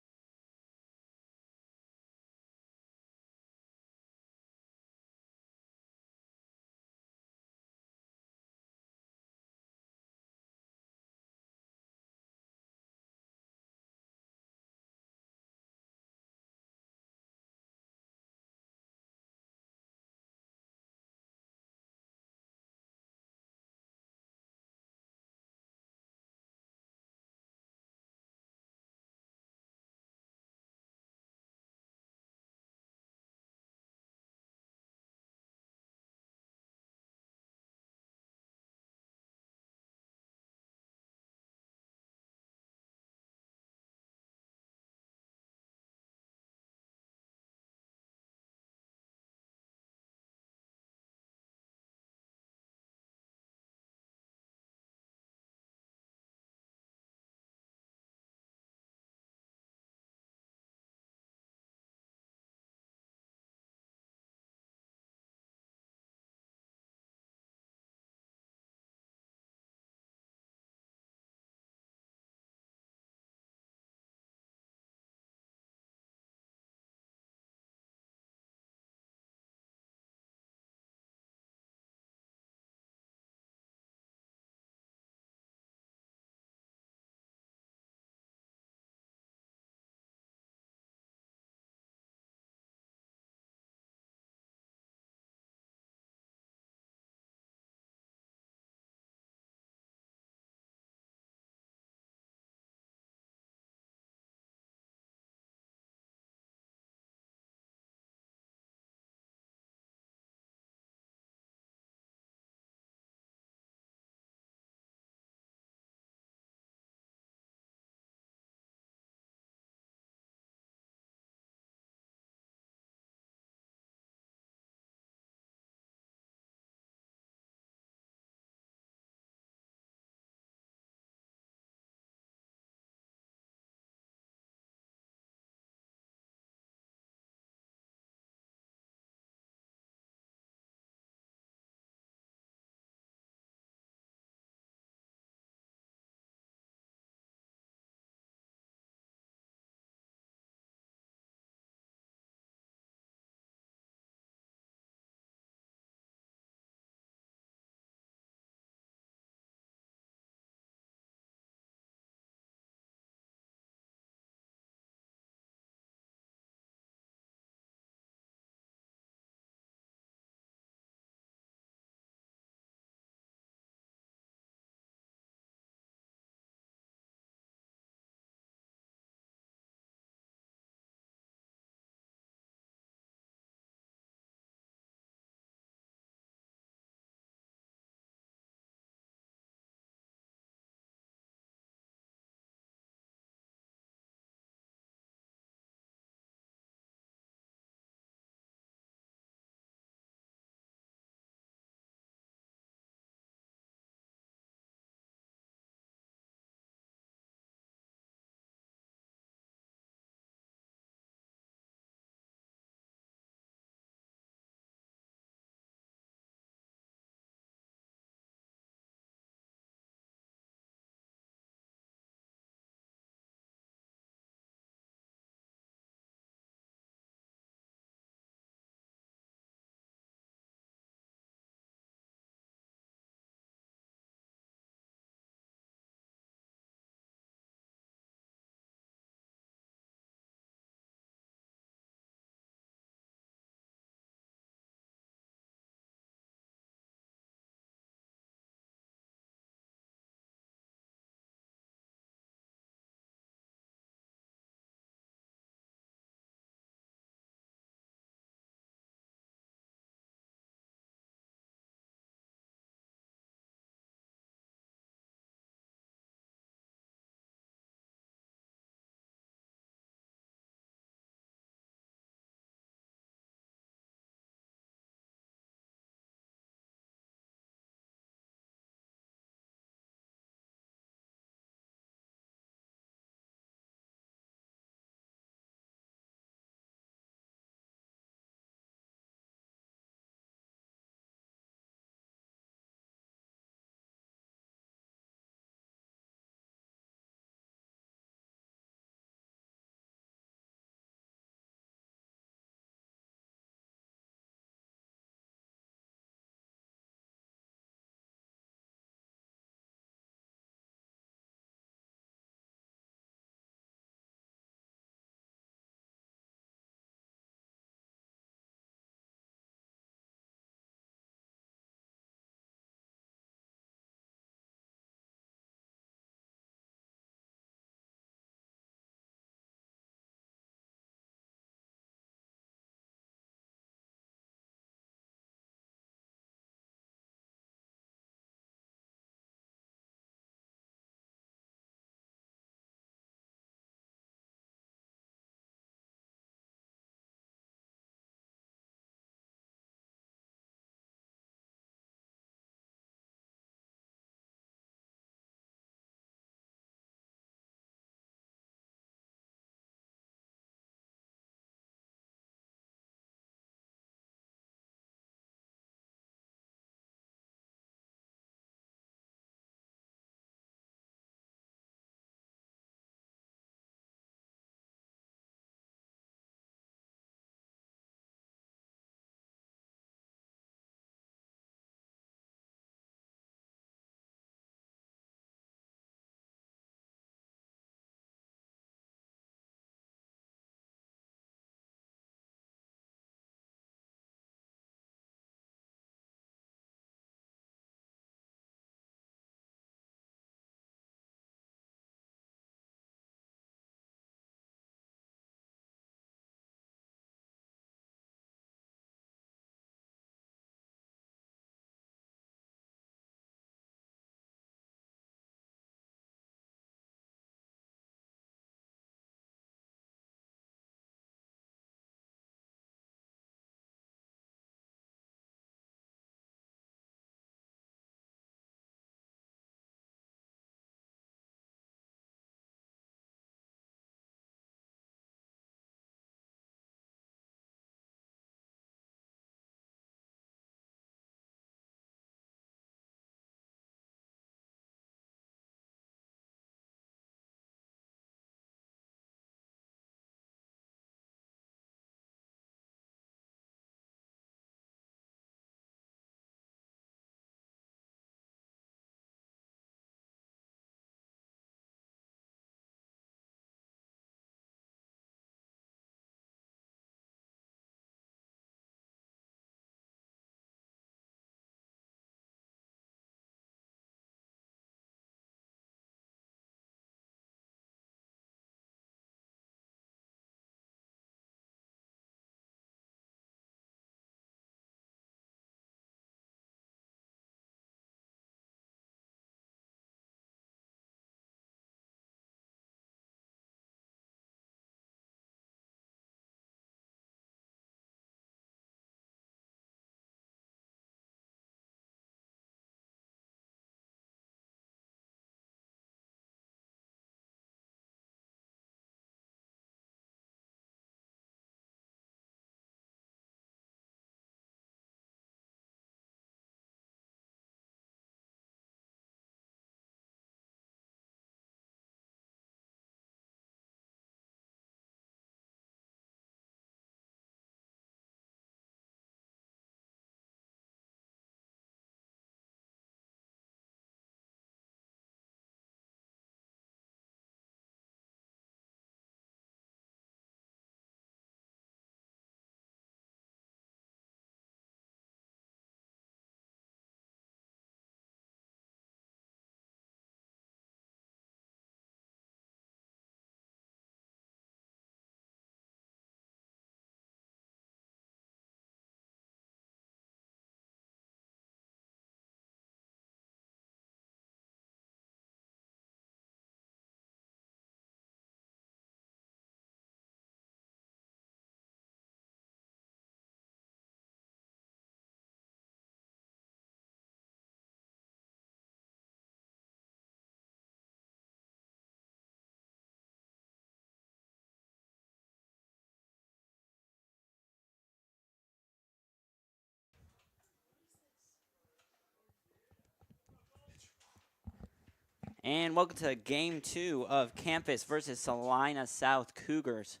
And welcome to Game 2 of Campus versus Salina South Cougars.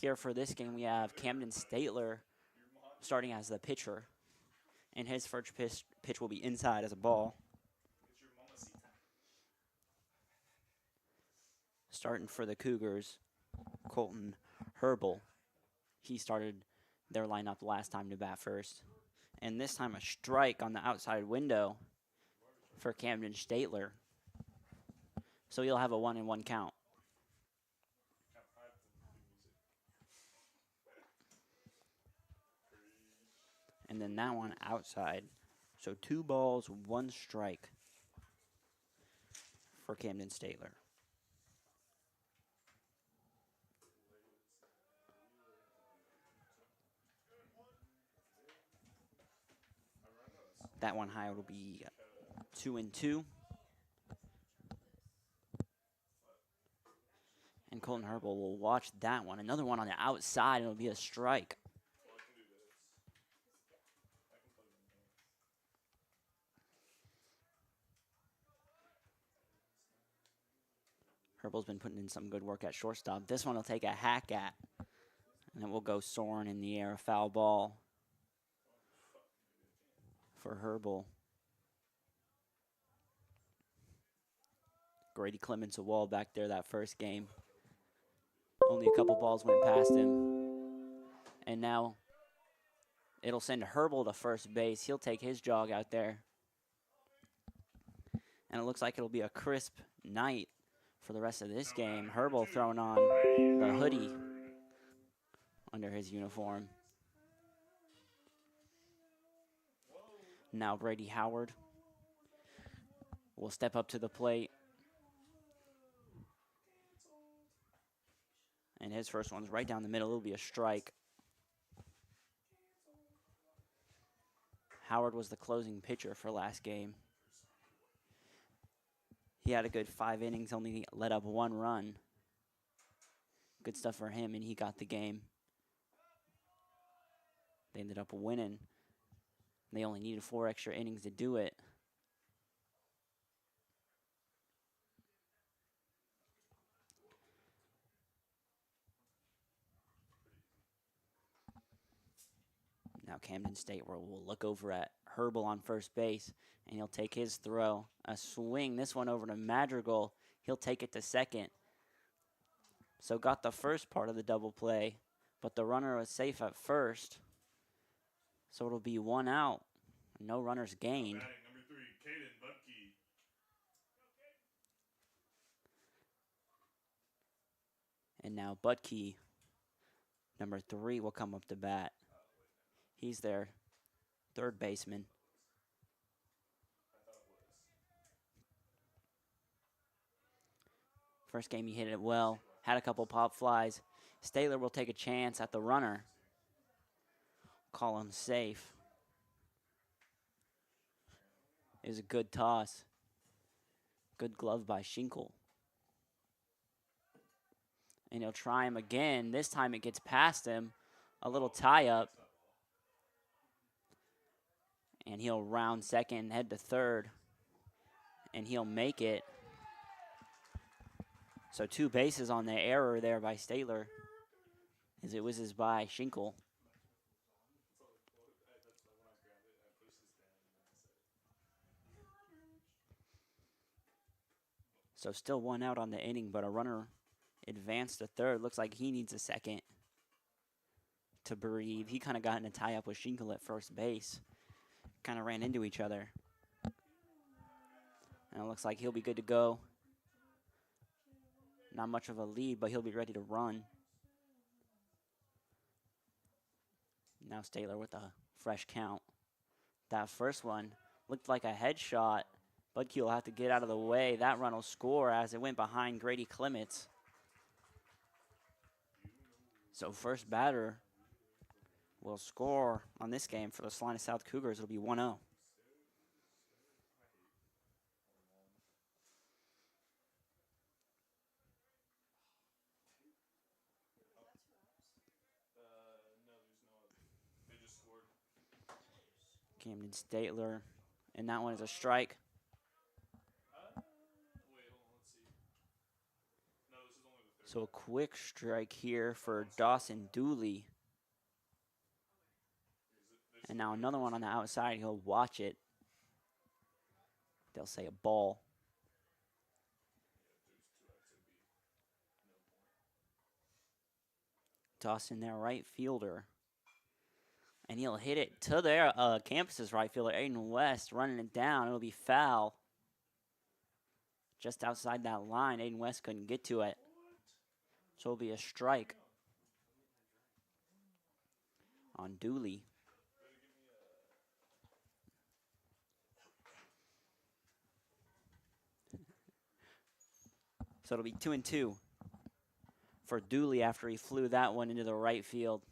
Here for this game, we have Camden Statler starting as the pitcher. And his first pitch will be inside as a ball. Starting for the Cougars, Colton Herbal. He started their lineup last time to bat first. And this time a strike on the outside window for Camden Statler. So he'll have a 1-1 count. And then that one outside. So 2 balls, 1 strike for Camden Statler. That one high will be 2-2. And Colton Herbal will watch that one. Another one on the outside, it'll be a strike. Herbal's been putting in some good work at shortstop. This one will take a hack at. And it will go soaring in the air, a foul ball for Herbal. Grady Clements a wall back there that first game. Only a couple balls went past him. And now it'll send Herbal to first base. He'll take his jog out there. And it looks like it'll be a crisp night for the rest of this game. Herbal throwing on the hoodie under his uniform. Now Brady Howard will step up to the plate. And his first one's right down the middle. It'll be a strike. Howard was the closing pitcher for last game. He had a good 5 innings, only let up 1 run. Good stuff for him, and he got the game. They ended up winning. They only needed 4 extra innings to do it. Now Camden State will look over at Herbal on first base, and he'll take his throw. A swing, this one over to Madrigal. He'll take it to second. So got the first part of the double play, but the runner was safe at first. So it'll be 1 out. No runners gained. Batting number 3, Caden Budke. And now Budke, number 3, will come up to bat. He's their third baseman. First game he hit it well. Had a couple pop flies. Statler will take a chance at the runner. Call him safe. It was a good toss. Good glove by Schinkel. And he'll try him again. This time it gets past him. A little tie-up. And he'll round second, head to third. And he'll make it. So 2 bases on the error there by Statler, as it whizzes by Schinkel. So still 1 out on the inning, but a runner advanced to third. Looks like he needs a second to breathe. He kind of got in a tie-up with Schinkel at first base. Kind of ran into each other. And it looks like he'll be good to go. Not much of a lead, but he'll be ready to run. Now Statler with a fresh count. That first one looked like a headshot. Budke will have to get out of the way. That run will score as it went behind Grady Clements. So first batter will score on this game for the Salina South Cougars. It'll be 1-0. Camden Statler, and that one is a strike. So a quick strike here for Dawson Dooley. And now another one on the outside. He'll watch it. They'll say a ball. Dawson, their right fielder. And he'll hit it to their campus's right fielder, Aiden West, running it down. It'll be foul. Just outside that line, Aiden West couldn't get to it. So it'll be a strike on Dooley. So it'll be 2-2 for Dooley after he flew that one into the right field.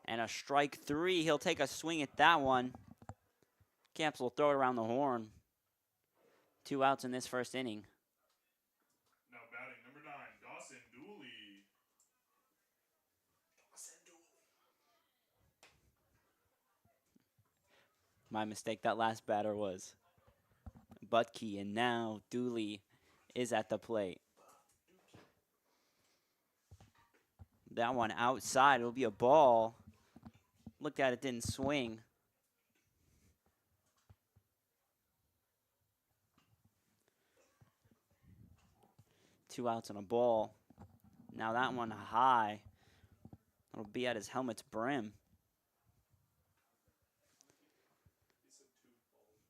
And a strike 3. He'll take a swing at that one. Camps will throw it around the horn. 2 outs in this first inning. Now batting number 9, Dawson Dooley. My mistake, that last batter was Butke, and now Dooley is at the plate. That one outside, it'll be a ball. Looked at it, didn't swing. Two outs and a ball. Now that one high. It'll be at his helmet's brim. He said 2 balls or 2 outs and a ball. I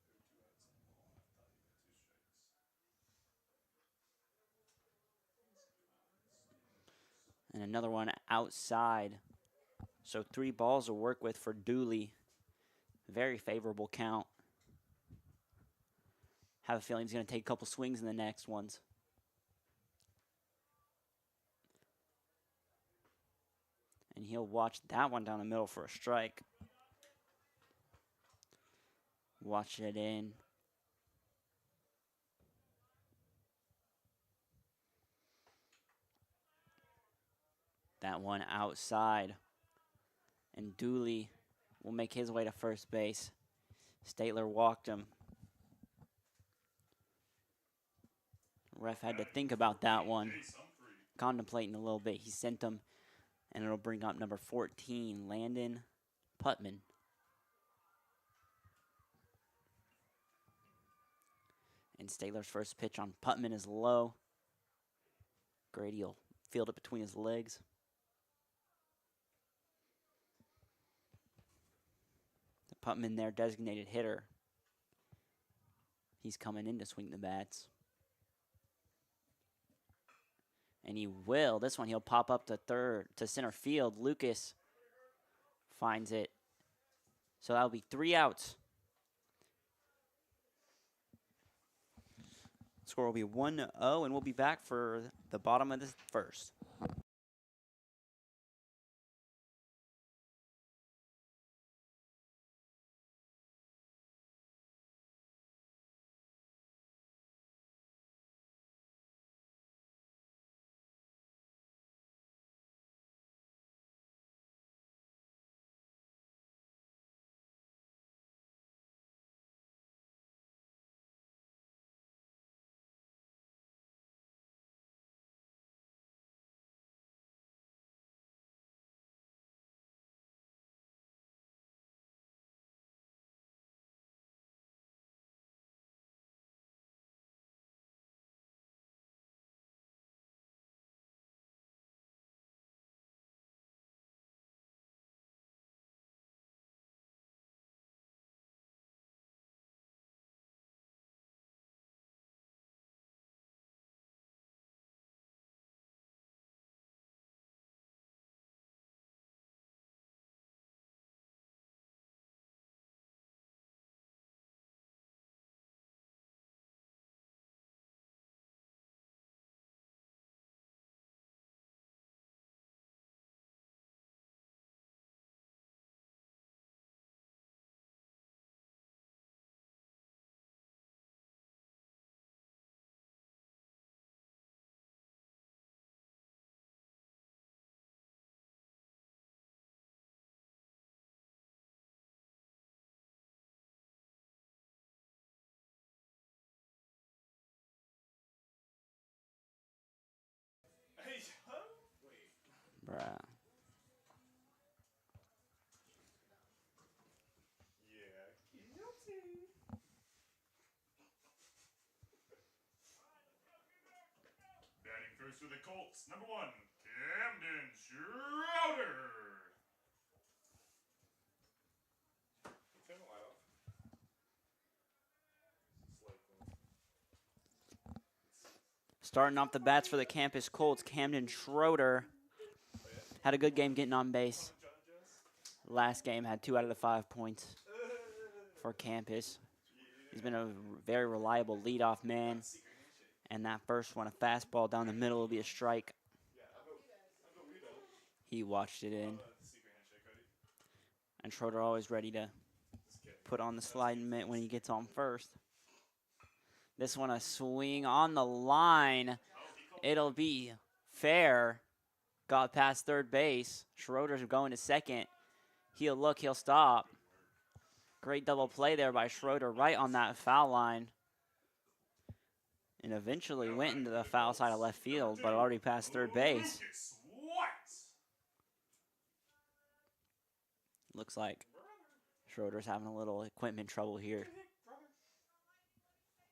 thought he meant 2 strikes. And another one outside. So 3 balls to work with for Dooley. Very favorable count. Have a feeling he's going to take a couple swings in the next ones. And he'll watch that one down the middle for a strike. Watch it in. That one outside. And Dooley will make his way to first base. Statler walked him. Ref had to think about that one. Contemplating a little bit. He sent him, and it'll bring up number 14, Landon Putman. And Statler's first pitch on Putman is low. Grady will field it between his legs. Putman, their designated hitter. He's coming in to swing the bats. And he will. This one, he'll pop up to center field. Lucas finds it. So that'll be 3 outs. Score will be 1-0, and we'll be back for the bottom of the first. Bruh. Yeah, guilty. Batting first for the Colts, number 1, Camden Schroeder. Turn the light off. Slight glint. Starting off the bats for the campus Colts, Camden Schroeder Oh yeah? had a good game getting on base. John Jess? Last game had 2 out of the 5 points for campus. He's been a very reliable leadoff man. Secret handshake. And that first one, a fastball down the middle, will be a strike. Yeah, I'll go we though. He watched it in. Secret handshake, Cody. And Schroeder always ready to Just kidding. put on the sliding mitt when he gets on first. This one, a swing on the line. It'll be fair. Got past third base. Schroeder's going to second. He'll look, he'll stop. Great double play there by Schroeder right on that foul line. And eventually went into the foul side of left field, but already past third base. Lucas White. Looks like Schroeder's having a little equipment trouble here.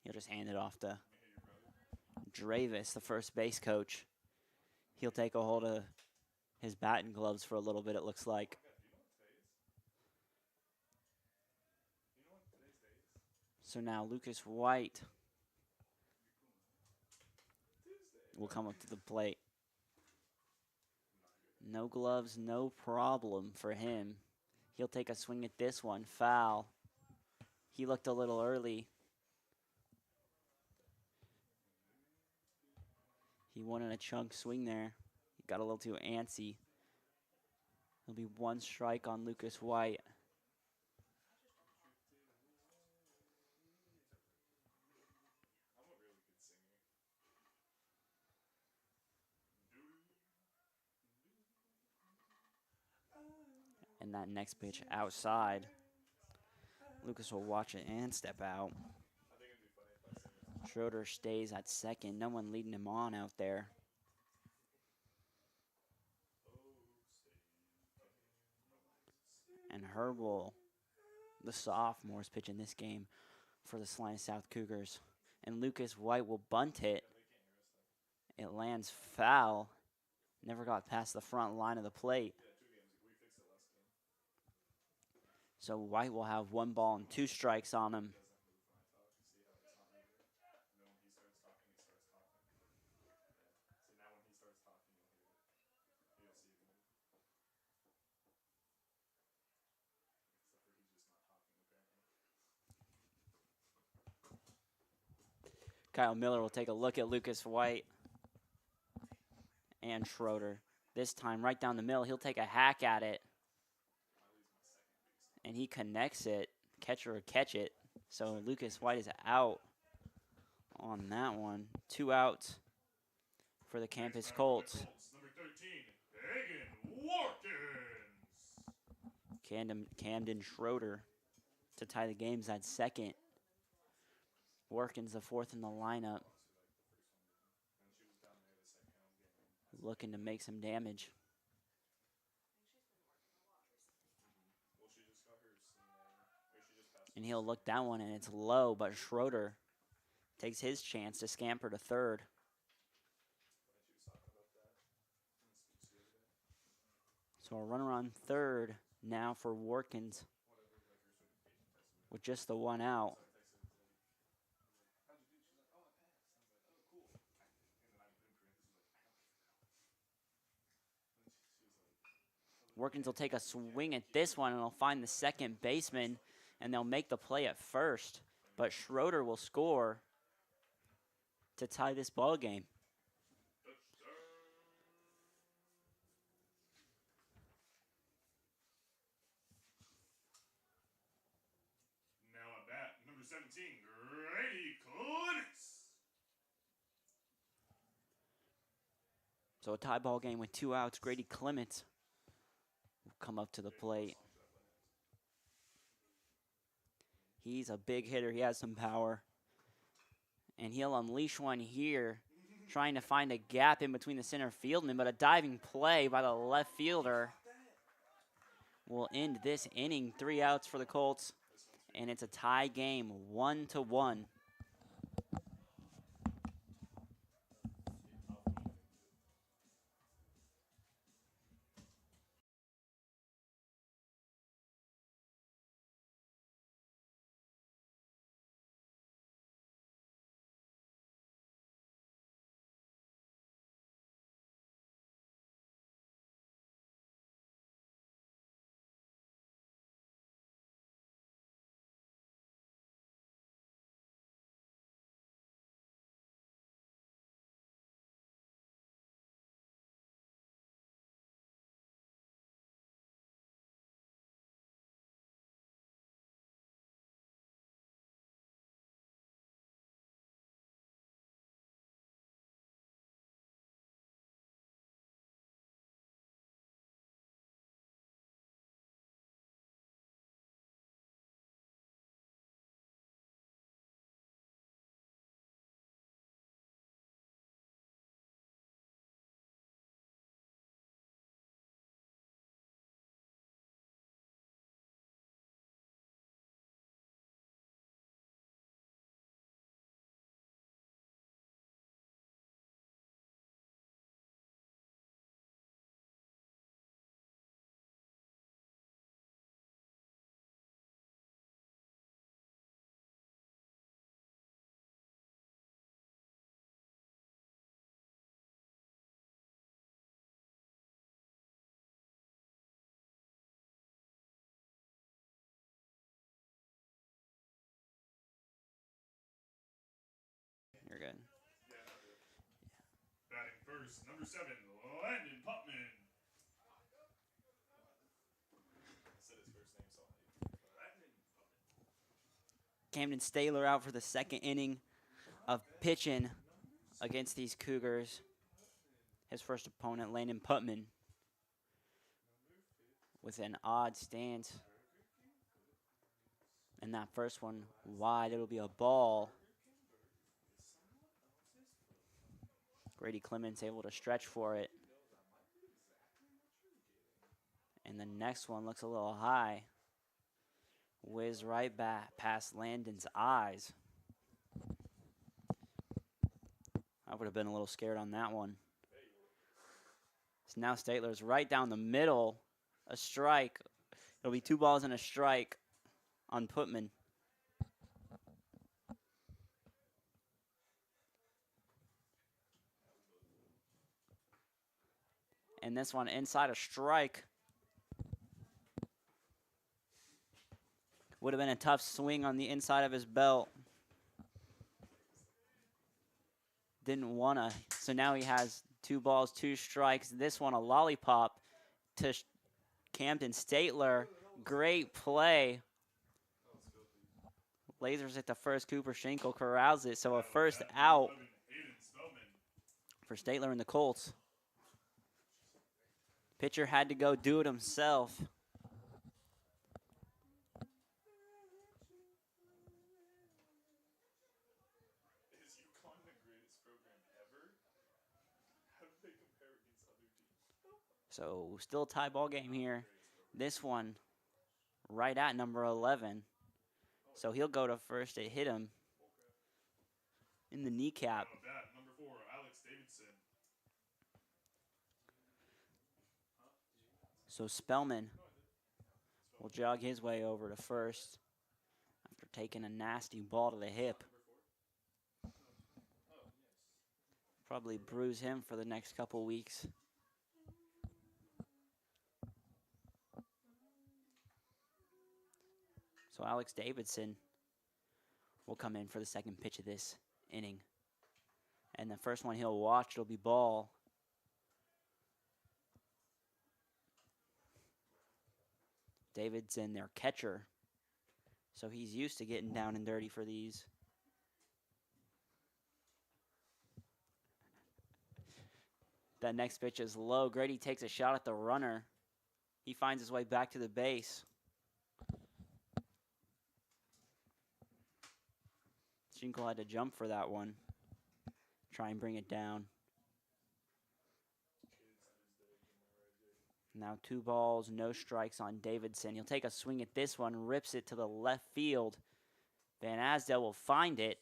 He'll just hand it off to Dravis, the first base coach. He'll take a hold of his bat and gloves for a little bit, it looks like. So now Lucas White will come up to the plate. No gloves, no problem for him. He'll take a swing at this one, foul. He looked a little early. He wanted a chunk swing there. He got a little too antsy. There'll be 1 strike on Lucas White. And that next pitch outside. Lucas will watch it and step out. Schroeder stays at second. No one leading him on out there. And Herbal, the sophomore, is pitching this game for the Salina South Cougars. And Lucas White will bunt it. It lands foul. Never got past the front line of the plate. So White will have 1 ball and 2 strikes on him. Kyle Miller will take a look at Lucas White and Schroeder. This time right down the middle, he'll take a hack at it. And he connects it. Catcher will catch it. So Lucas White is out on that one. 2 outs for the campus Colts. Number 13, Hagen Warkins. Camden Schroeder to tie the games at second. Workins the 4th in the lineup. Looking to make some damage. And he'll look that one, and it's low, but Schroeder takes his chance to scamper to third. So a runner on third now for Workins with just the 1 out. Workins will take a swing at this one, and he'll find the second baseman, and they'll make the play at first. But Schroeder will score to tie this ball game. Now at bat, number 17, Grady Clements. So a tie ball game with 2 outs. Grady Clements will come up to the plate. He's a big hitter. He has some power. And he'll unleash one here trying to find a gap in between the center fieldman, but a diving play by the left fielder will end this inning. 3 outs for the Colts, and it's a tie game, 1-1. You're good. Yeah, not good. Batting first, number 7, Landon Putman. I said his first name, so Landon Putman. Camden Staler out for the second inning of pitching against these Cougars. His first opponent, Landon Putman, with an odd stance. And that first one wide, it'll be a ball. Grady Clements able to stretch for it. And the next one looks a little high. Whiz right back past Landon's eyes. I would have been a little scared on that one. So now Statler's right down the middle. A strike. It'll be 2 balls and a strike on Putman. And this one inside a strike. Would have been a tough swing on the inside of his belt. Didn't want to. So now he has 2 balls, 2 strikes. This one a lollipop to Camden Statler. Great play. Lasers at the first. Cooper Schenkel corrals it. So a first out for Statler and the Colts. Pitcher had to go do it himself. Is UConn the greatest program ever? How do they compare against other teams? So still a tie ball game here. This one right at number 11. So he'll go to first. It hit him in the kneecap. Bat, number 4, Alex Davidson. So Spellman will jog his way over to first after taking a nasty ball to the hip. Probably bruise him for the next couple weeks. So Alex Davidson will come in for the second pitch of this inning. And the first one he'll watch, it'll be ball. Davidson, their catcher. So he's used to getting down and dirty for these. That next pitch is low. Grady takes a shot at the runner. He finds his way back to the base. Schenkel had to jump for that one. Try and bring it down. Now 2 balls, no strikes on Davidson. He'll take a swing at this one, rips it to the left field. Van Asdale will find it.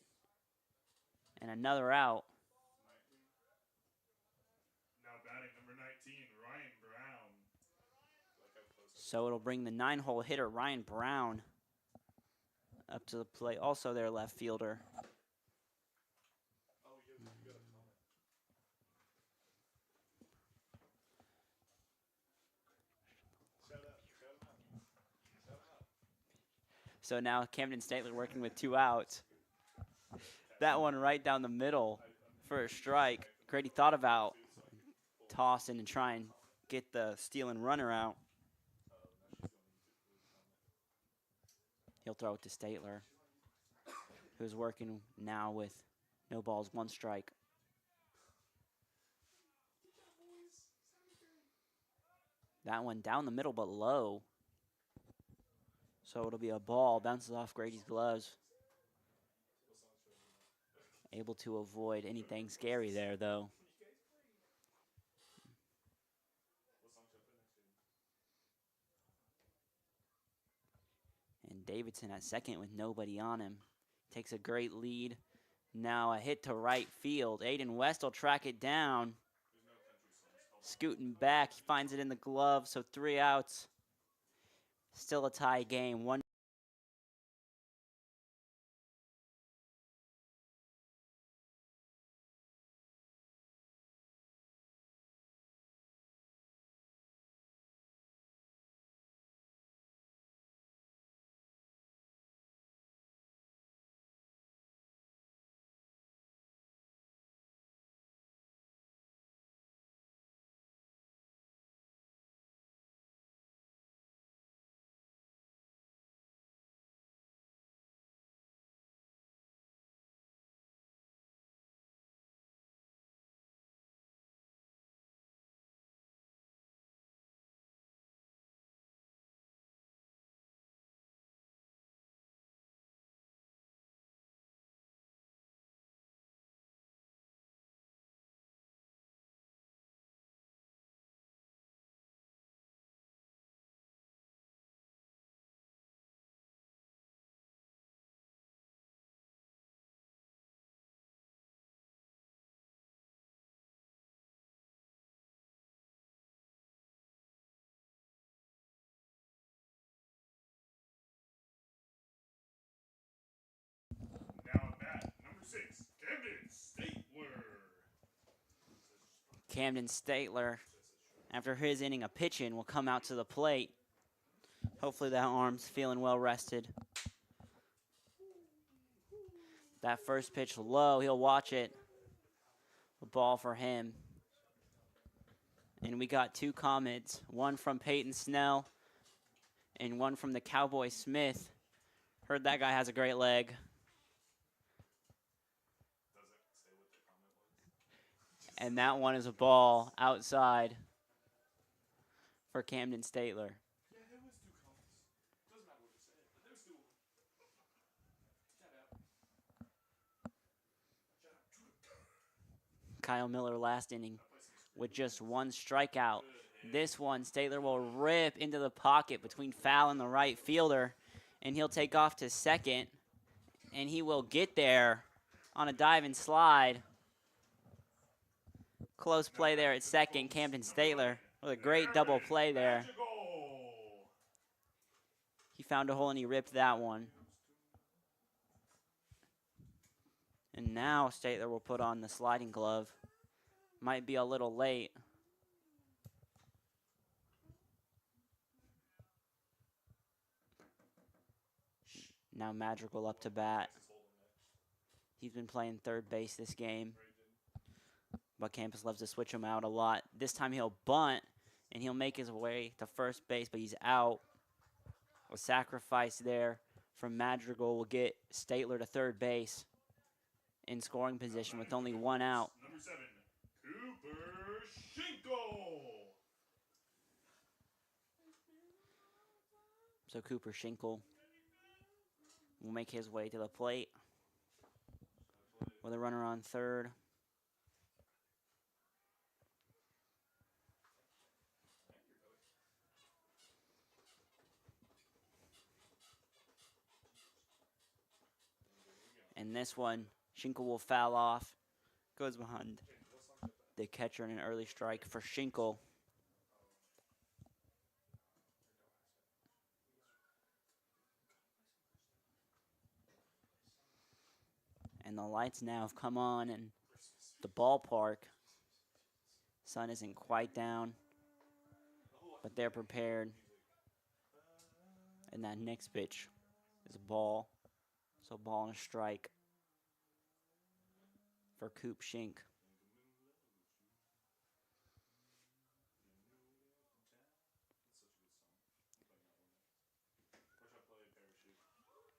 And another out. Now batting number 19, Ryan Brown. So it'll bring the 9-hole hitter, Ryan Brown, up to the plate. Also their left fielder. Oh, you got a comment. Shout out. So now Camden Statler working with 2 outs. That one right down the middle for a strike. Grady thought about tossing and try and get the stealing runner out. He'll throw it to Statler, who's working now with no balls, 1 strike. That one down the middle but low. So it'll be a ball, bounces off Grady's gloves. Able to avoid anything scary there, though. And Davidson at second with nobody on him. Takes a great lead. Now a hit to right field. Aiden West will track it down. Scooting back, he finds it in the glove, so 3 outs. Still a tie game. Now at bat, number 6, Camden Statler. Camden Statler, after his inning of pitching, will come out to the plate. Hopefully that arm's feeling well rested. That first pitch low, he'll watch it. A ball for him. And we got 2 comments, one from Peyton Snell and one from the Cowboy Smith. Heard that guy has a great leg. And that one is a ball outside for Camden Statler. Yeah, there was 2 comments. Doesn't matter what you say, but there's 2. Shout out. Kyle Miller last inning with just 1 strikeout. This one, Statler will rip into the pocket between foul and the right fielder, and he'll take off to second, and he will get there on a dive and slide. Close play there at second. Camden Statler with a great double play there. He found a hole and he ripped that one. And now Statler will put on the sliding glove. Might be a little late. Now Madrigal up to bat. He's been playing third base this game, but Campus loves to switch him out a lot. This time he'll bunt, and he'll make his way to first base, but he's out. A sacrifice there from Madrigal will get Statler to third base in scoring position with only 1 out. Number 7, Cooper Schinkel. So Cooper Schinkel will make his way to the plate with a runner on third. And this one, Schinkel will foul off. Goes behind the catcher in an early strike for Schinkel. And the lights now have come on in the ballpark. Sun isn't quite down, but they're prepared. And that next pitch is a ball. So ball and a strike for Coop Schenk.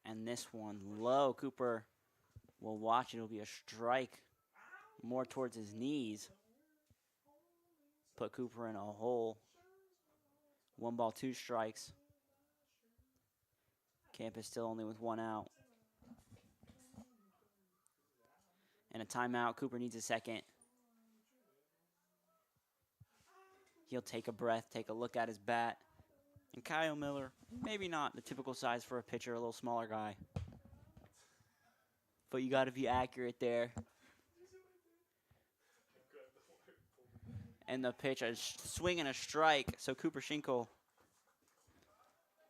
And this one low. Cooper will watch it. It'll be a strike more towards his knees. Put Cooper in a hole. 1 ball, 2 strikes. Camp is still only with 1 out. And a timeout. Cooper needs a second. He'll take a breath, take a look at his bat. And Kyle Miller, maybe not the typical size for a pitcher, a little smaller guy. But you got to be accurate there. And the pitch, a swing and a strike. So Cooper Schinkel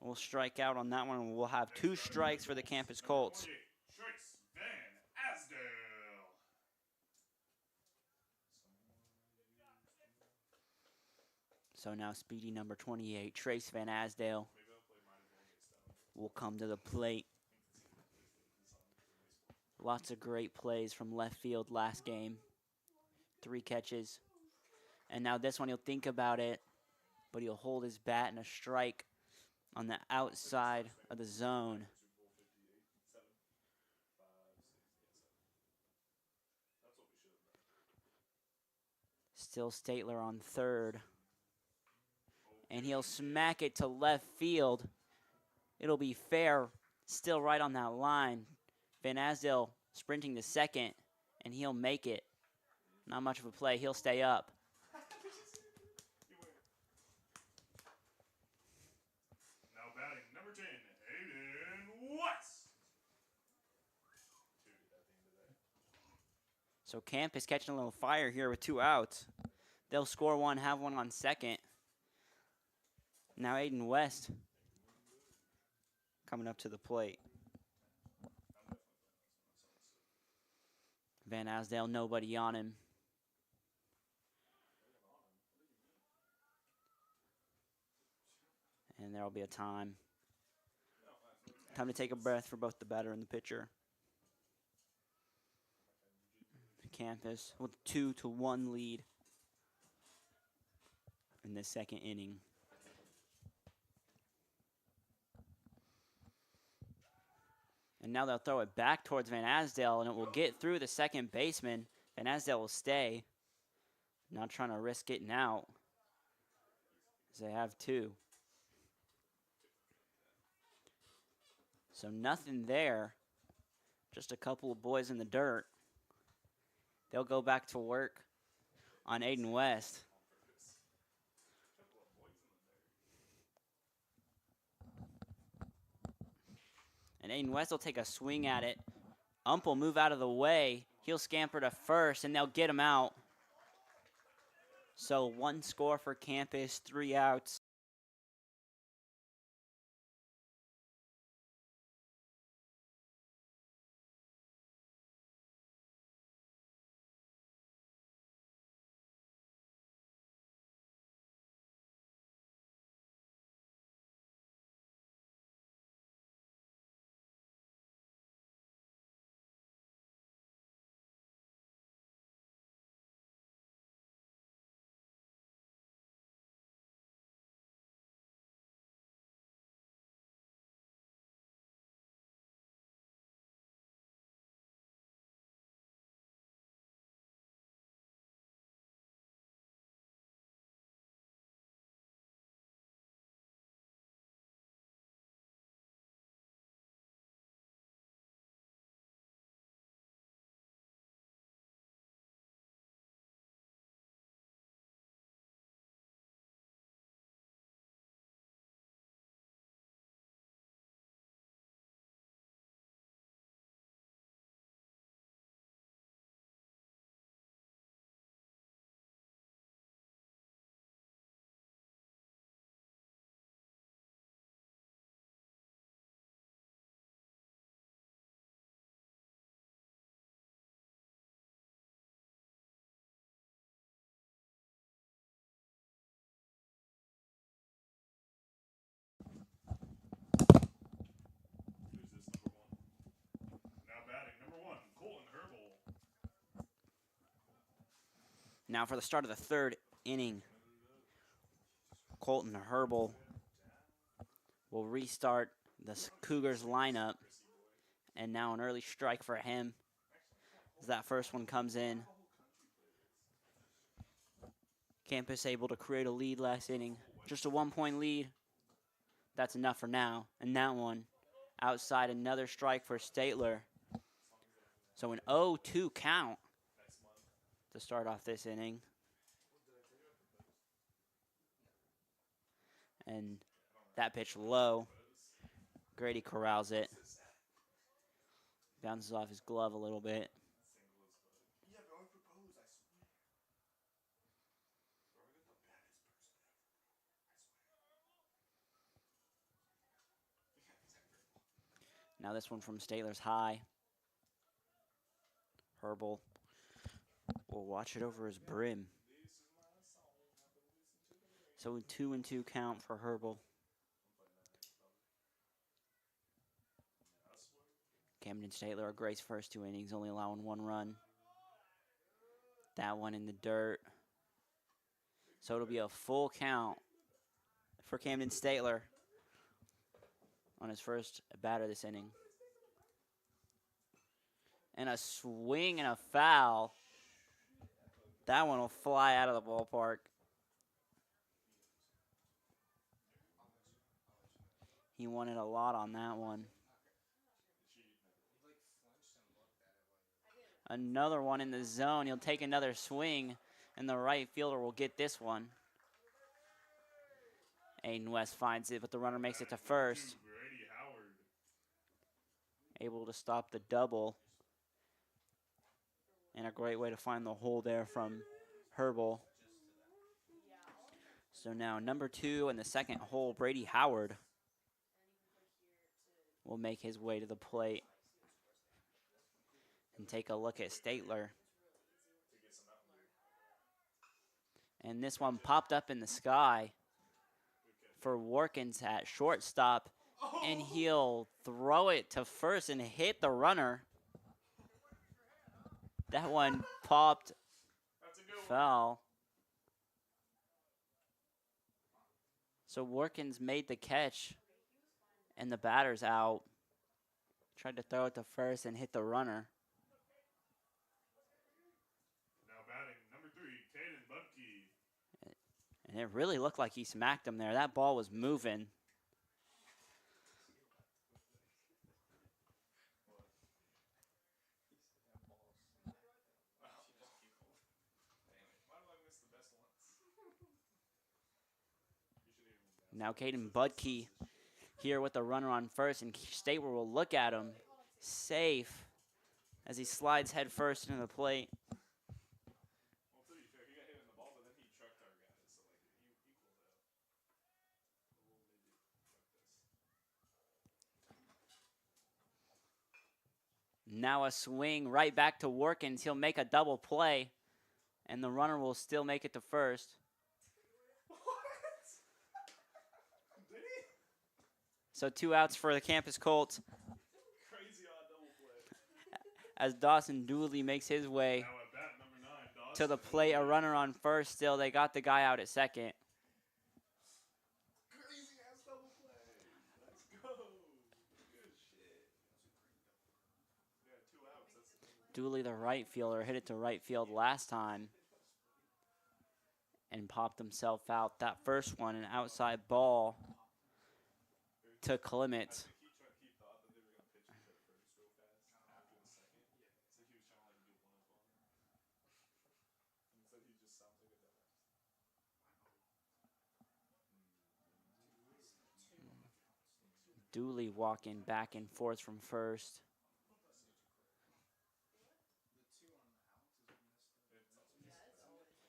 will strike out on that one. And we'll have 2 strikes for the Campus Colts. Strikes, Van Asdale. So now speedy number 28, Trace Van Asdale, will come to the plate. Lots of great plays from left field last game. 3 catches. And now this one, he'll think about it, but he'll hold his bat in a strike on the outside of the zone. Still Statler on third. And he'll smack it to left field. It'll be fair, still right on that line. Van Asdale sprinting to second, and he'll make it. Not much of a play. He'll stay up. Now batting number 10, Aiden West. So Camp is catching a little fire here with 2 outs. They'll score 1, have 1 on second. Now Aiden West coming up to the plate. Van Asdale, nobody on him. And there'll be a time. Time to take a breath for both the batter and the pitcher. Campus with a 2-1 lead in the second inning. And now they'll throw it back towards Van Asdale, and it will get through the second baseman. Van Asdale will stay. Not trying to risk getting out, as they have 2. So nothing there. Just a couple of boys in the dirt. They'll go back to work on Aiden West. And Aiden West will take a swing at it. Ump will move out of the way. He'll scamper to first, and they'll get him out. So 1 score for Campus, 3 outs. Now for the start of the third inning, Colton Herbal will restart the Cougars lineup. And now an early strike for him as that first one comes in. Campus able to create a lead last inning. Just a 1-point lead. That's enough for now. And that one outside, another strike for Statler. So an 0-2 count to start off this inning. And that pitch low. Grady corrals it. Bounces off his glove a little bit. Now this one from Statler's high. Herbal will watch it over his brim. So a 2-2 count for Herbal. Camden Statler, a great first 2 innings, only allowing 1 run. That one in the dirt. So it'll be a full count for Camden Statler on his first batter this inning. And a swing and a foul. That one will fly out of the ballpark. He wanted a lot on that one. Another one in the zone. He'll take another swing, and the right fielder will get this one. Aiden West finds it, but the runner makes it to first. Able to stop the double. And a great way to find the hole there from Herbal. So now number 2 in the second hole, Brady Howard, will make his way to the plate and take a look at Statler. And this one popped up in the sky for Warkins at shortstop, and he'll throw it to first and hit the runner. That one popped foul. So Warkins made the catch, and the batter's out. Tried to throw it to first and hit the runner. Now batting, number 3, Caden Bubke. And it really looked like he smacked him there. That ball was moving. Now Caden Budke here with the runner on first, and Statler will look at him safe as he slides head first into the plate. Well, to be fair, he got hit in the ball, but then he trucked our guys, so like he equaled out. We'll maybe truck this. Now a swing right back to Warkins. He'll make a double play, and the runner will still make it to first. So 2 outs for the Campus Colts. Crazy odd double play. As Dawson Dooley makes his way Now at bat, number 9, Dawson. to the plate, a runner on first still. They got the guy out at second. Crazy ass double play. Let's go. Good shit. Yeah, 2 outs. That's Dooley, the right fielder, hit it to right field last time and popped himself out. That first one, an outside ball to Clement. he thought that they were gonna pitch each other first real fast after the second. So he was trying to like do one up on him. Instead he just sounds like a dumbass. Dooley walking back and forth from first.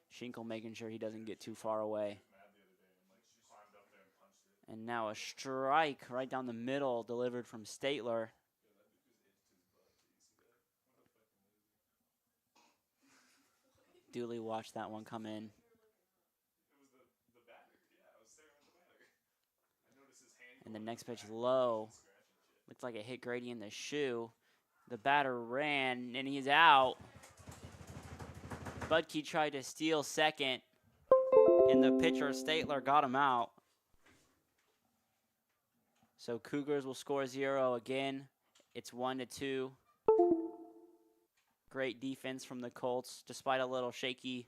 Schinkel making sure he doesn't get too far away. Mad the other day and like climbed up there and punched it. And now a strike right down the middle delivered from Statler. Dooley watched that one come in. It was the batter. Yeah, I was staring at the batter. I noticed his hand. And the next pitch low. Looked like it hit Grady in the shoe. The batter ran, and he's out. Budke tried to steal second, and the pitcher, Statler, got him out. So Cougars will score 0 again. It's 1-2. Great defense from the Colts, despite a little shaky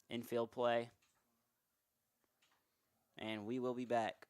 infield play. And we will be back.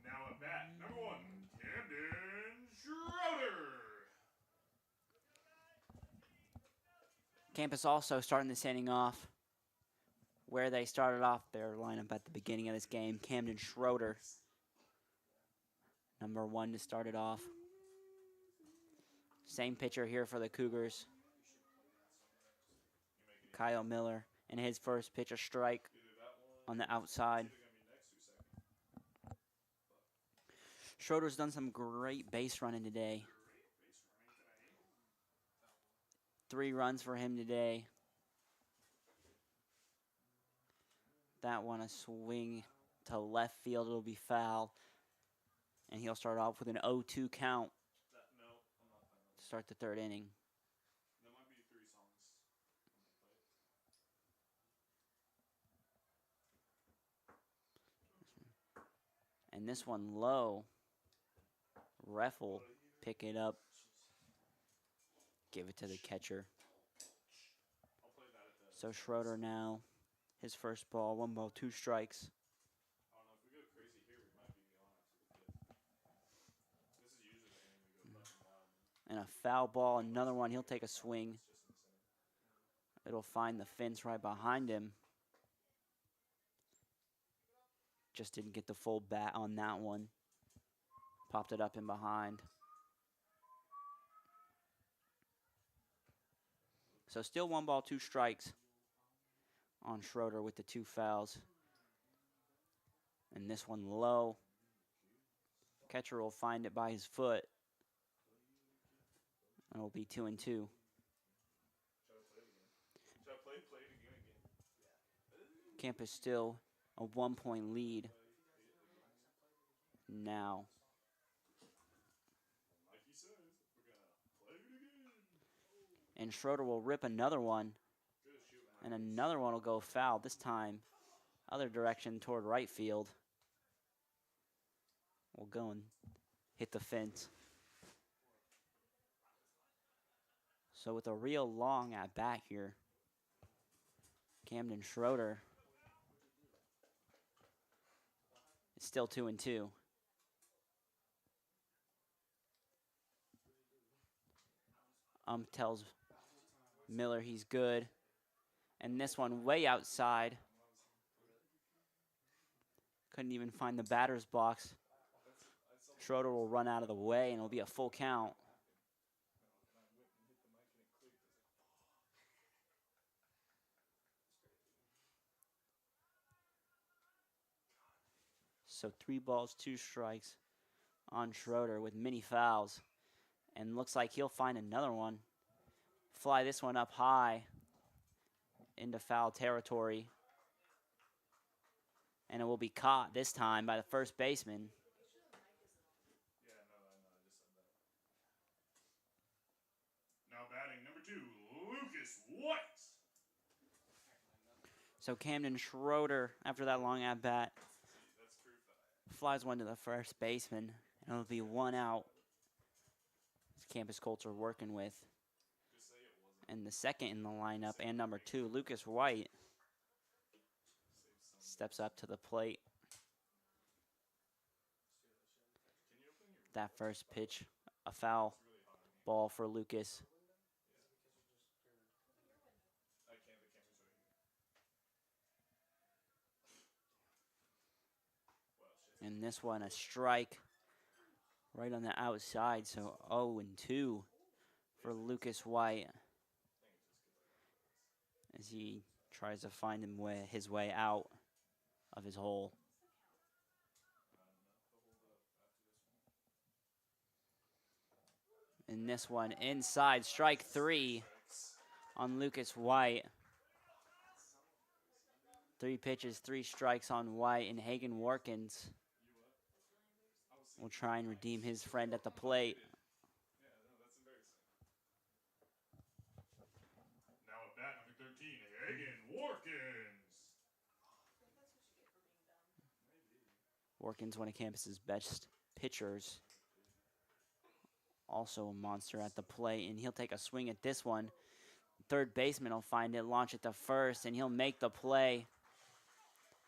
Now at bat, number 1, Camden Schroeder. Campus also starting this inning off where they started off their lineup at the beginning of this game. Camden Schroeder, number 1 to start it off. Same pitcher here for the Cougars. Kyle Miller, and his first pitch, a strike on the outside. Schroeder's done some great base running today. 3 runs for him today. That one, a swing to left field. It'll be foul. And he'll start off with an 0-2 count to start the 3rd inning. That might be 3 songs. And this one low. Ref will pick it up. Give it to the catcher. So Schroeder now, his first ball, 1 ball, 2 strikes. I don't know, if we go crazy here, we might be on after the 5th. This is usually the game we go up and down. And a foul ball, another one. He'll take a swing. It'll find the fence right behind him. Just didn't get the full bat on that one. Popped it up in behind. So still 1 ball, 2 strikes on Schroeder with the 2 fouls. And this one low. Catcher will find it by his foot. And it'll be 2-2. Should I play it again? Campus still a 1-point lead now. Like he says, we're going to play it again. And Schroeder will rip another one. And another one will go foul, this time other direction toward right field. We'll go and hit the fence. So with a real long at bat here, Camden Schroeder is still 2-2. Tells Miller he's good. And this one way outside. Couldn't even find the batter's box. Schroeder will run out of the way and it'll be a full count. So 3 balls, 2 strikes on Schroeder with many fouls. And looks like he'll find another one. Fly this one up high into foul territory. And it will be caught this time by the first baseman. Lucas White. So Camden Schroeder, after that long at bat, See, that's proof that I flies one to the first baseman, and it'll be one out. Campus Colts are working with. just say it wasn't. And the second in the lineup, and number 2, Lucas White, Save some. steps up to the plate. Can you open your? That first pitch, a foul It's really hot in here. ball for Lucas. I can't. The camera's right here. Well, shit. And this one, a strike right on the outside. So 0-2 for Lucas White as he tries to find his way out of his hole. And this one inside, strike 3 on Lucas White. 3 pitches, 3 strikes on White, and Hagen Warkins will try and redeem his friend at the plate. Yeah, no, that's embarrassing. Now at bat number 13, Hagen Warkins. Warkins, one of campus's best pitchers. Also a monster at the plate, and he'll take a swing at this one. Third baseman will find it, launch it to first, and he'll make the play.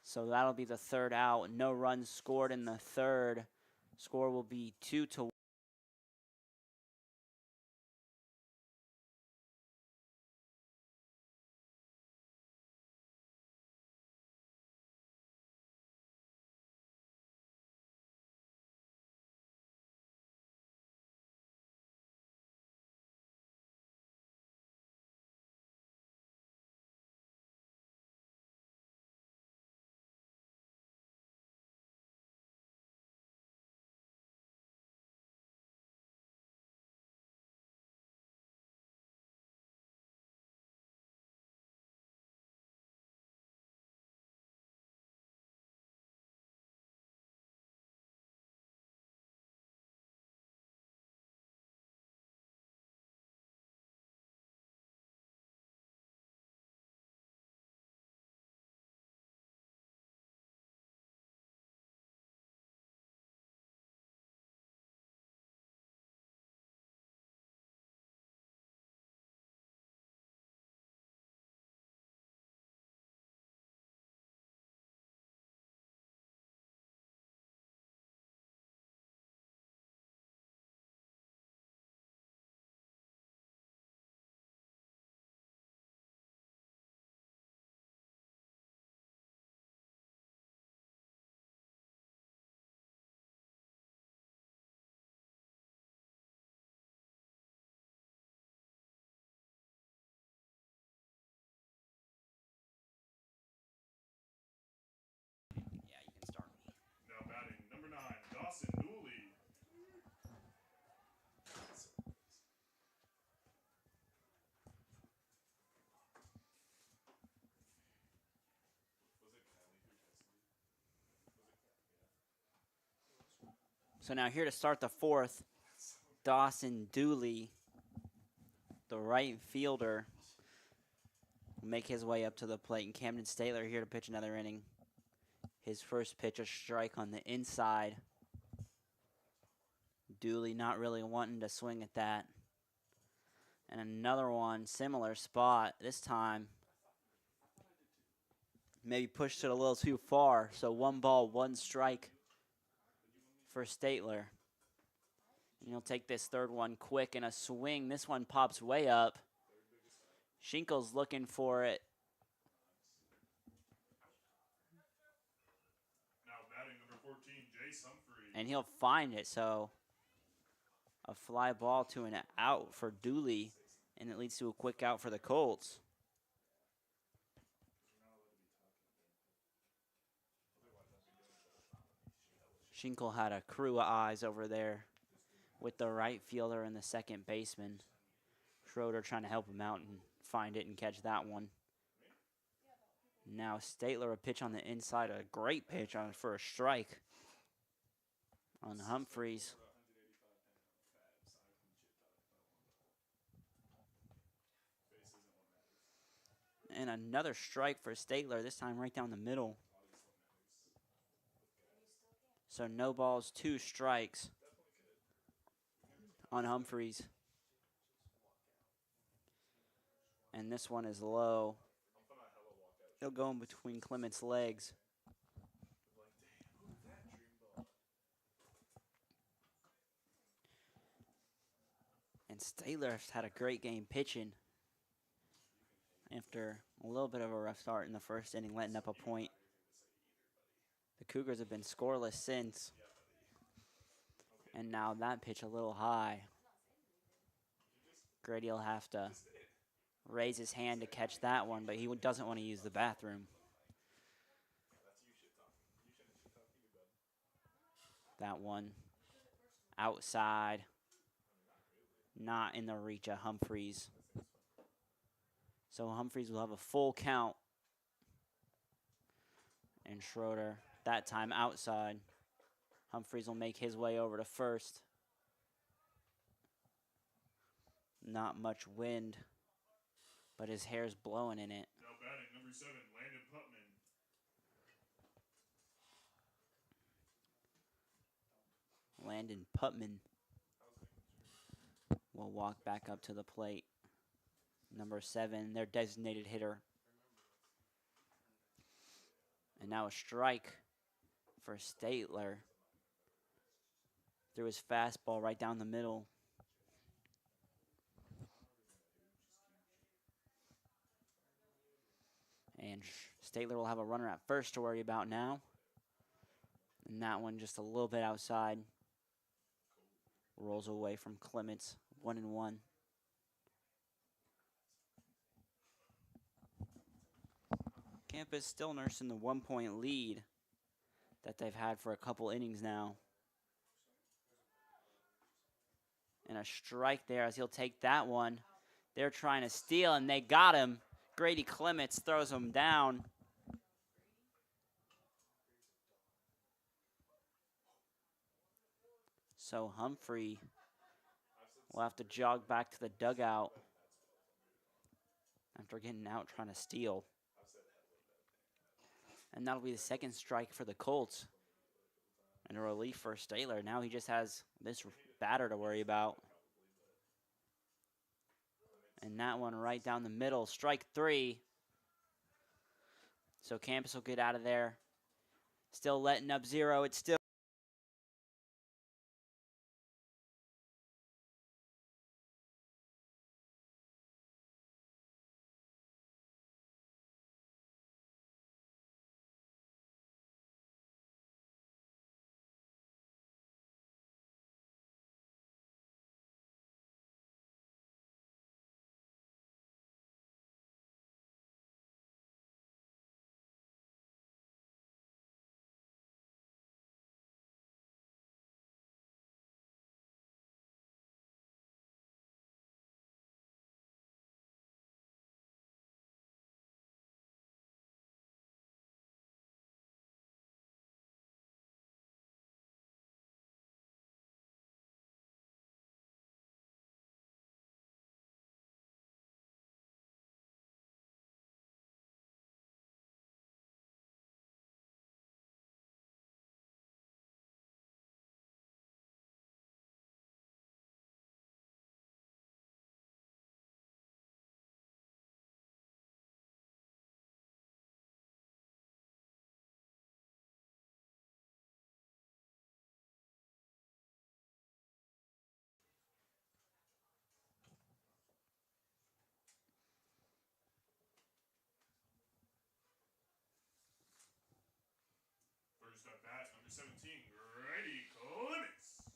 So that'll be the third out. No runs scored in the third. Score will be 2-1. Yeah, you can start me. Now batting number 9, Dawson Dooley. Was it Cali who texted you? Was it Cali? Yeah. So now here to start the fourth, Dawson Dooley, the right fielder, will make his way up to the plate. And Camden Statler here to pitch another inning. His first pitch, a strike on the inside. Dooley not really wanting to swing at that. And another one, similar spot. This time, maybe pushed it a little too far. So 1 ball, 1 strike for Statler. And he'll take this third one quick and a swing. This one pops way up. Schinkel's looking for it. Now batting number 14, Jace Humphrey. And he'll find it. So a fly ball to an out for Dooley. And it leads to a quick out for the Colts. Schinkel had a crew of eyes over there with the right fielder and the second baseman. Schroeder trying to help him out and find it and catch that one. Now Statler, a pitch on the inside, a great pitch for a strike on Humphreys. And another strike for Statler, this time right down the middle. So no balls, 2 strikes on Humphreys. And this one is low. He'll go in between Clement's legs. And Statler's had a great game pitching after a little bit of a rough start in the first inning, letting up a point. The Cougars have been scoreless since. And now that pitch a little high. Grady will have to raise his hand to catch that one, but he doesn't want to use the bathroom. That one outside, not in the reach of Humphreys. So Humphreys will have a full count. And Schroeder, that time outside. Humphreys will make his way over to first. Not much wind, but his hair's blowing in it. Now batting, number 7, Landon Putman. Landon Putman will walk back up to the plate. Number 7, their designated hitter. And now a strike for Statler. Threw his fastball right down the middle. And Statler will have a runner at first to worry about now. And that one just a little bit outside. Rolls away from Clements, 1-1. Campus still nursing the 1-point lead that they've had for a couple innings now. And a strike there as he'll take that one. They're trying to steal, and they got him. Grady Clements throws him down. So Humphrey will have to jog back to the dugout after getting out trying to steal. And that'll be the second strike for the Colts. And a relief for Statler. Now he just has this batter to worry about. And that one right down the middle. Strike 3. So Campus will get out of there. Still letting up 0. It's still First at bat, number 17, Grady Clements.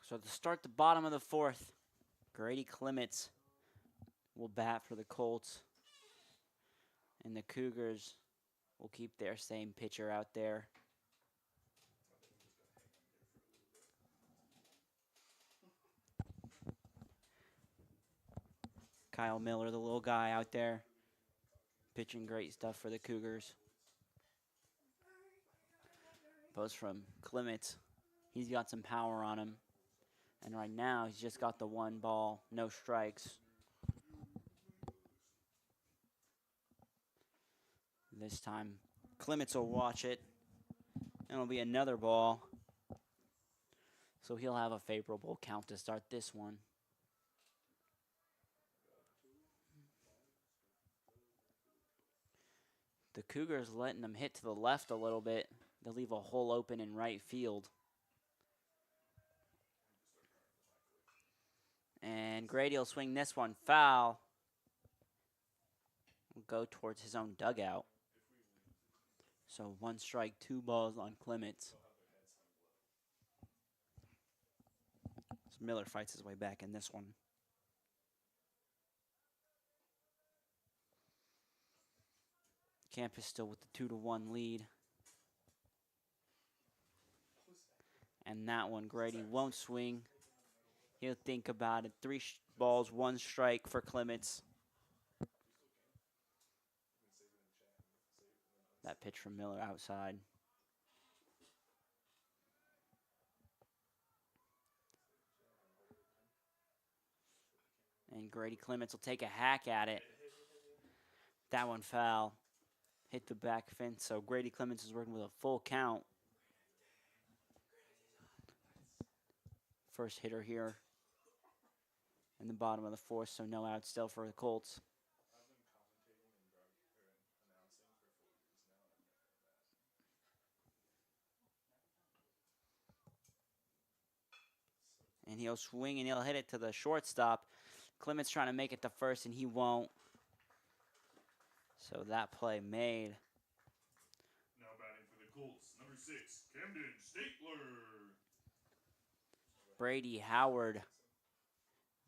so to start the bottom of the 4th. Grady Clements will bat for the Colts. And the Cougars will keep their same pitcher out there. Kyle Miller, the little guy out there, pitching great stuff for the Cougars. Post from Clements. He's got some power on him. And right now, he's just got the 1 ball, no strikes. This time, Clements will watch it. And it'll be another ball. So he'll have a favorable count to start this one. The Cougars letting them hit to the left a little bit. They'll leave a hole open in right field. And Grady will swing this one foul. Will go towards his own dugout. So 1 strike, 2 balls on Clements. So Miller fights his way back in this one. Camp is still with the 2-1 lead. And that one, Grady won't swing. He'll think about it. 3 balls, 1 strike for Clements. That pitch from Miller outside. And Grady Clements will take a hack at it. That one foul. Hit the back fence, so Grady Clements is working with a full count. First hitter here in the bottom of the 4th, so no out still for the Colts. And he'll swing and he'll hit it to the shortstop. Clements trying to make it to first, and he won't. So that play made. Now batting for the Colts, number 6, Camden Statler. Brady Howard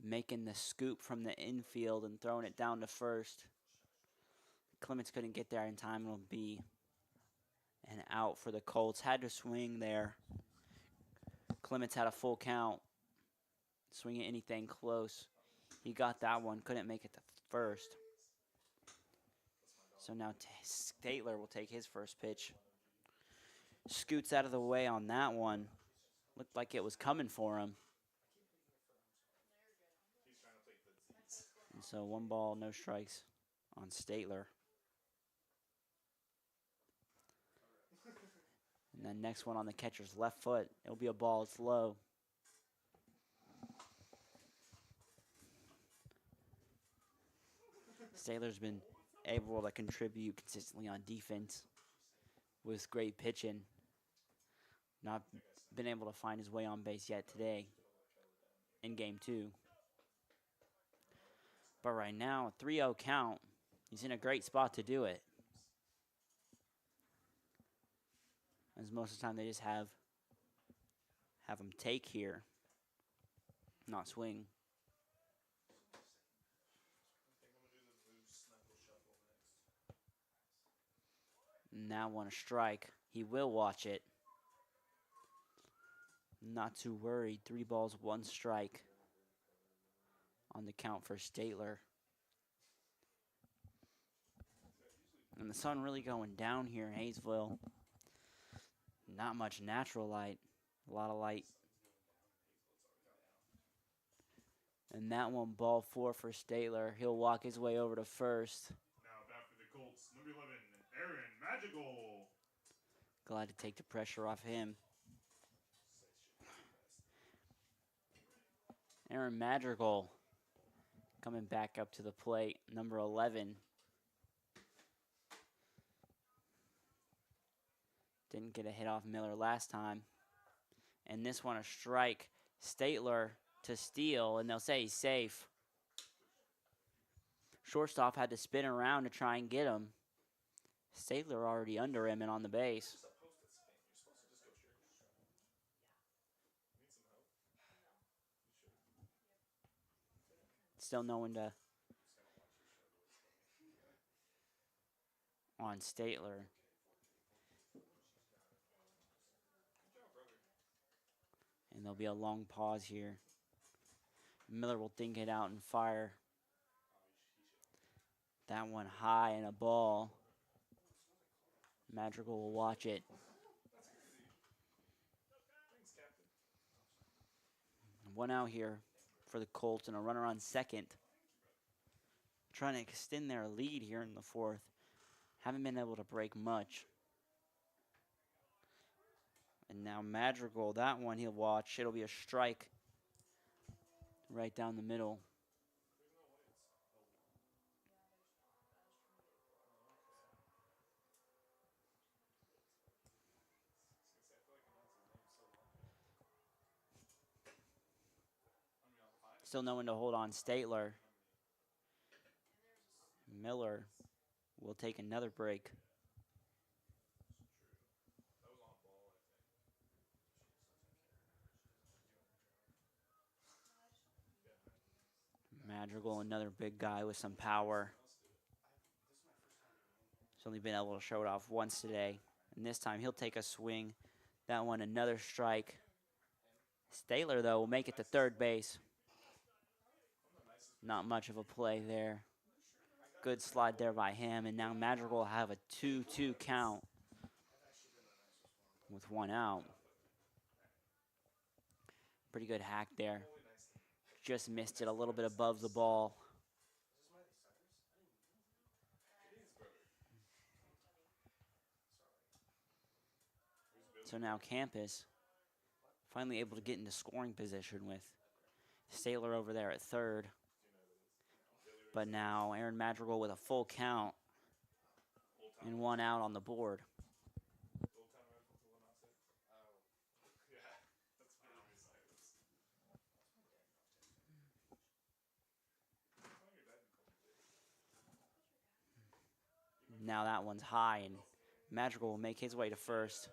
making the scoop from the infield and throwing it down to first. Clements couldn't get there in time. It'll be an out for the Colts. Had to swing there. Clements had a full count. Swinging anything close. He got that one. Couldn't make it to first. So now Statler will take his first pitch. Scoots out of the way on that one. Looked like it was coming for him. And so 1 ball, no strikes on Statler. And then next one on the catcher's left foot. It'll be a ball. It's low. Statler's been able to contribute consistently on defense with great pitching. Not been able to find his way on base yet today in game 2. But right now, 3-0 count. He's in a great spot to do it. As most of the time they just have him take here, not swing. Now want a strike. He will watch it. Not too worried. 3 balls, 1 strike on the count for Statler. And the sun really going down here in Hayesville. Not much natural light. A lot of light. And that one, ball 4 for Statler. He'll walk his way over to first. Now back for the Colts, number 11, Aaron Magical. Glad to take the pressure off him. Aaron Madrigal coming back up to the plate, number 11. Didn't get a hit off Miller last time. And this one a strike. Statler to steal, and they'll say he's safe. Shortstop had to spin around to try and get him. Statler already under him and on the base. Still no one to on Statler. And there'll be a long pause here. Miller will think it out and fire. That one high and a ball. Madrigal will watch it. One out here for the Colts and a runner on second. Trying to extend their lead here in the 4th. Haven't been able to break much. And now Madrigal, that one he'll watch. It'll be a strike right down the middle. Still no one to hold on Statler. Miller will take another break. Madrigal, another big guy with some power. He's only been able to show it off once today. And this time he'll take a swing. That one, another strike. Statler, though, will make it to third base. Not much of a play there. Good slide there by him. And now Madrigal will have a 2-2 count with one out. Pretty good hack there. Just missed it a little bit above the ball. So now Campus finally able to get into scoring position with Statler over there at third. But now Aaron Madrigal with a full count and one out on the board. Now that one's high, and Madrigal will make his way to first.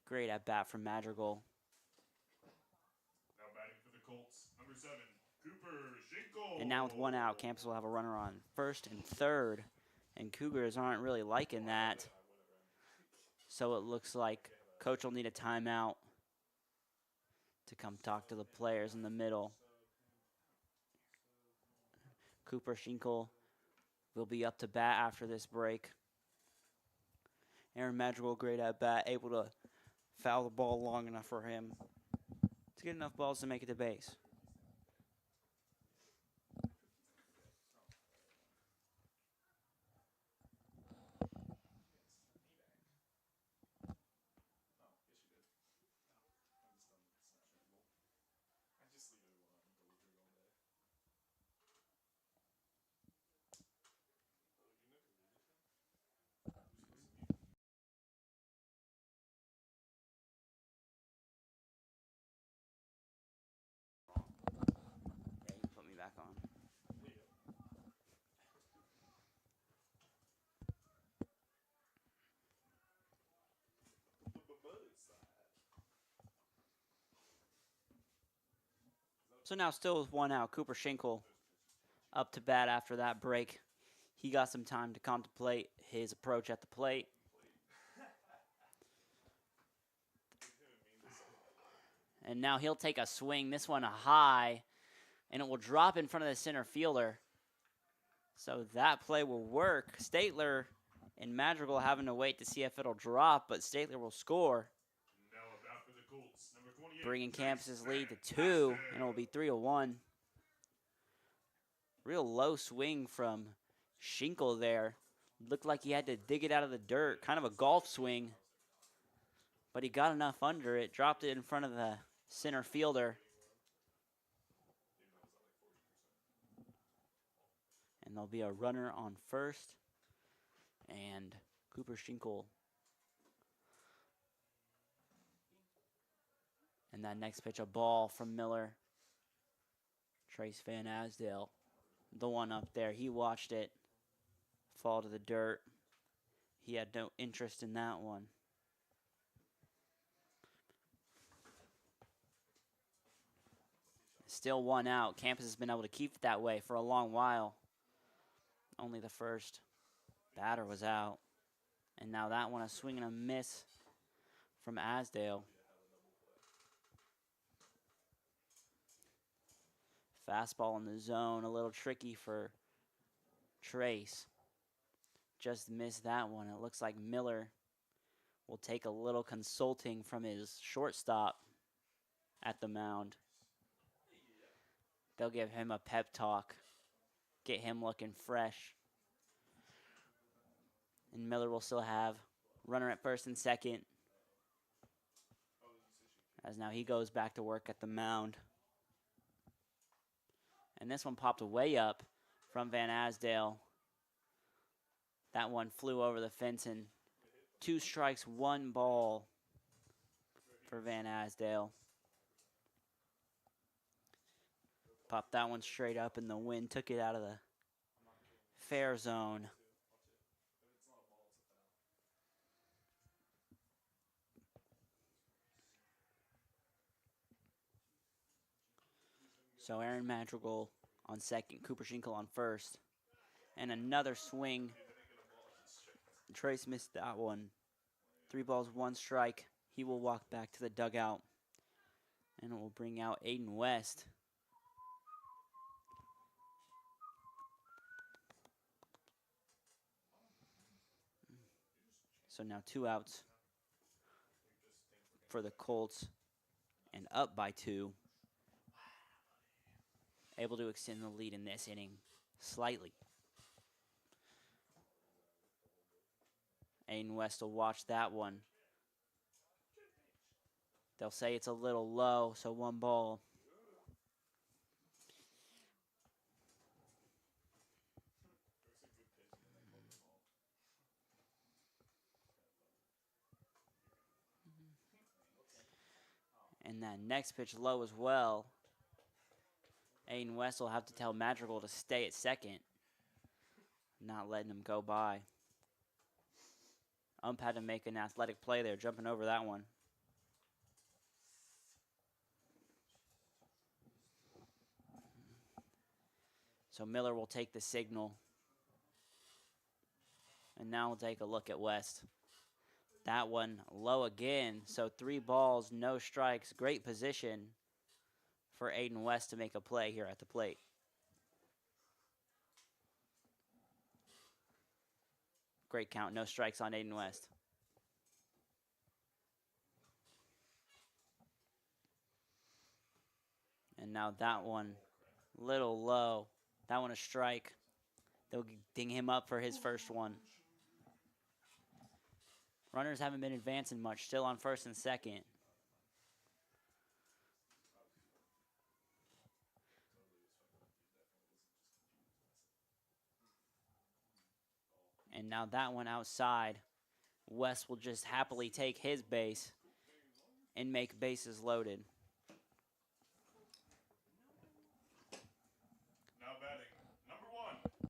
Great at bat from Madrigal. Now batting for the Colts, number 7, Cooper Schinkel. And now with one out, Campus will have a runner on first and third. And Cougars aren't really liking that. So it looks like coach will need a timeout to come talk to the players in the middle. Cooper Schinkel will be up to bat after this break. Aaron Madrigal, great at bat, able to foul the ball long enough for him to get enough balls to make it to base. Yeah, you can put me back on. So now still with one out, Cooper Schinkel up to bat after that break. He got some time to contemplate his approach at the plate. And now he'll take a swing, this one high, and it will drop in front of the center fielder. So that play will work. Statler and Madrigal having to wait to see if it'll drop, but Statler will score, Now about for the Colts, number 28, bringing Campus's lead to 2, and it will be 3-1. Real low swing from Schinkel there. Looked like he had to dig it out of the dirt, kind of a golf swing. But he got enough under it, dropped it in front of the center fielder. And there'll be a runner on first. And Cooper Schinkel. And that next pitch, a ball from Miller. Trace Van Asdale, the one up there, he watched it fall to the dirt. He had no interest in that one. Still one out. Campus has been able to keep it that way for a long while. Only the first batter was out. And now that one, a swing and a miss from Asdale. Fastball in the zone, a little tricky for Trace. Just missed that one. It looks like Miller will take a little consulting from his shortstop at the mound. They'll give him a pep talk, get him looking fresh. And Miller will still have runner at first and second. As now he goes back to work at the mound. And this one popped way up from Van Asdale. That one flew over the fence, and 2 strikes, 1 ball for Van Asdale. Popped that one straight up, and the wind took it out of the fair zone. So Aaron Madrigal on second, Cooper Schinkel on first. And another swing. Trace missed that one. 3 balls, 1 strike. He will walk back to the dugout. And it will bring out Aiden West. So now 2 outs for the Colts and up by 2. Able to extend the lead in this inning slightly. Aiden West will watch that one. They'll say it's a little low, so 1 ball. And that next pitch low as well. Aiden West will have to tell Madrigal to stay at second. Not letting him go by. Ump had to make an athletic play there, jumping over that one. So Miller will take the signal. And now we'll take a look at West. That one low again. So 3 balls, no strikes. Great position for Aiden West to make a play here at the plate. Great count, no strikes on Aiden West. And now that one, little low. That one a strike. They'll ding him up for his first one. Runners haven't been advancing much, still on first and second. And now that one outside. West will just happily take his base and make bases loaded. Now batting, number 1.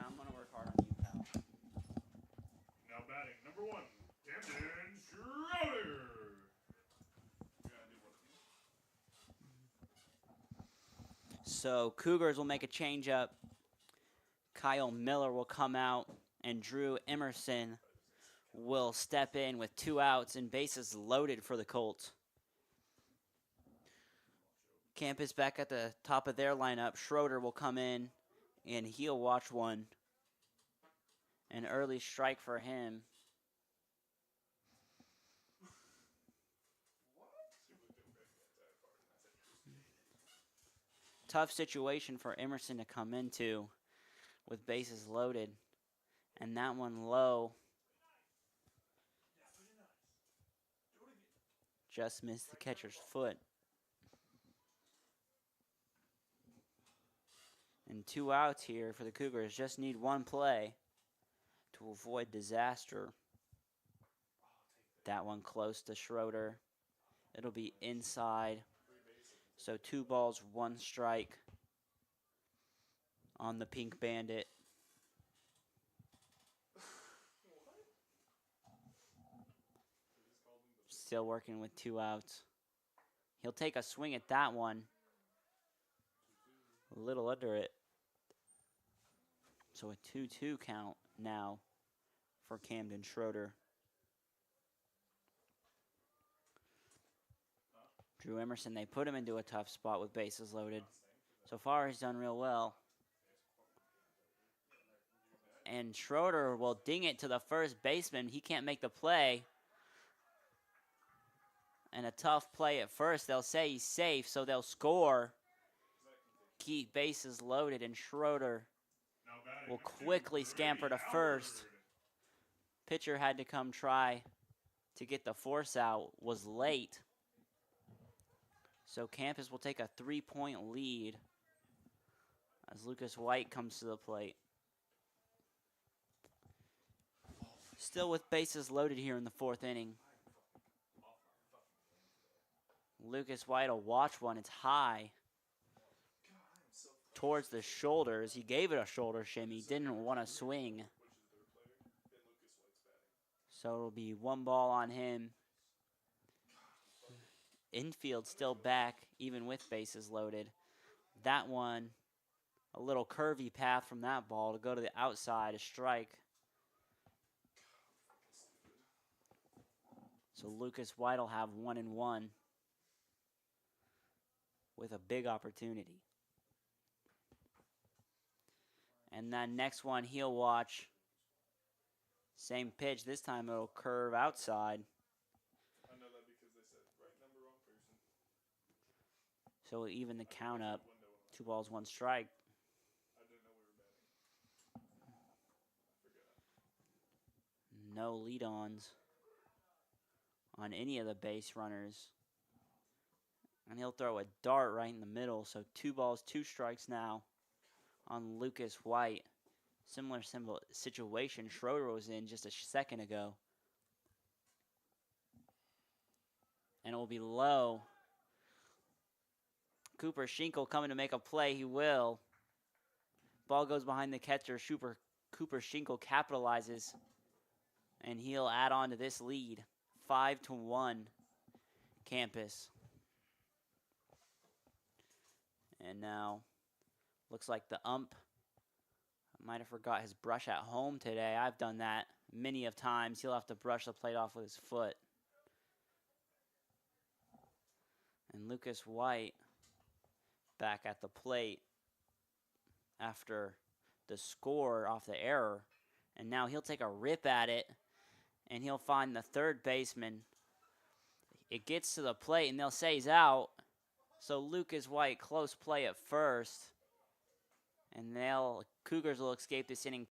I'm going to work hard on you, pal. Now batting, number 1, Camden Schroeder. So Cougars will make a change up. Kyle Miller will come out, and Drew Emerson will step in with 2 outs and bases loaded for the Colts. Campus back at the top of their lineup. Schroeder will come in, and he'll watch one. An early strike for him. Tough situation for Emerson to come into with bases loaded. And that one low. Just missed the catcher's foot. And 2 outs here for the Cougars. Just need one play to avoid disaster. That one close to Schroeder. It'll be inside. So 2 balls, 1 strike on the Pink Bandit. Still working with 2 outs. He'll take a swing at that one. A little under it. So a 2-2 count now for Camden Schroeder. Drew Emerson, they put him into a tough spot with bases loaded. So far, he's done real well. And Schroeder will ding it to the first baseman. He can't make the play. And a tough play at first. They'll say he's safe, so they'll score. Keep bases loaded, and Schroeder will quickly scamper to first. Pitcher had to come try to get the force out. Was late. So Campus will take a 3-point lead as Lucas White comes to the plate. Still with bases loaded here in the 4th inning. Lucas White will watch one. It's high towards the shoulders. He gave it a shoulder shimmy. Didn't want to swing. So it'll be 1 ball on him. Infield still back, even with bases loaded. That one, a little curvy path from that ball to go to the outside, a strike. So Lucas White will have 1-1 with a big opportunity. And then next one he'll watch. Same pitch. This time it'll curve outside. I know that because they said right number, wrong person. So we'll even the count up. 2 balls, 1 strike. I didn't know we were batting. I forgot. No lead-ons on any of the base runners. And he'll throw a dart right in the middle. So 2 balls, 2 strikes now on Lucas White. Similar situation Schroeder was in just a second ago. And it will be low. Cooper Schinkel coming to make a play. He will. Ball goes behind the catcher. Cooper Schinkel capitalizes. And he'll add on to this lead. 5-1 Campus. And now looks like the ump might have forgot his brush at home today. I've done that many of times. He'll have to brush the plate off with his foot. And Lucas White back at the plate after the score off the error. And now he'll take a rip at it, and he'll find the third baseman. It gets to the plate, and they'll say he's out. So Lucas White, close play at first. And Cougars will escape this inning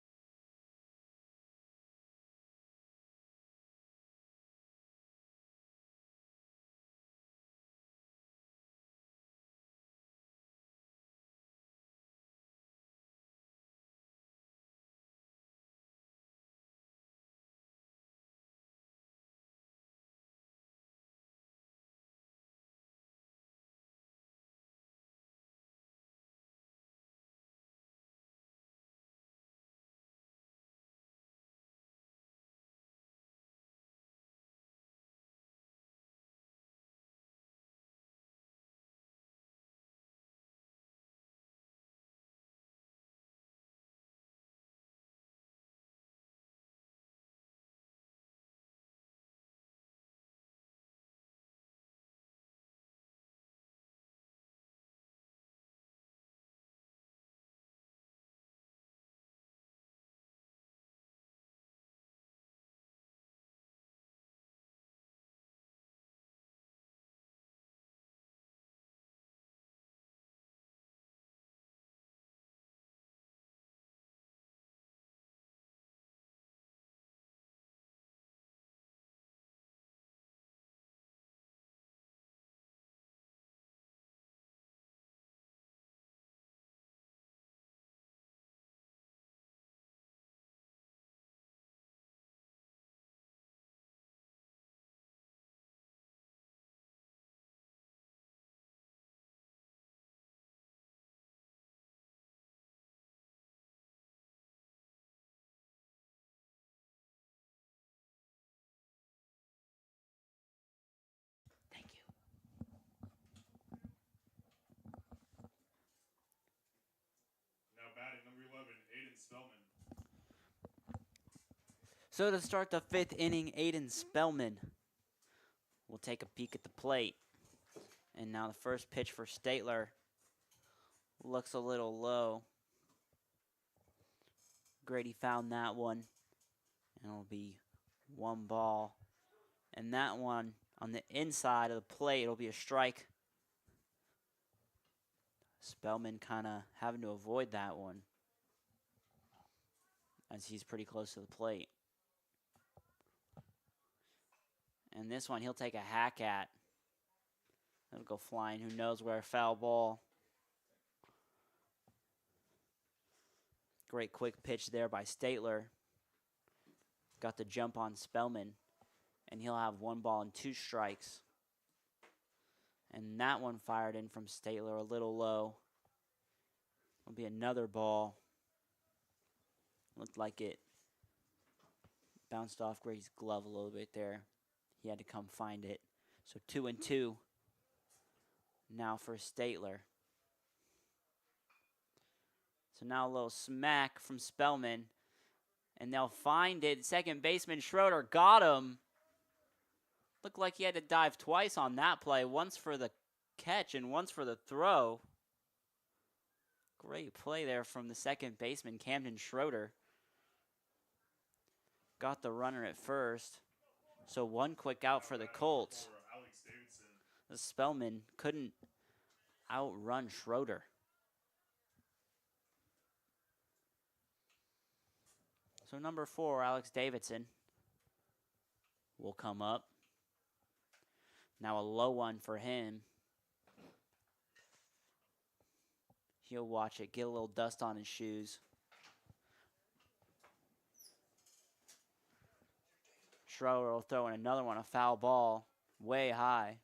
So to start the 5th inning, Aiden Spellman will take a peek at the plate. And now the first pitch for Statler looks a little low. Grady found that one. And it'll be 1 ball. And that one on the inside of the plate, it'll be a strike. Spellman kind of having to avoid that one, as he's pretty close to the plate. And this one he'll take a hack at. It'll go flying, who knows where, foul ball. Great quick pitch there by Statler. Got the jump on Spellman. And he'll have 1 ball and 2 strikes. And that one fired in from Statler a little low. It'll be another ball. Looked like it bounced off Grady's glove a little bit there. He had to come find it. So 2-2 now for Statler. So now a little smack from Spellman. And they'll find it. Second baseman Schroeder got him. Looked like he had to dive twice on that play. Once for the catch and once for the throw. Great play there from the second baseman, Camden Schroeder. Got the runner at first. So 1 quick out for the Colts. The Spellman couldn't outrun Schroeder. So number 4, Alex Davidson, will come up. Now a low one for him. He'll watch it get a little dust on his shoes. Schroeder will throw in another one, a foul ball, way high.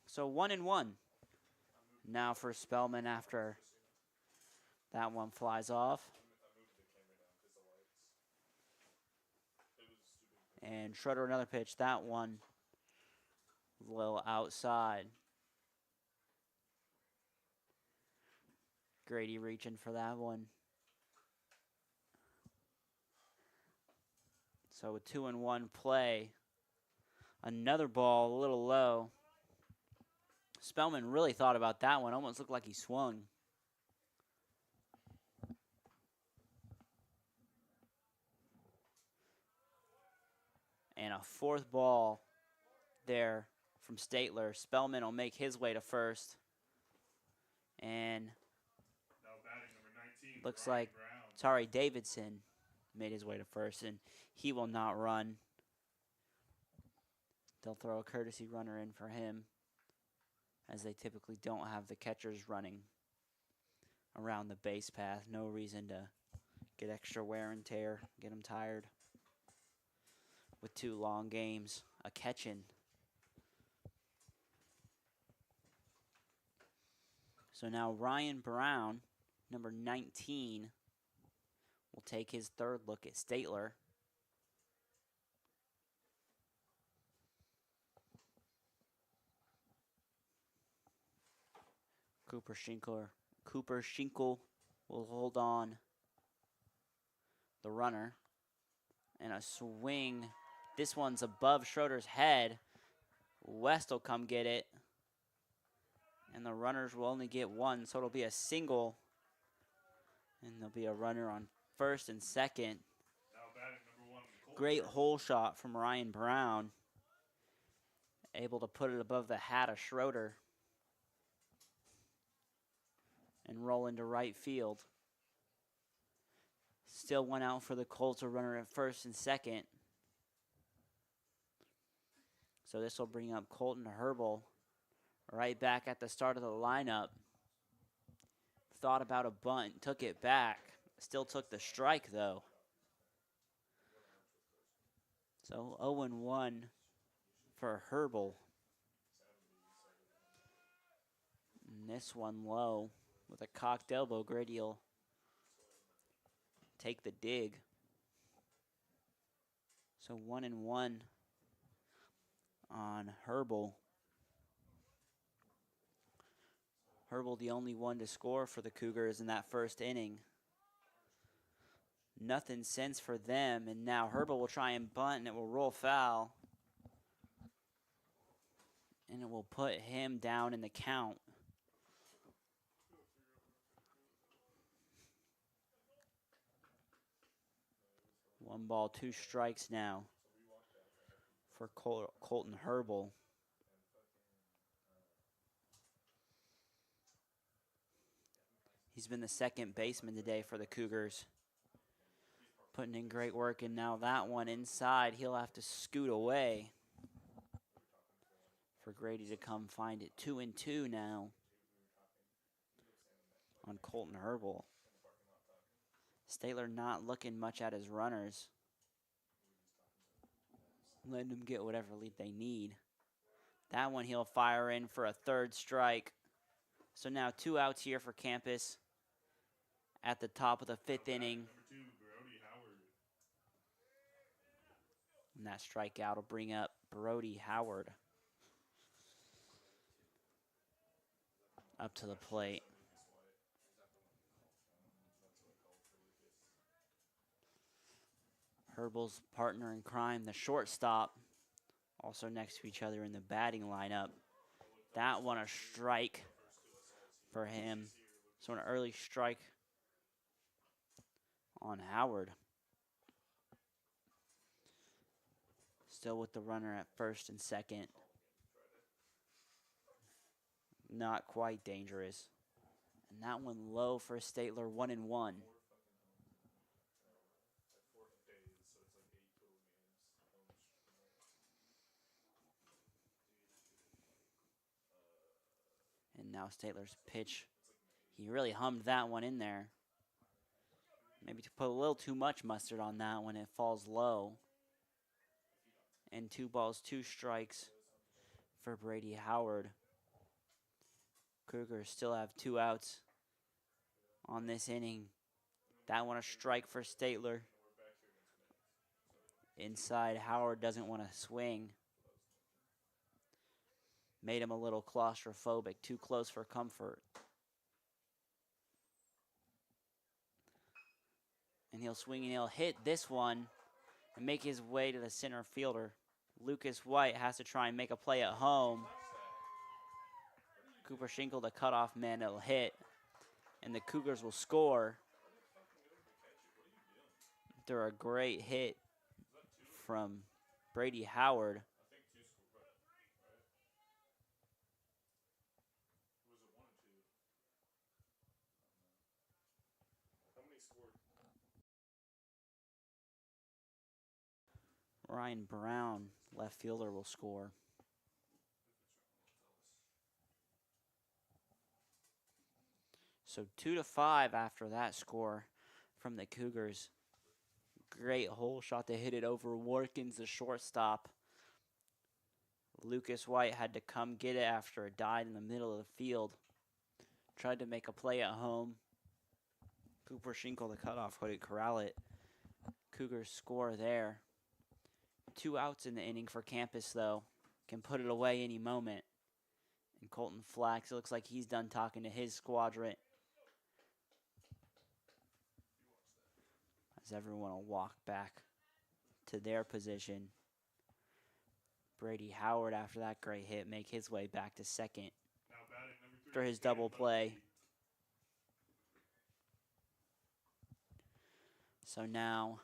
So 1-1 now for Spellman after that one flies off. And Schroeder another pitch. That one a little outside. Grady reaching for that one. So a 2-1 play. Another ball a little low. Spellman really thought about that one. Almost looked like he swung. And a 4th ball there from Statler. Spellman will make his way to first. And Now batting number 19, looks Brian like Brown. Davidson made his way to first, and he will not run. They'll throw a courtesy runner in for him, as they typically don't have the catchers running around the base path. No reason to get extra wear and tear, get them tired with 2 long games, a catching. So now Ryan Brown, number 19, will take his 3rd look at Statler. Cooper Schinkel will hold on the runner. And a swing. This one's above Schroeder's head. West will come get it. And the runners will only get 1, so it'll be a single. And there'll be a runner on first and second. Now batting number 1, Colts. Great hole shot from Ryan Brown. Able to put it above the hat of Schroeder. And roll into right field. Still 1 out for the Colts, a runner at first and second. So this will bring up Colton Herbal right back at the start of the lineup. Thought about a bunt, took it back. Still took the strike, though. So 0-1 for Herbal. And this one low with a cocked elbow. Grady will take the dig. So 1-1 on Herbal. Herbal the only one to score for the Cougars in that first inning. Nothing since for them, and now Herbal will try and bunt, and it will roll foul. And it will put him down in the count. One ball, two strikes now for Colton Herbal. He's been the second baseman today for the Cougars. Putting in great work, and now that one inside, he'll have to scoot away for Grady to come find it. 2-2 now on Colton Herbal. Statler not looking much at his runners. Letting them get whatever lead they need. That one he'll fire in for a third strike. So now 2 outs here for Campus at the top of the 5th inning. And that strikeout will bring up Brody Howard up to the plate. Herbal's partner in crime, the shortstop, also next to each other in the batting lineup. That one a strike for him. So an early strike on Howard. Still with the runner at first and second. Not quite dangerous. And that one low for Statler, 1-1. And now Statler's pitch. He really hummed that one in there. Maybe to put a little too much mustard on that when it falls low. And 2 balls, 2 strikes for Brady Howard. Cougars still have 2 outs on this inning. That one a strike for Statler. Inside, Howard doesn't want to swing. Made him a little claustrophobic, too close for comfort. And he'll swing and he'll hit this one and make his way to the center fielder. Lucas White has to try and make a play at home. Cooper Schinkel, the cutoff man, will hit. And the Cougars will score. After a great hit from Brady Howard. Ryan Brown, left fielder, will score. So 2-5 after that score from the Cougars. Great hole shot to hit it over Warkins, the shortstop. Lucas White had to come get it after it died in the middle of the field. Tried to make a play at home. Cooper Schinkel, the cutoff, couldn't corral it. Cougars score there. 2 outs in the inning for Campus, though. Can put it away any moment. And Colton Flax, it looks like he's done talking to his squadron. As everyone will walk back to their position. Brady Howard, after that great hit, make his way back to second for his double play. So now,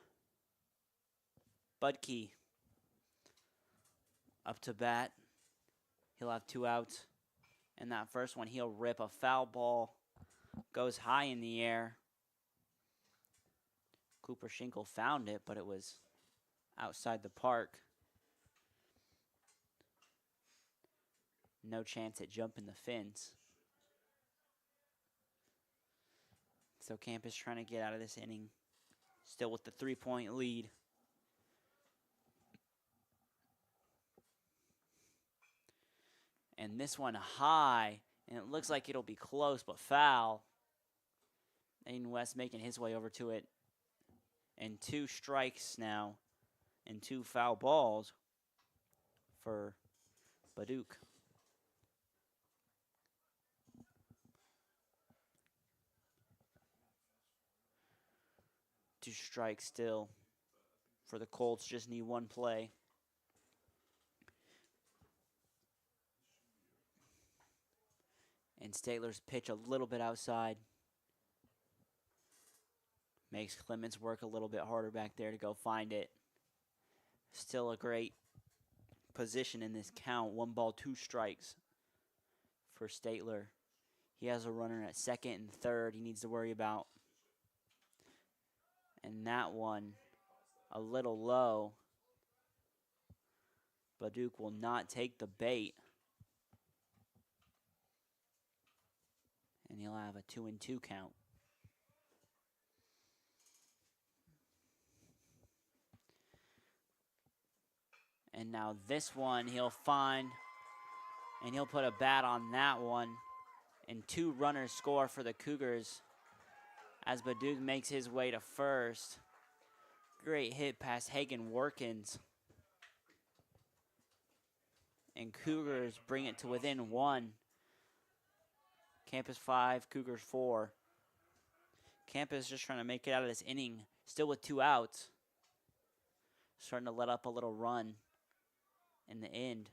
Budke up to bat. He'll have 2 outs. And that first one, he'll rip a foul ball. Goes high in the air. Cooper Schinkel found it, but it was outside the park. No chance at jumping the fence. So Campus trying to get out of this inning. Still with the 3-point lead. And this one high, and it looks like it'll be close, but foul. Aiden West making his way over to it. And 2 strikes now, and 2 foul balls for Baduk. 2 strikes still for the Colts. Just need 1 play. And Statler's pitch a little bit outside. Makes Clemens work a little bit harder back there to go find it. Still a great position in this count. 1 ball, 2 strikes for Statler. He has a runner at second and third he needs to worry about. And that one a little low. Baduke will not take the bait. And he'll have a 2-2 count. And now this one he'll find, and he'll put a bat on that one. And 2 runners score for the Cougars as Baduke makes his way to first. Great hit past Hagen Workins. And Cougars bring it to within 1. Campus 5, Cougars 4. Campus just trying to make it out of this inning, still with 2 outs. Starting to let up a little run in the end.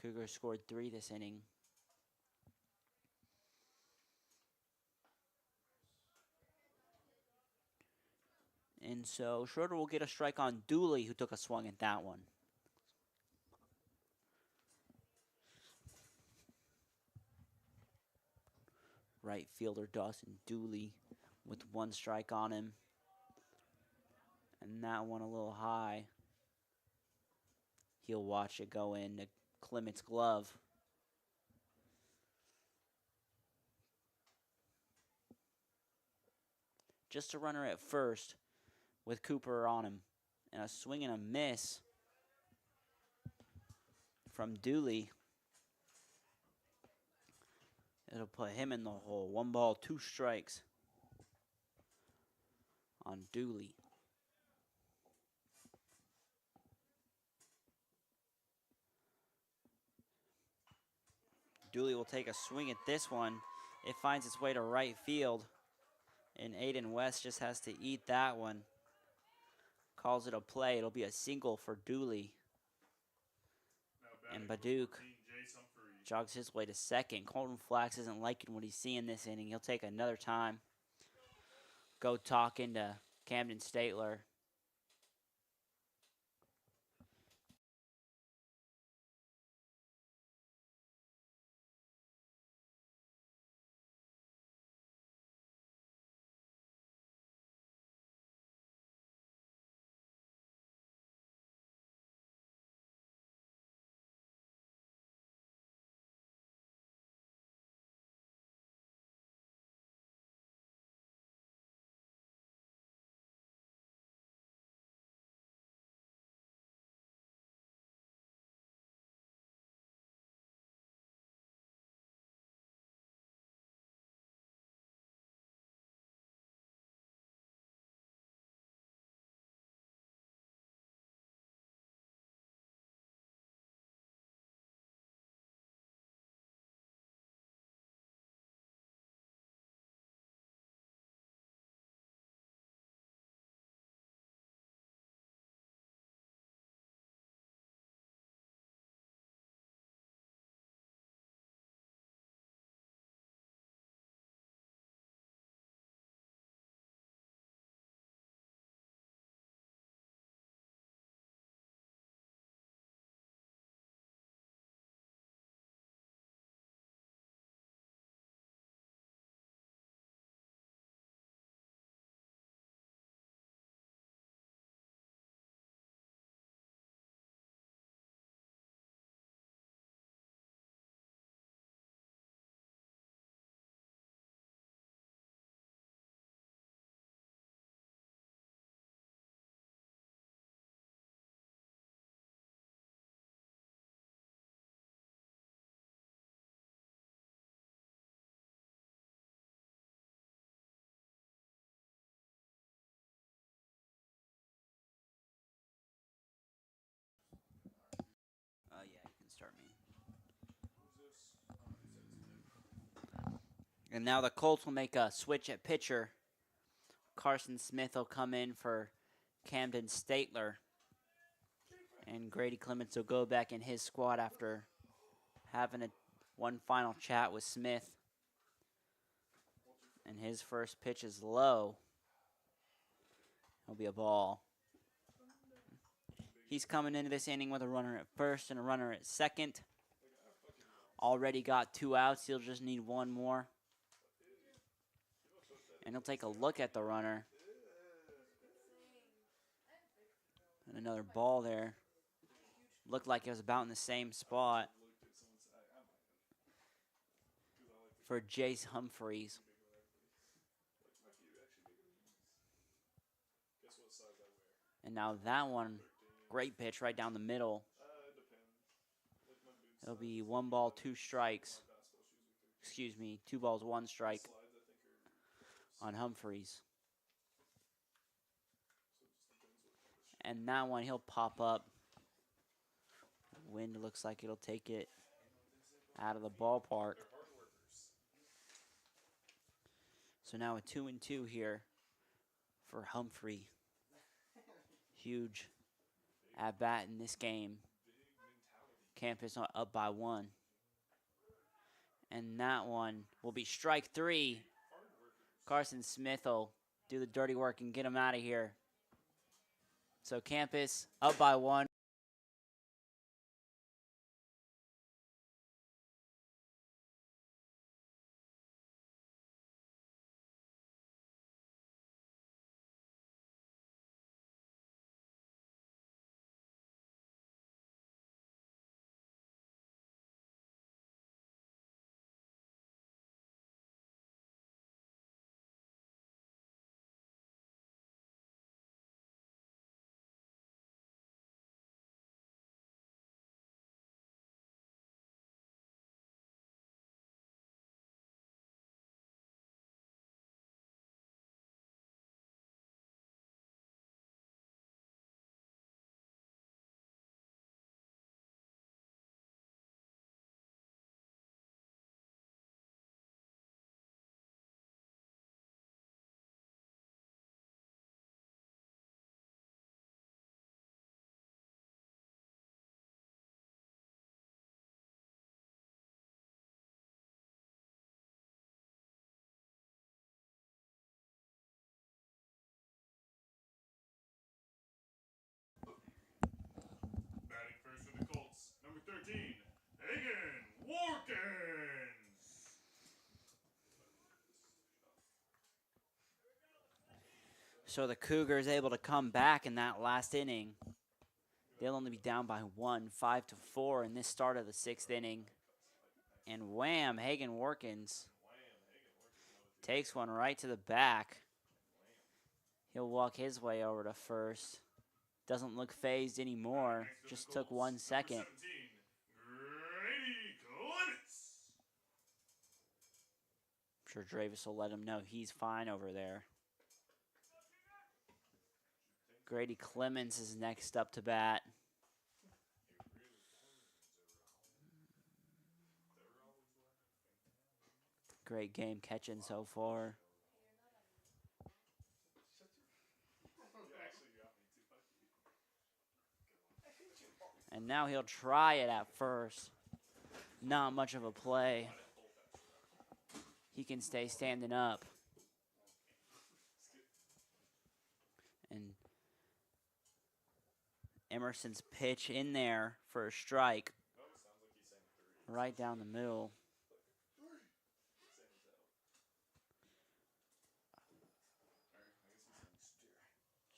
Cougars scored 3 this inning. And so Schroeder will get a strike on Dooley, who took a swing at that one. Right fielder Dawson Dooley with 1 strike on him. And that one a little high. He'll watch it go into Clement's glove. Just a runner at first with Cooper on him. And a swing and a miss from Dooley. It'll put him in the hole. 1 ball, 2 strikes on Dooley. Dooley will take a swing at this one. It finds its way to right field. And Aiden West just has to eat that one. Calls it a play. It'll be a single for Dooley. And Baduke jogs his way to second. Colton Flax isn't liking what he's seeing this inning. He'll take another time. Go talk into Camden Statler. Yeah, you can start me. And now the Colts will make a switch at pitcher. Carson Smith will come in for Camden Statler. And Grady Clements will go back in his squad after having one final chat with Smith. And his first pitch is low. It'll be a ball. He's coming into this inning with a runner at first and a runner at second. Already got 2 outs. He'll just need one more. And he'll take a look at the runner. And another ball there. Looked like it was about in the same spot for Jace Humphreys. And now that one, great pitch right down the middle. It'll be 1 ball, 2 strikes. Excuse me, 2 balls, 1 strike on Humphreys. And that one, he'll pop up. Wind looks like it'll take it out of the ballpark. So now a 2-2 here for Humphrey. Huge at bat in this game. Campus up by 1. And that one will be strike 3. Carson Smith will do the dirty work and get him out of here. So Campus up by 1. Batting first for the Colts, number 13, Hagen Warkins. So the Cougars able to come back in that last inning. They'll only be down by 1, 5-4 in this start of the 6th inning. And wham, Hagen Warkins takes one right to the back. He'll walk his way over to first. Doesn't look phased anymore. Just took 1 second. Grady Clements. I'm sure Dravis will let him know he's fine over there. Grady Clements is next up to bat. Great game catching so far. And now he'll try it at first. Not much of a play. He can stay standing up. And Emerson's pitch in there for a strike. Right down the middle.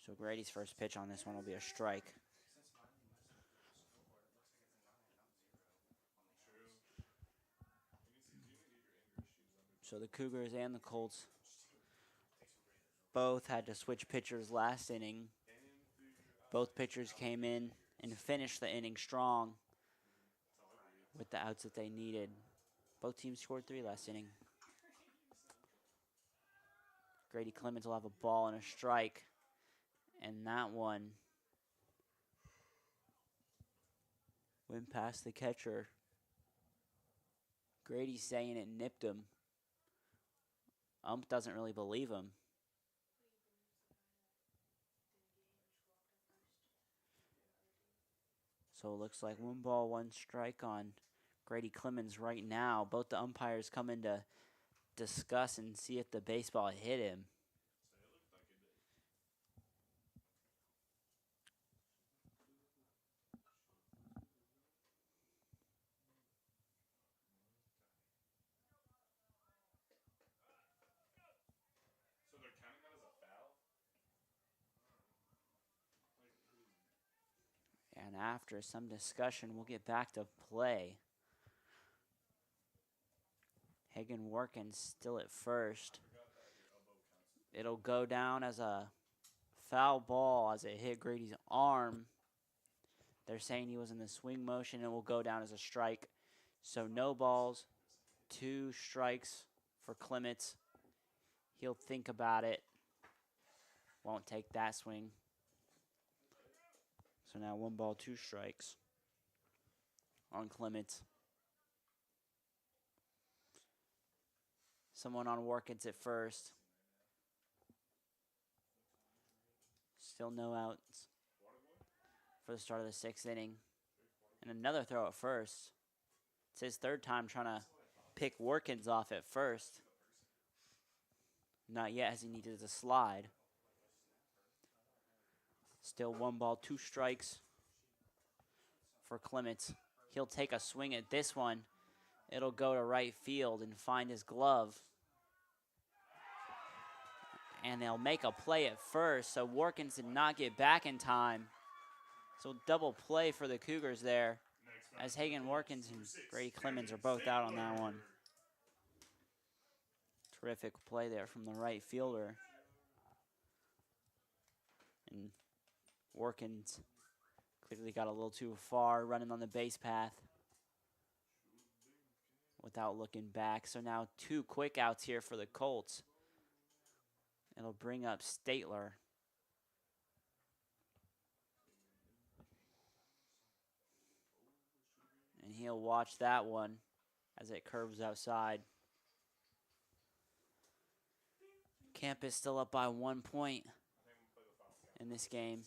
So Grady's first pitch on this one will be a strike. So the Cougars and the Colts both had to switch pitchers last inning. Both pitchers came in and finished the inning strong with the outs that they needed. Both teams scored 3 last inning. Grady Clements will have a ball and a strike. And that one went past the catcher. Grady's saying it nipped him. Ump doesn't really believe him. So it looks like 1-1 strike on Grady Clemens right now. Both the umpires come in to discuss and see if the baseball hit him. So they're counting that as a foul? And after some discussion, we'll get back to play. Hagen Workins still at first. It'll go down as a foul ball as it hit Grady's arm. They're saying he was in the swing motion and will go down as a strike. So no balls, 2 strikes for Clements. He'll think about it. Won't take that swing. So now 1 ball, 2 strikes on Clements. Someone on Workins at first. Still no outs for the start of the 6th inning. And another throw at first. It's his 3rd time trying to pick Workins off at first. Not yet, as he needed to slide. Still 1 ball, 2 strikes for Clements. He'll take a swing at this one. It'll go to right field and find his glove. And they'll make a play at first, so Workins did not get back in time. So double play for the Cougars there, as Hagen Workins and Grady Clemens are both out on that one. Terrific play there from the right fielder. And Workins clearly got a little too far running on the base path without looking back. So now 2 quick outs here for the Colts. It'll bring up Statler. And he'll watch that one as it curves outside. Camp is still up by 1 point in this game.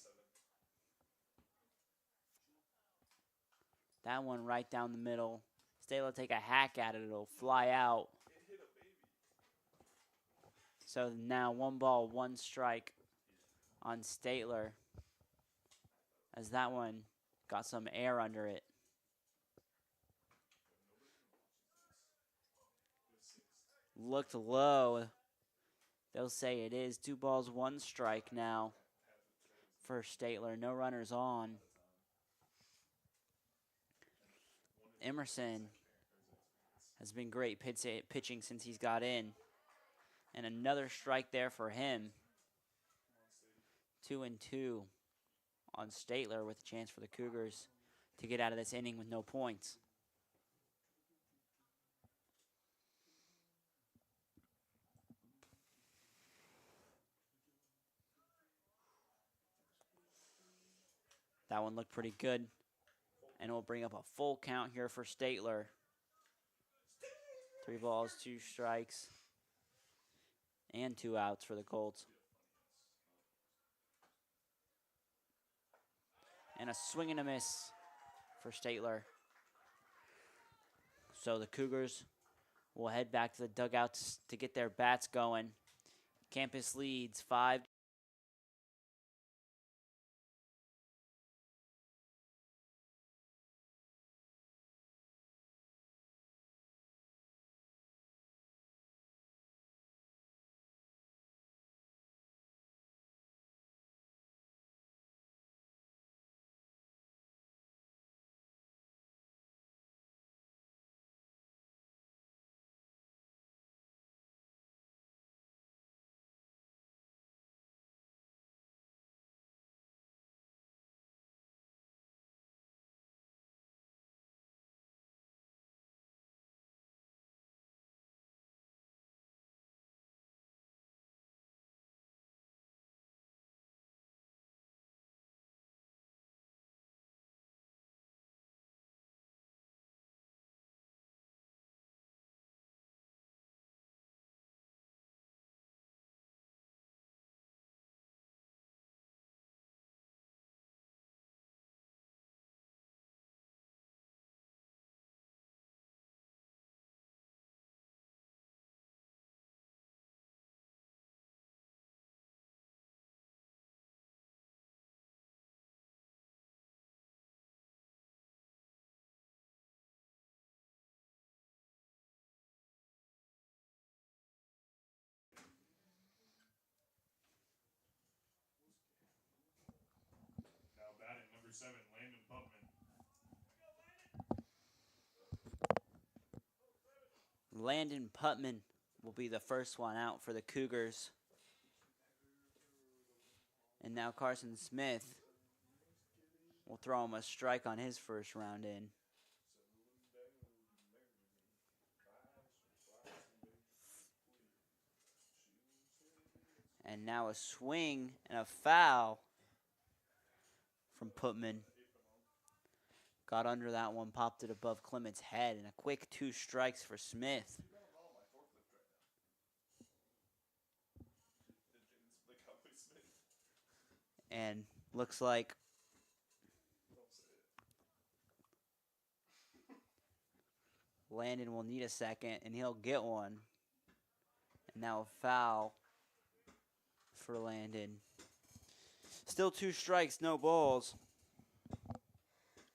That one right down the middle. Statler will take a hack at it. It'll fly out. So now 1 ball, 1 strike on Statler, as that one got some air under it. Looked low. They'll say it is 2 balls, 1 strike now for Statler. No runners on. Emerson has been great pitching since he's got in. And another strike there for him. 2-2 on Statler, with a chance for the Cougars to get out of this inning with no points. That one looked pretty good. And it will bring up a full count here for Statler. 3 balls, 2 strikes, and 2 outs for the Colts. And a swing and a miss for Statler. So the Cougars will head back to the dugouts to get their bats going. Campus leads 5 7, Landon Putman. Landon Putman will be the first one out for the Cougars. And now Carson Smith will throw him a strike on his first round in. And now a swing and a foul from Putman. Got under that one, popped it above Clement's head, and a quick 2 strikes for Smith. And looks like Landon will need a second, and he'll get one. And now a foul for Landon. Still 2 strikes, no balls.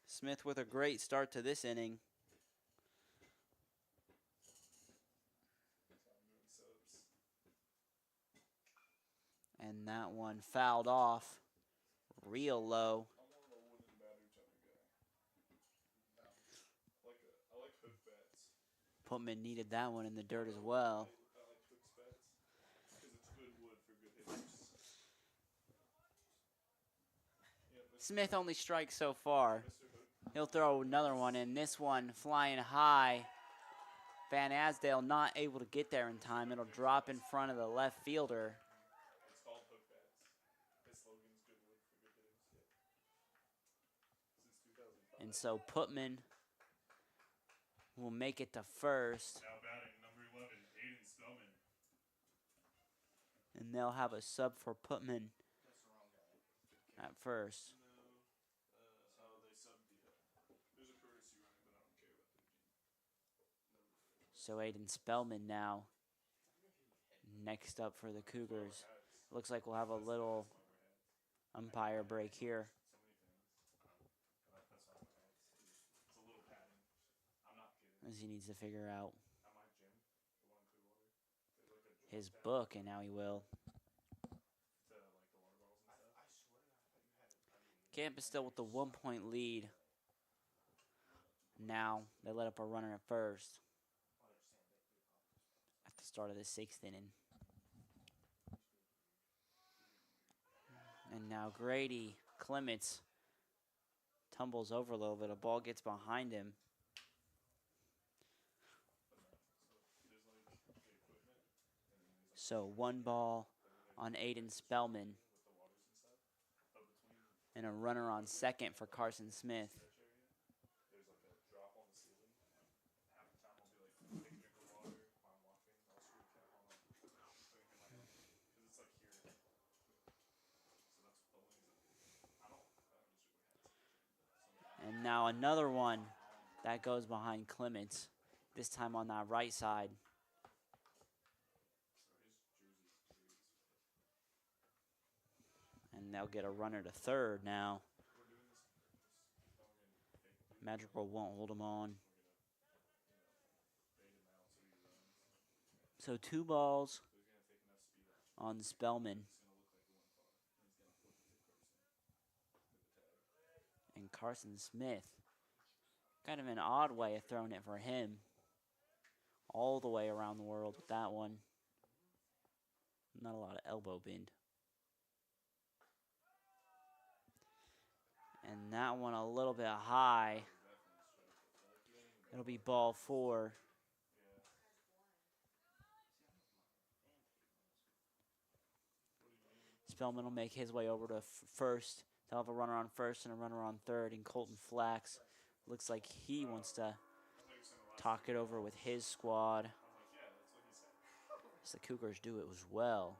Smith with a great start to this inning. And that one fouled off real low. Putman needed that one in the dirt as well. Smith only strikes so far. He'll throw another one in. This one flying high. Van Asdale not able to get there in time. It'll drop in front of the left fielder. And so Putman will make it to first. Now batting number 11, Aiden Spellman. And they'll have a sub for Putman at first. So Aiden Spellman now next up for the Cougars. Looks like we'll have a little umpire break here. As he needs to figure out his book, and now he will. Camp is still with the 1-point lead. Now they let up a runner at first at the start of the 6th inning. And now Grady Clements tumbles over a little bit. A ball gets behind him. So 1 ball on Aiden Spellman. And a runner on second for Carson Smith. And now another one that goes behind Clements, this time on that right side. And they'll get a runner to third now. Madrigal won't hold him on. So 2 balls on Spellman. And Carson Smith, kind of an odd way of throwing it for him. All the way around the world with that one. Not a lot of elbow bend. And that one a little bit high. It'll be ball 4. Spellman will make his way over to first. They'll have a runner on first and a runner on third. And Colton Flax looks like he wants to talk it over with his squad. As the Cougars do it as well.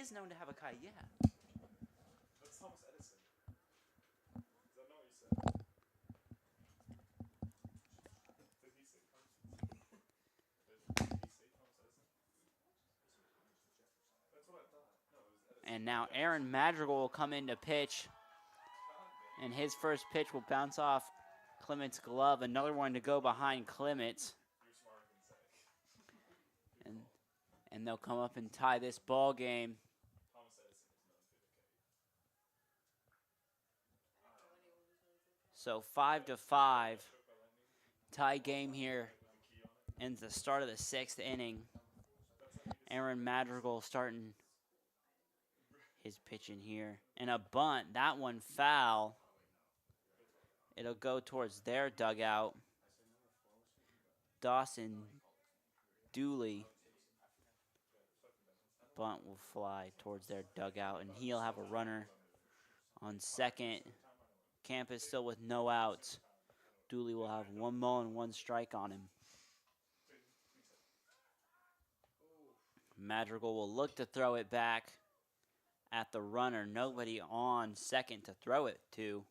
is known to have a kite, yeah. That's Thomas Edison. Is that not what you said? Did he say Thomas Edison? Did he say Thomas Edison? That's what I thought. No, it was Edison. And now Aaron Madrigal will come in to pitch. And his first pitch will bounce off Clement's glove. Another one to go behind Clement. You're smarter than Zach. And they'll come up and tie this ball game. Thomas Edison is known for the kite. So 5-5. Tie game here. Ends the start of the 6th inning. Aaron Madrigal starting his pitching here. And a bunt. That one foul. It'll go towards their dugout. Dawson Dooley. Bunt will fly towards their dugout, and he'll have a runner on second. Campus still with no outs. Dooley will have 1 ball and 1 strike on him. Madrigal will look to throw it back at the runner. Nobody on second to throw it to.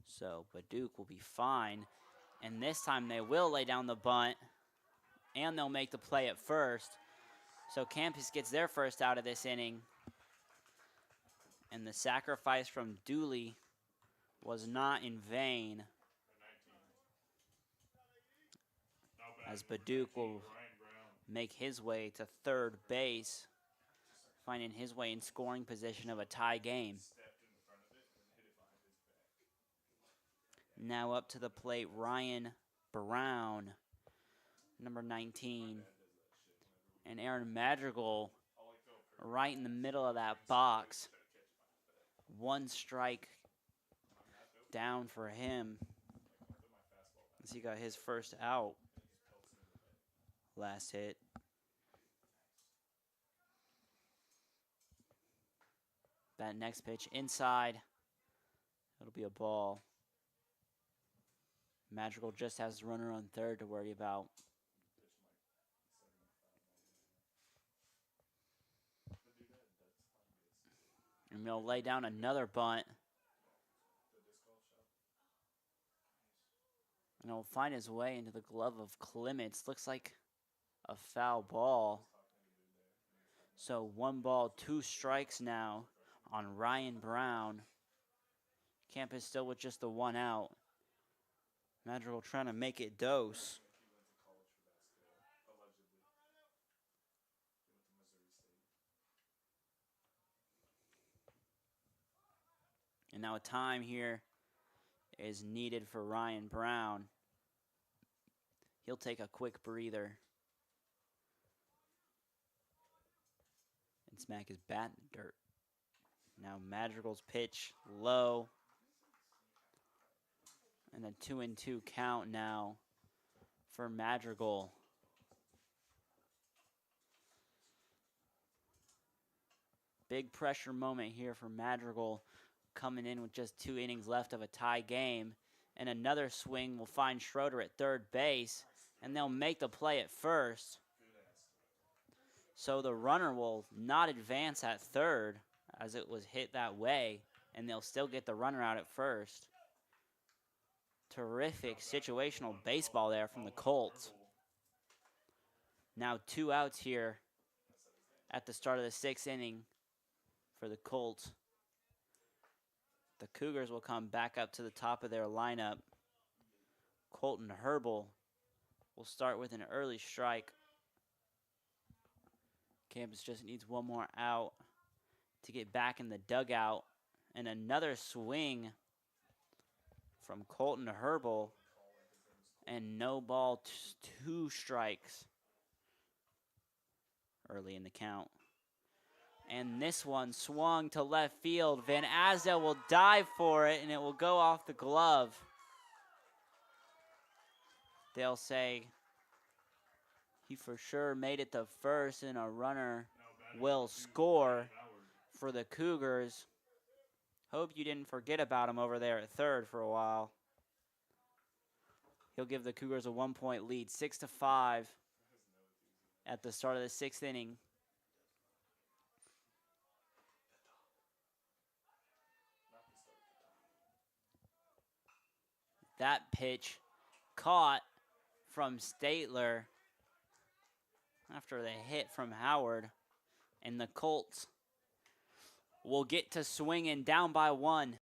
So Baduke will be fine. And this time they will lay down the bunt. And they'll make the play at first. So Campus gets their first out of this inning. And the sacrifice from Dooley was not in vain. As Baduke will make his way to third base, finding his way in scoring position of a tie game. Now up to the plate, Ryan Brown, number 19. And Aaron Madrigal right in the middle of that box. 1 strike down for him as he got his first out. Last hit. That next pitch inside. It'll be a ball. Madrigal just has the runner on third to worry about. And they'll lay down another bunt. And he'll find his way into the glove of Clements. Looks like a foul ball. So 1 ball, 2 strikes now on Ryan Brown. Campus still with just the 1 out. Madrigal trying to make it dose. And now a time here is needed for Ryan Brown. He'll take a quick breather. And smack his bat in the dirt. Now Madrigal's pitch low. And a 2-2 count now for Madrigal. Big pressure moment here for Madrigal, coming in with just 2 innings left of a tie game. And another swing will find Schroeder at third base, and they'll make the play at first. So the runner will not advance at third as it was hit that way, and they'll still get the runner out at first. Terrific situational baseball there from the Colts. Now 2 outs here at the start of the 6th inning for the Colts. The Cougars will come back up to the top of their lineup. Colton Herbal will start with an early strike. Campus just needs 1 more out to get back in the dugout. And another swing from Colton Herbal. And no ball, 2 strikes early in the count. And this one swung to left field. Van Asdale will dive for it, and it will go off the glove. They'll say he for sure made it to first, and a runner will score for the Cougars. Hope you didn't forget about him over there at third for a while. He'll give the Cougars a 1-point lead, 6-5. at the start of the 6th inning. That pitch caught from Statler after the hit from Howard, and the Colts will get to swinging down by 1.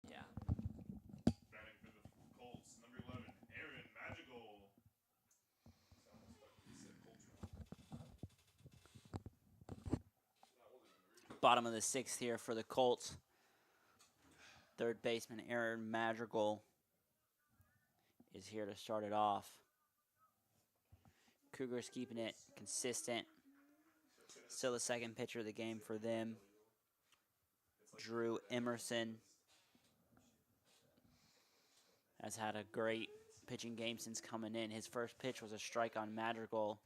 Yeah. Batting for the Colts, number 11, Aaron Magical. So I almost thought you said Colts wrong. Bottom of the 6th here for the Colts. Third baseman Aaron Madrigal is here to start it off. Cougars keeping it consistent. Still the second pitcher of the game for them. Drew Emerson has had a great pitching game since coming in. His first pitch was a strike on Madrigal,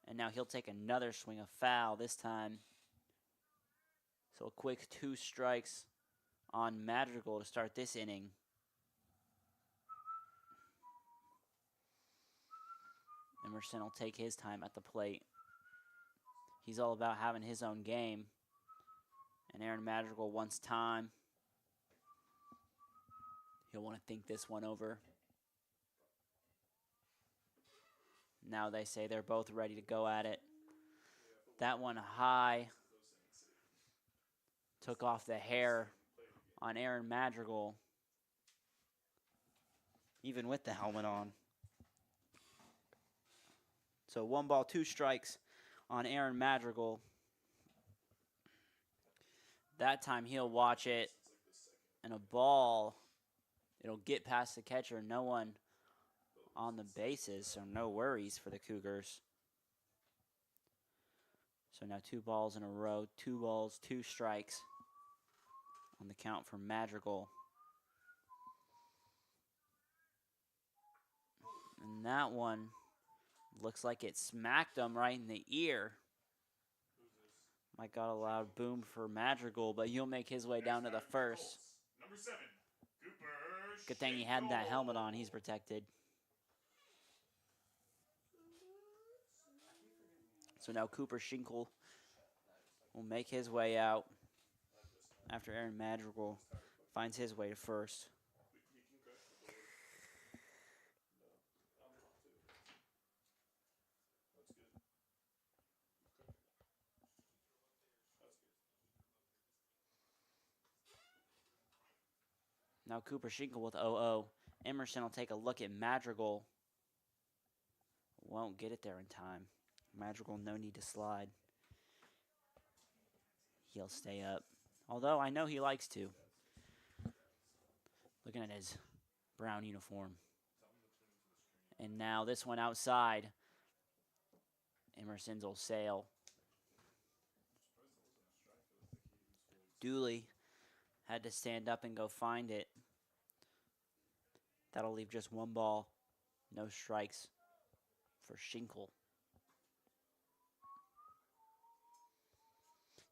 and now he'll take another swing of foul this time. So a quick 2 strikes on Madrigal to start this inning. Emerson will take his time at the plate. He's all about having his own game. And Aaron Madrigal wants time. He'll want to think this one over. Now they say they're both ready to go at it. That one high. Took off the hair on Aaron Madrigal. Even with the helmet on. So 1 ball, 2 strikes on Aaron Madrigal. That time he'll watch it, and a ball, it'll get past the catcher. No one on the bases, so no worries for the Cougars. So now 2 balls in a row, 2 balls, 2 strikes on the count for Madrigal. And that one looks like it smacked him right in the ear. Mike got a loud boom for Madrigal, but he'll make his way down to the first. Number 7, Cooper. Good thing he had that helmet on. He's protected. So now Cooper Schinkel will make his way out after Aaron Madrigal finds his way to first. Now Cooper Schinkel with 0-0. Emerson will take a look at Madrigal. Won't get it there in time. Madrigal, no need to slide. He'll stay up. Although I know he likes to. Looking at his brown uniform. And now this one outside. Emerson's will sail. Dooley had to stand up and go find it. That'll leave just 1 ball, no strikes for Schinkel.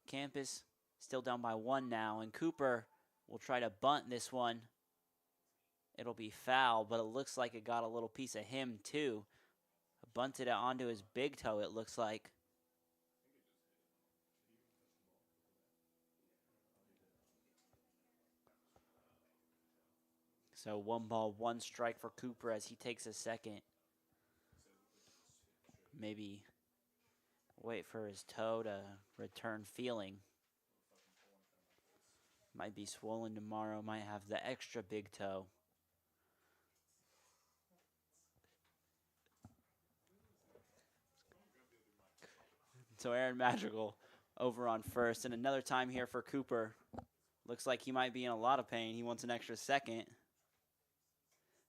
Campus still down by 1 now, and Cooper will try to bunt this one. It'll be foul, but it looks like it got a little piece of him too. A Bunted it onto his big toe, it looks like. So 1 ball, 1 strike for Cooper as he takes a second. Maybe wait for his toe to return feeling. Might be swollen tomorrow, might have the extra big toe. So Aaron Madrigal over on first, and another time here for Cooper. Looks like he might be in a lot of pain. He wants an extra second.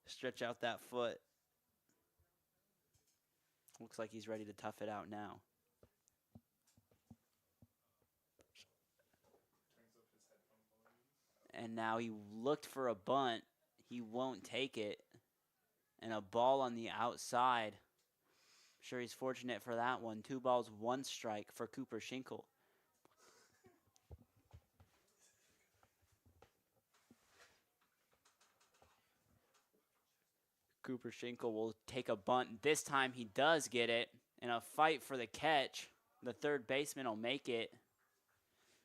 Stretch out that foot. Looks like he's ready to tough it out now. And now he looked for a bunt. He won't take it. And a ball on the outside. Sure, he's fortunate for that one. 2 balls, 1 strike for Cooper Schinkel. Cooper Schinkel will take a bunt. This time he does get it. In a fight for the catch, the third baseman will make it.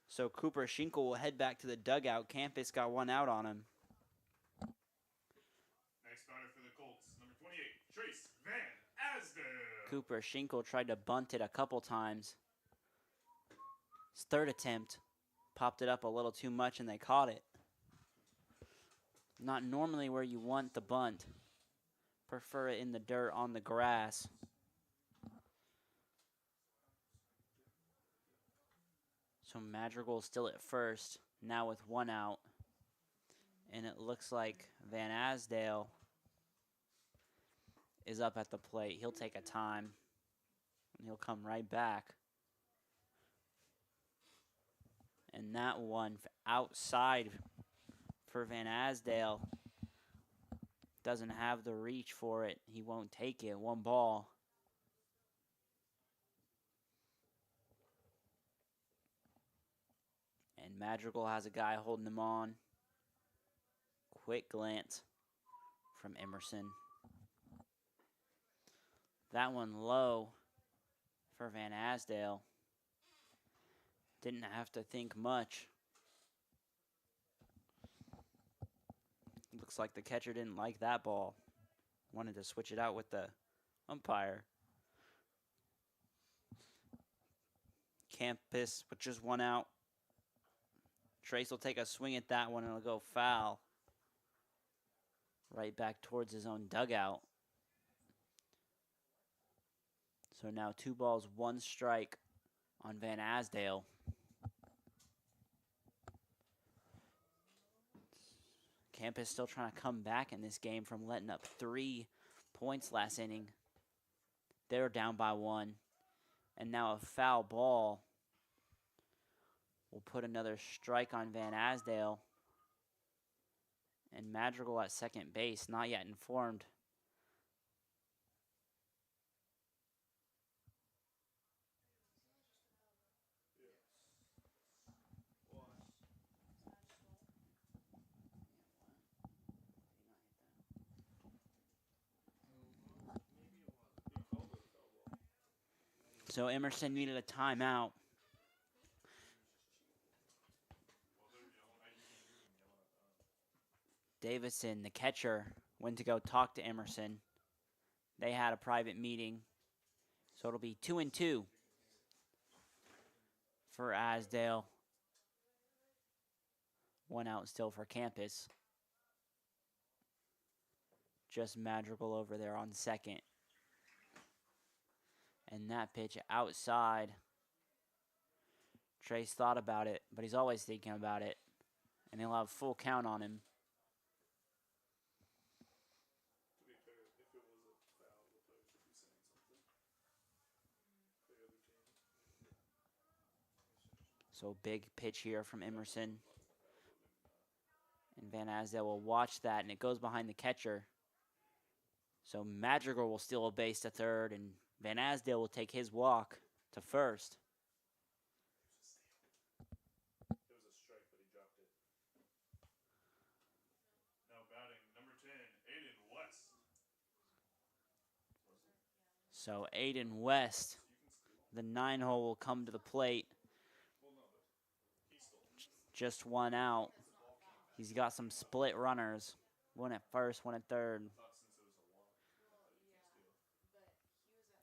So Cooper Schinkel will head back to the dugout. Campus got 1 out on him. Next batter for the Colts, number 28, Trace Van Asdale. Cooper Schinkel tried to bunt it a couple times. His third attempt popped it up a little too much and they caught it. Not normally where you want the bunt. Prefer it in the dirt on the grass. So Madrigal still at first, now with 1 out. And it looks like Van Asdale is up at the plate. He'll take a time, and he'll come right back. And that one outside for Van Asdale doesn't have the reach for it. He won't take it. 1 ball. And Madrigal has a guy holding him on. Quick glance from Emerson. That one low for Van Asdale. Didn't have to think much. Looks like the catcher didn't like that ball. Wanted to switch it out with the umpire. Campus with just 1 out. Trace will take a swing at that one and it'll go foul. Right back towards his own dugout. So now 2 balls, 1 strike on Van Asdale. Campus still trying to come back in this game from letting up 3 points last inning. They're down by 1. And now a foul ball will put another strike on Van Asdale. And Madrigal at second base, not yet informed. So Emerson needed a timeout. Davison, the catcher, went to go talk to Emerson. They had a private meeting. So it'll be 2-2 for Asdale. 1 out still for Campus. Just Madrigal over there on second. And that pitch outside. Trace thought about it, but he's always thinking about it. And he'll have full count on him. To be fair, if it was a foul, the player should be saying something. The other team. So big pitch here from Emerson. And Van Asdale will watch that, and it goes behind the catcher. So Madrigal will steal a base to third, and Van Asdale will take his walk to first. It was a strike, but he dropped it. Now batting, number 10, Aiden West. So Aiden West, the 9-hole, will come to the plate. Just one out. He's got some split runners. One at first, one at third.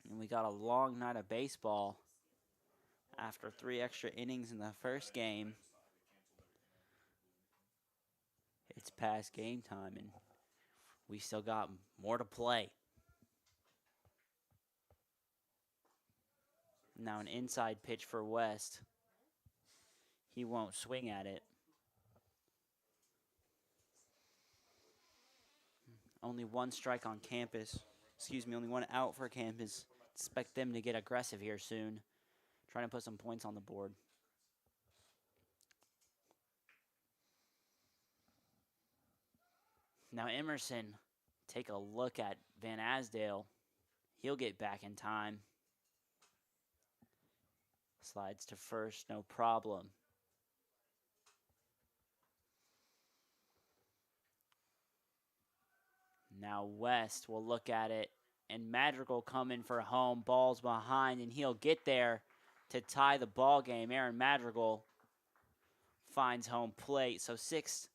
And we got a long night of baseball after 3 extra innings in the first game. It's past game time, and we still got more to play. Now an inside pitch for West. He won't swing at it. Only 1 strike on campus. Excuse me, only 1 out for campus. Expect them to get aggressive here soon. Trying to put some points on the board. Now Emerson, take a look at Van Asdale. He'll get back in time. Slides to first, no problem. Now West will look at it, and Madrigal coming for home. Ball's behind, and he'll get there to tie the ball game. Aaron Madrigal finds home plate, so 6-6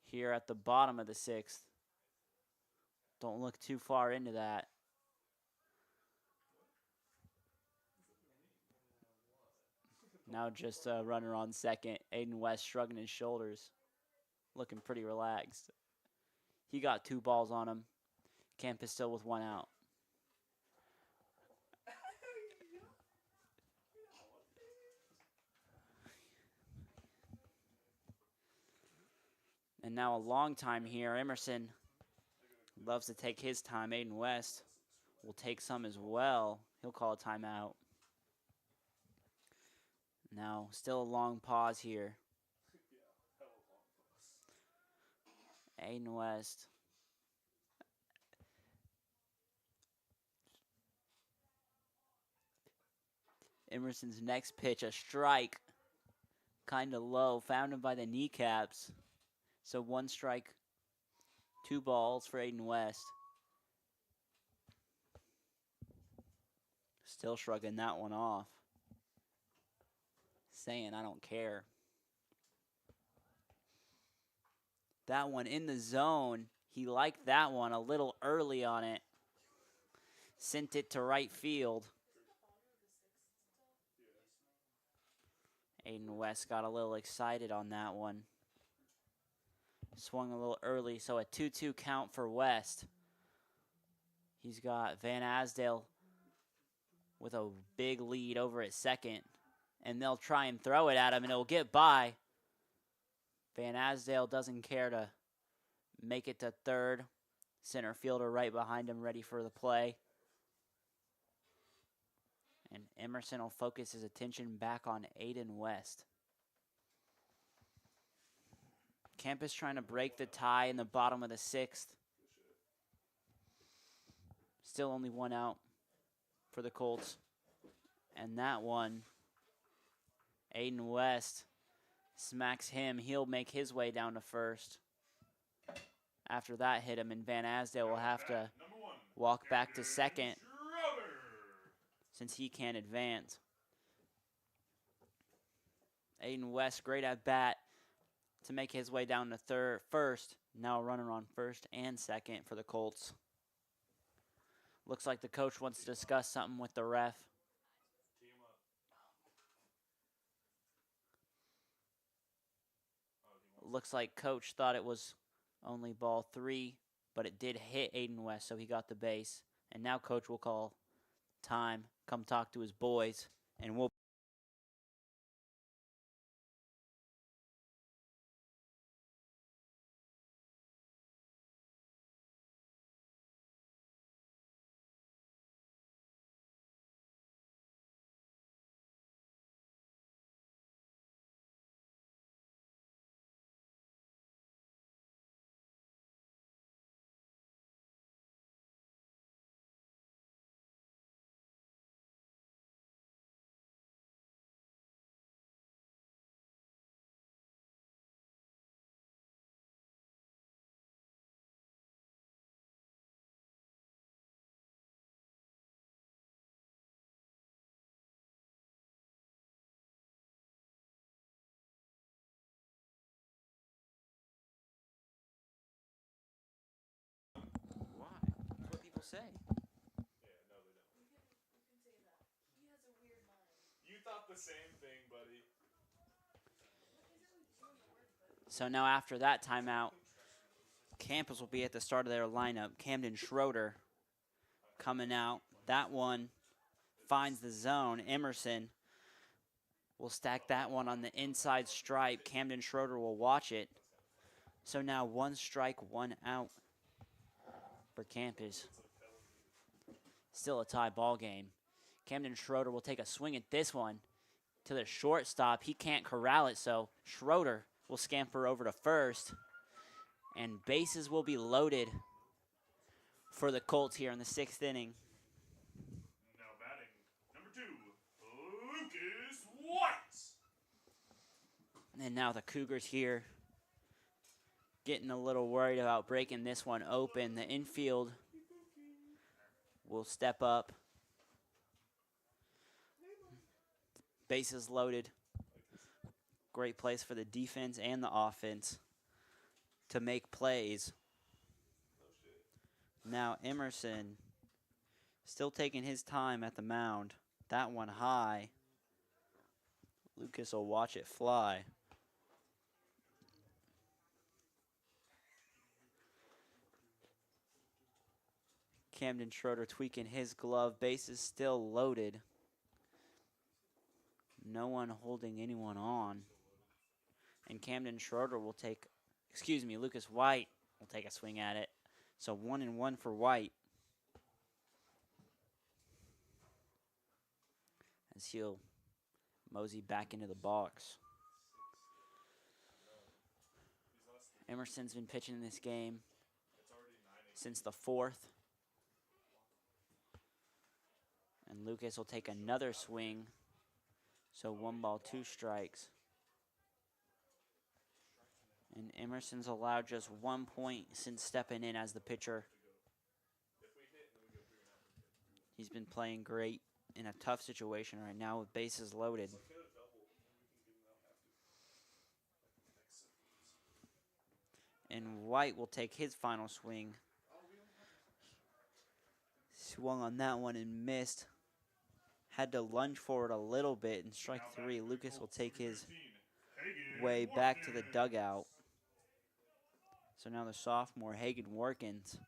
here at the bottom of the 6th. Don't look too far into that. Now just a runner on second. Aiden West shrugging his shoulders, looking pretty relaxed. He got 2 balls on him. Campus still with 1 out. And now a long time here. Emerson loves to take his time. Aiden West will take some as well. He'll call a timeout. Now still a long pause here. Aiden West. Emerson's next pitch, a strike. Kind of low, found him by the kneecaps. So 1 strike, 2 balls for Aiden West. Still shrugging that one off. Saying, I don't care. That one in the zone. He liked that one a little early on it. Sent it to right field. Aiden West got a little excited on that one. Swung a little early, so a 2-2 count for West. He's got Van Asdale with a big lead over at second, and they'll try and throw it at him, and it'll get by. Van Asdale doesn't care to make it to third. Center fielder right behind him, ready for the play. And Emerson will focus his attention back on Aiden West. Campus trying to break the tie in the bottom of the 6th. Still only 1 out for the Colts. And that one, Aiden West smacks him. He'll make his way down to first. After that hit him, and Van Asdale will have to walk back to second since he can't advance. Aiden West, great at bat to make his way down to first. Now a runner on first and second for the Colts. Looks like the coach wants to discuss something with the ref. Looks like coach thought it was only ball 3, but it did hit Aiden West, so he got the base. And now coach will call time, come talk to his boys, and we'll say. Yeah, no, they don't. You thought the same thing, buddy. So now after that timeout, Campus will be at the start of their lineup. Camden Schroeder coming out. That one finds the zone. Emerson will stack that one on the inside stripe. Camden Schroeder will watch it. So now 1 strike, 1 out for Campus. Still a tie ball game. Camden Schroeder will take a swing at this one to the shortstop. He can't corral it, so Schroeder will scamper over to first. And bases will be loaded for the Colts here in the 6th inning. Now batting number 2, Lucas White. And now the Cougars here getting a little worried about breaking this one open. The infield will step up. Bases loaded. Great place for the defense and the offense to make plays. Now Emerson still taking his time at the mound. That one high. Lucas will watch it fly. Camden Schroeder tweaking his glove. Bases still loaded. No one holding anyone on. And Camden Schroeder will take, Lucas White will take a swing at it. So 1-1 for White. As he'll mosey back into the box. Emerson's been pitching in this game since the 4th. And Lucas will take another swing. So 1 ball, 2 strikes. And Emerson's allowed just 1 point since stepping in as the pitcher. He's been playing great in a tough situation right now with bases loaded. And White will take his final swing. Swung on that one and missed. Had to lunge forward a little bit in strike 3. Lucas will take his way back to the dugout. So now the sophomore, Hagen Workins,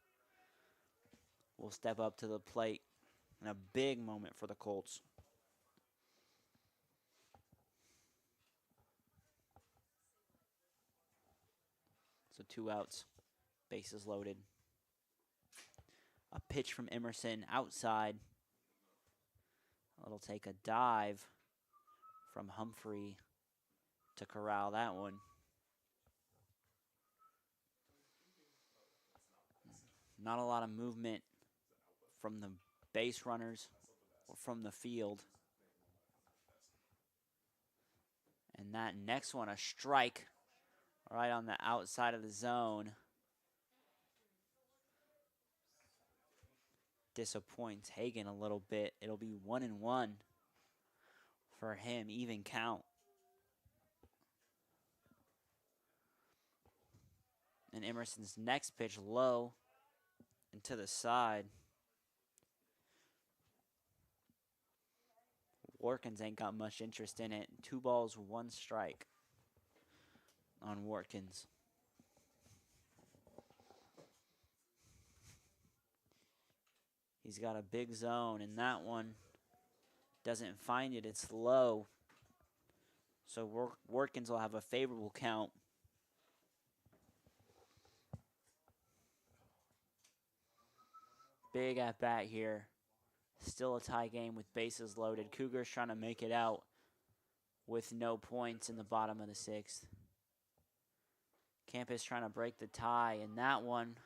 will step up to the plate in a big moment for the Colts. So 2 outs, bases loaded. A pitch from Emerson outside. It'll take a dive from Humphrey to corral that one. Not a lot of movement from the base runners or from the field. And that next one, a strike right on the outside of the zone. Disappoints Hagen a little bit. It'll be 1-1 for him, even count. And Emerson's next pitch low and to the side. Workins ain't got much interest in it. 2 balls, 1 strike on Workins. He's got a big zone, and that one doesn't find it. It's low. So Workins will have a favorable count. Big at bat here. Still a tie game with bases loaded. Cougars trying to make it out with no points in the bottom of the 6th. Campus trying to break the tie, and that one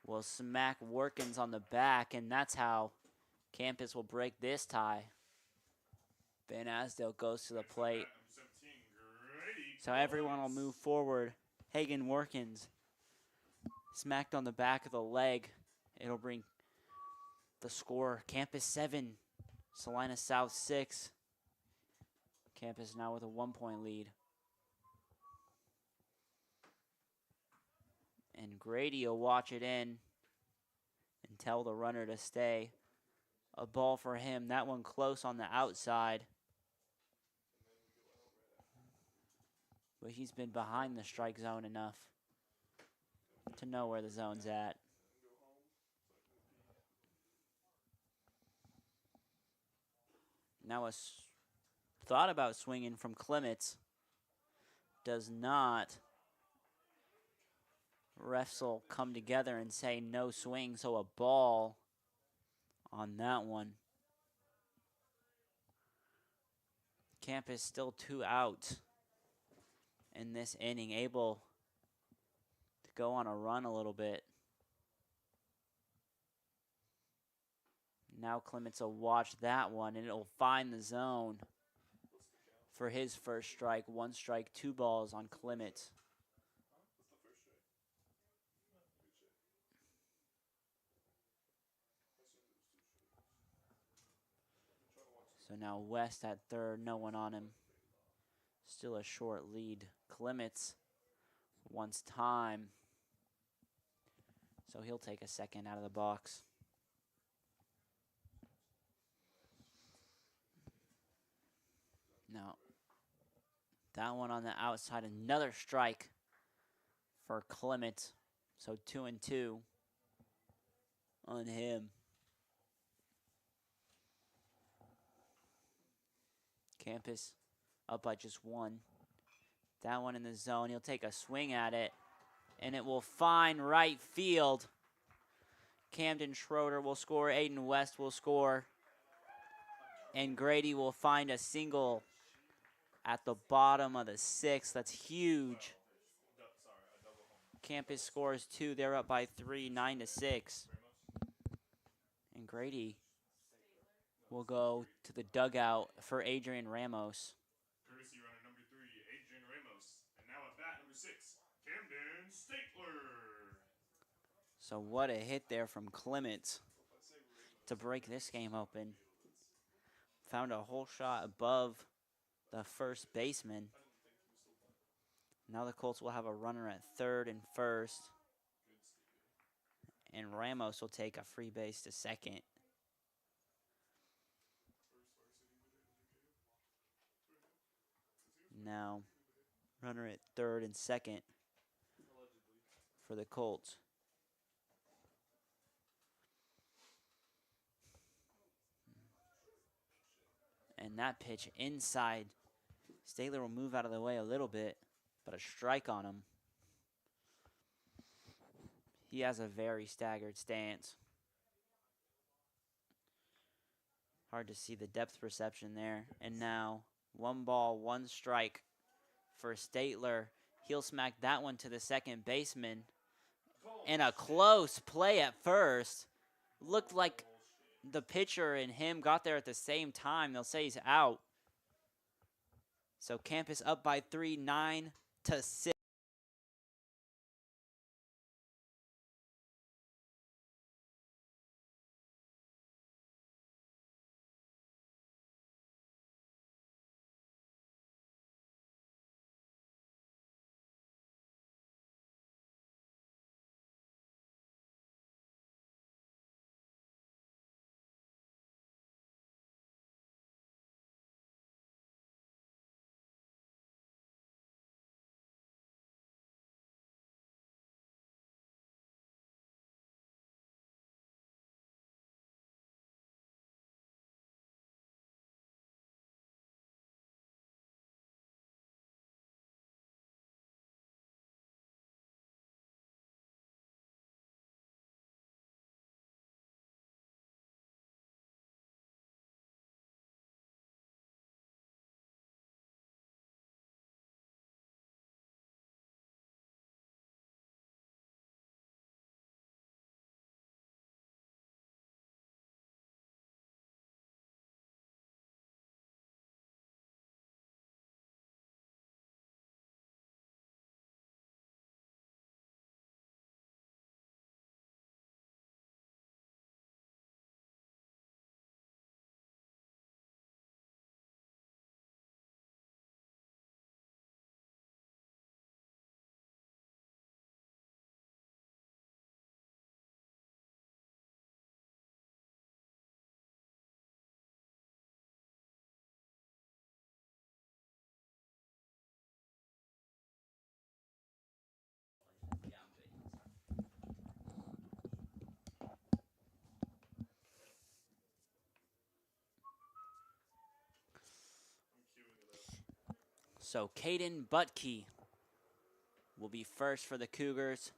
will smack Workins on the back, and that's how Campus will break this tie. Van Asdale goes to the plate. So everyone will move forward. Hagen Workins smacked on the back of the leg. It'll bring the score. Campus 7, Salina South 6. Campus now with a 1-point lead. And Grady will watch it in and tell the runner to stay. A ball for him. That one close on the outside. But he's been behind the strike zone enough to know where the zone's at. Now thought about swinging from Clements. Does not. Refs will come together and say no swing, so a ball on that one. Campus still 2 out in this inning, able to go on a run a little bit. Now Clements will watch that one, and it'll find the zone for his first strike. 1 strike, 2 balls on Clements. So now West at third, no one on him. Still a short lead. Clements wants time, so he'll take a second out of the box. Now, that one on the outside, another strike for Clements. So 2-2 on him. Campus up by just 1. That one in the zone. He'll take a swing at it, and it will find right field. Camden Schroeder will score. Aiden West will score. And Grady will find a single at the bottom of the 6th. That's huge. Campus scores 2. They're up by 3, 9-6. And Grady will go to the dugout for Adrian Ramos. Courtesy runner number 3, Adrian Ramos. And now at bat number 6, Camden Statler. So what a hit there from Clements to break this game open. Found a whole shot above the first baseman. Now the Colts will have a runner at third and first. And Ramos will take a free base to second. Now, runner at third and second for the Colts. And that pitch inside. Statler will move out of the way a little bit, but a strike on him. He has a very staggered stance. Hard to see the depth perception there. And now, 1 ball, 1 strike for Statler. He'll smack that one to the second baseman. And a close play at first. Looked like the pitcher and him got there at the same time. They'll say he's out. So Campus up by 3, 9-6. So Caden Butke will be first for the Cougars.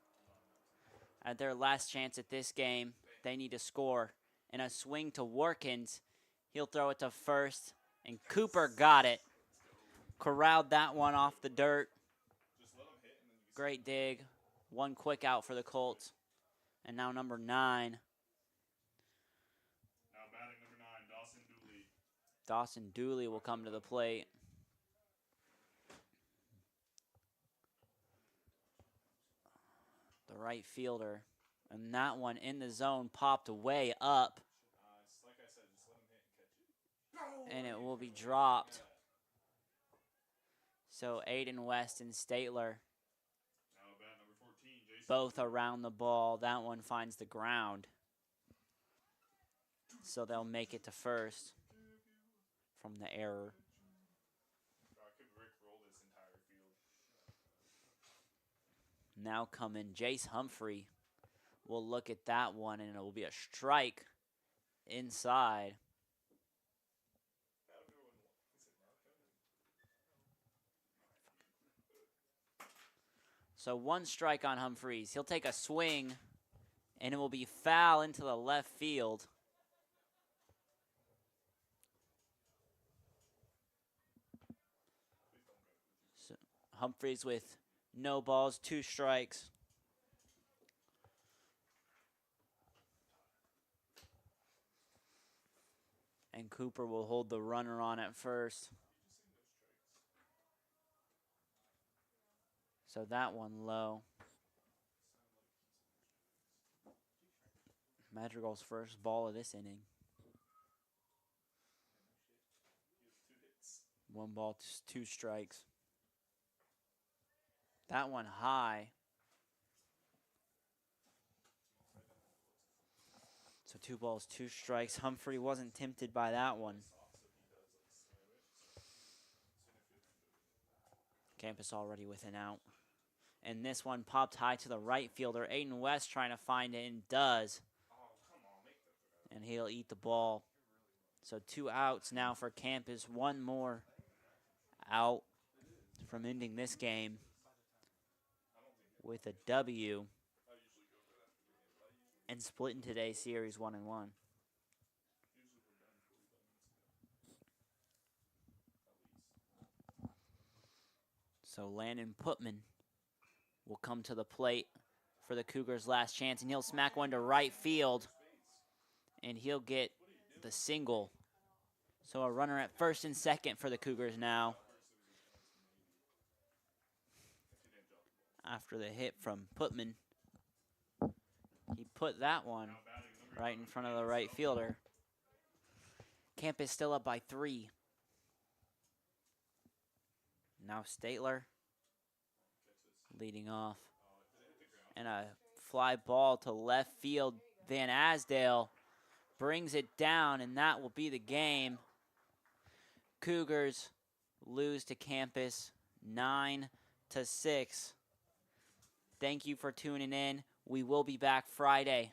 At their last chance at this game, they need to score. And a swing to Warkins. He'll throw it to first, and Cooper got it. Corralled that one off the dirt. Great dig. One quick out for the Colts. And now number 9. Now batting number 9, Dawson Dooley. Dawson Dooley will come to the plate. The right fielder. And that one in the zone popped way up. Like I said, just let him hit and catch it. And it will be dropped. So Aiden West and Statler Now bat number 14, Jason. both around the ball. That one finds the ground. So they'll make it to first from the error. I could Rick roll this entire field. Now coming Jace Humphrey. We'll look at that one, and it will be a strike inside. So one strike on Humphreys. He'll take a swing, and it will be foul into the left field. So Humphreys with no balls, 2 strikes. And Cooper will hold the runner on at first. So that one low. Madrigal's first ball of this inning. 1 ball, 2 strikes. That one high. So 2 balls, 2 strikes. Humphrey wasn't tempted by that one. Campus already with an out. And this one popped high to the right fielder. Aiden West trying to find it and does. And he'll eat the ball. So 2 outs now for Campus. 1 more out from ending this game with a W. And splitting today's series 1-1. So Landon Putman will come to the plate for the Cougars' last chance, and he'll smack one to right field, and he'll get the single. So a runner at first and second for the Cougars now. After the hit from Putman. He put that one right in front of the right fielder. Campus still up by 3. Now Statler leading off. And a fly ball to left field. Van Asdale brings it down, and that will be the game. Cougars lose to Campus 9-6. Thank you for tuning in. We will be back Friday.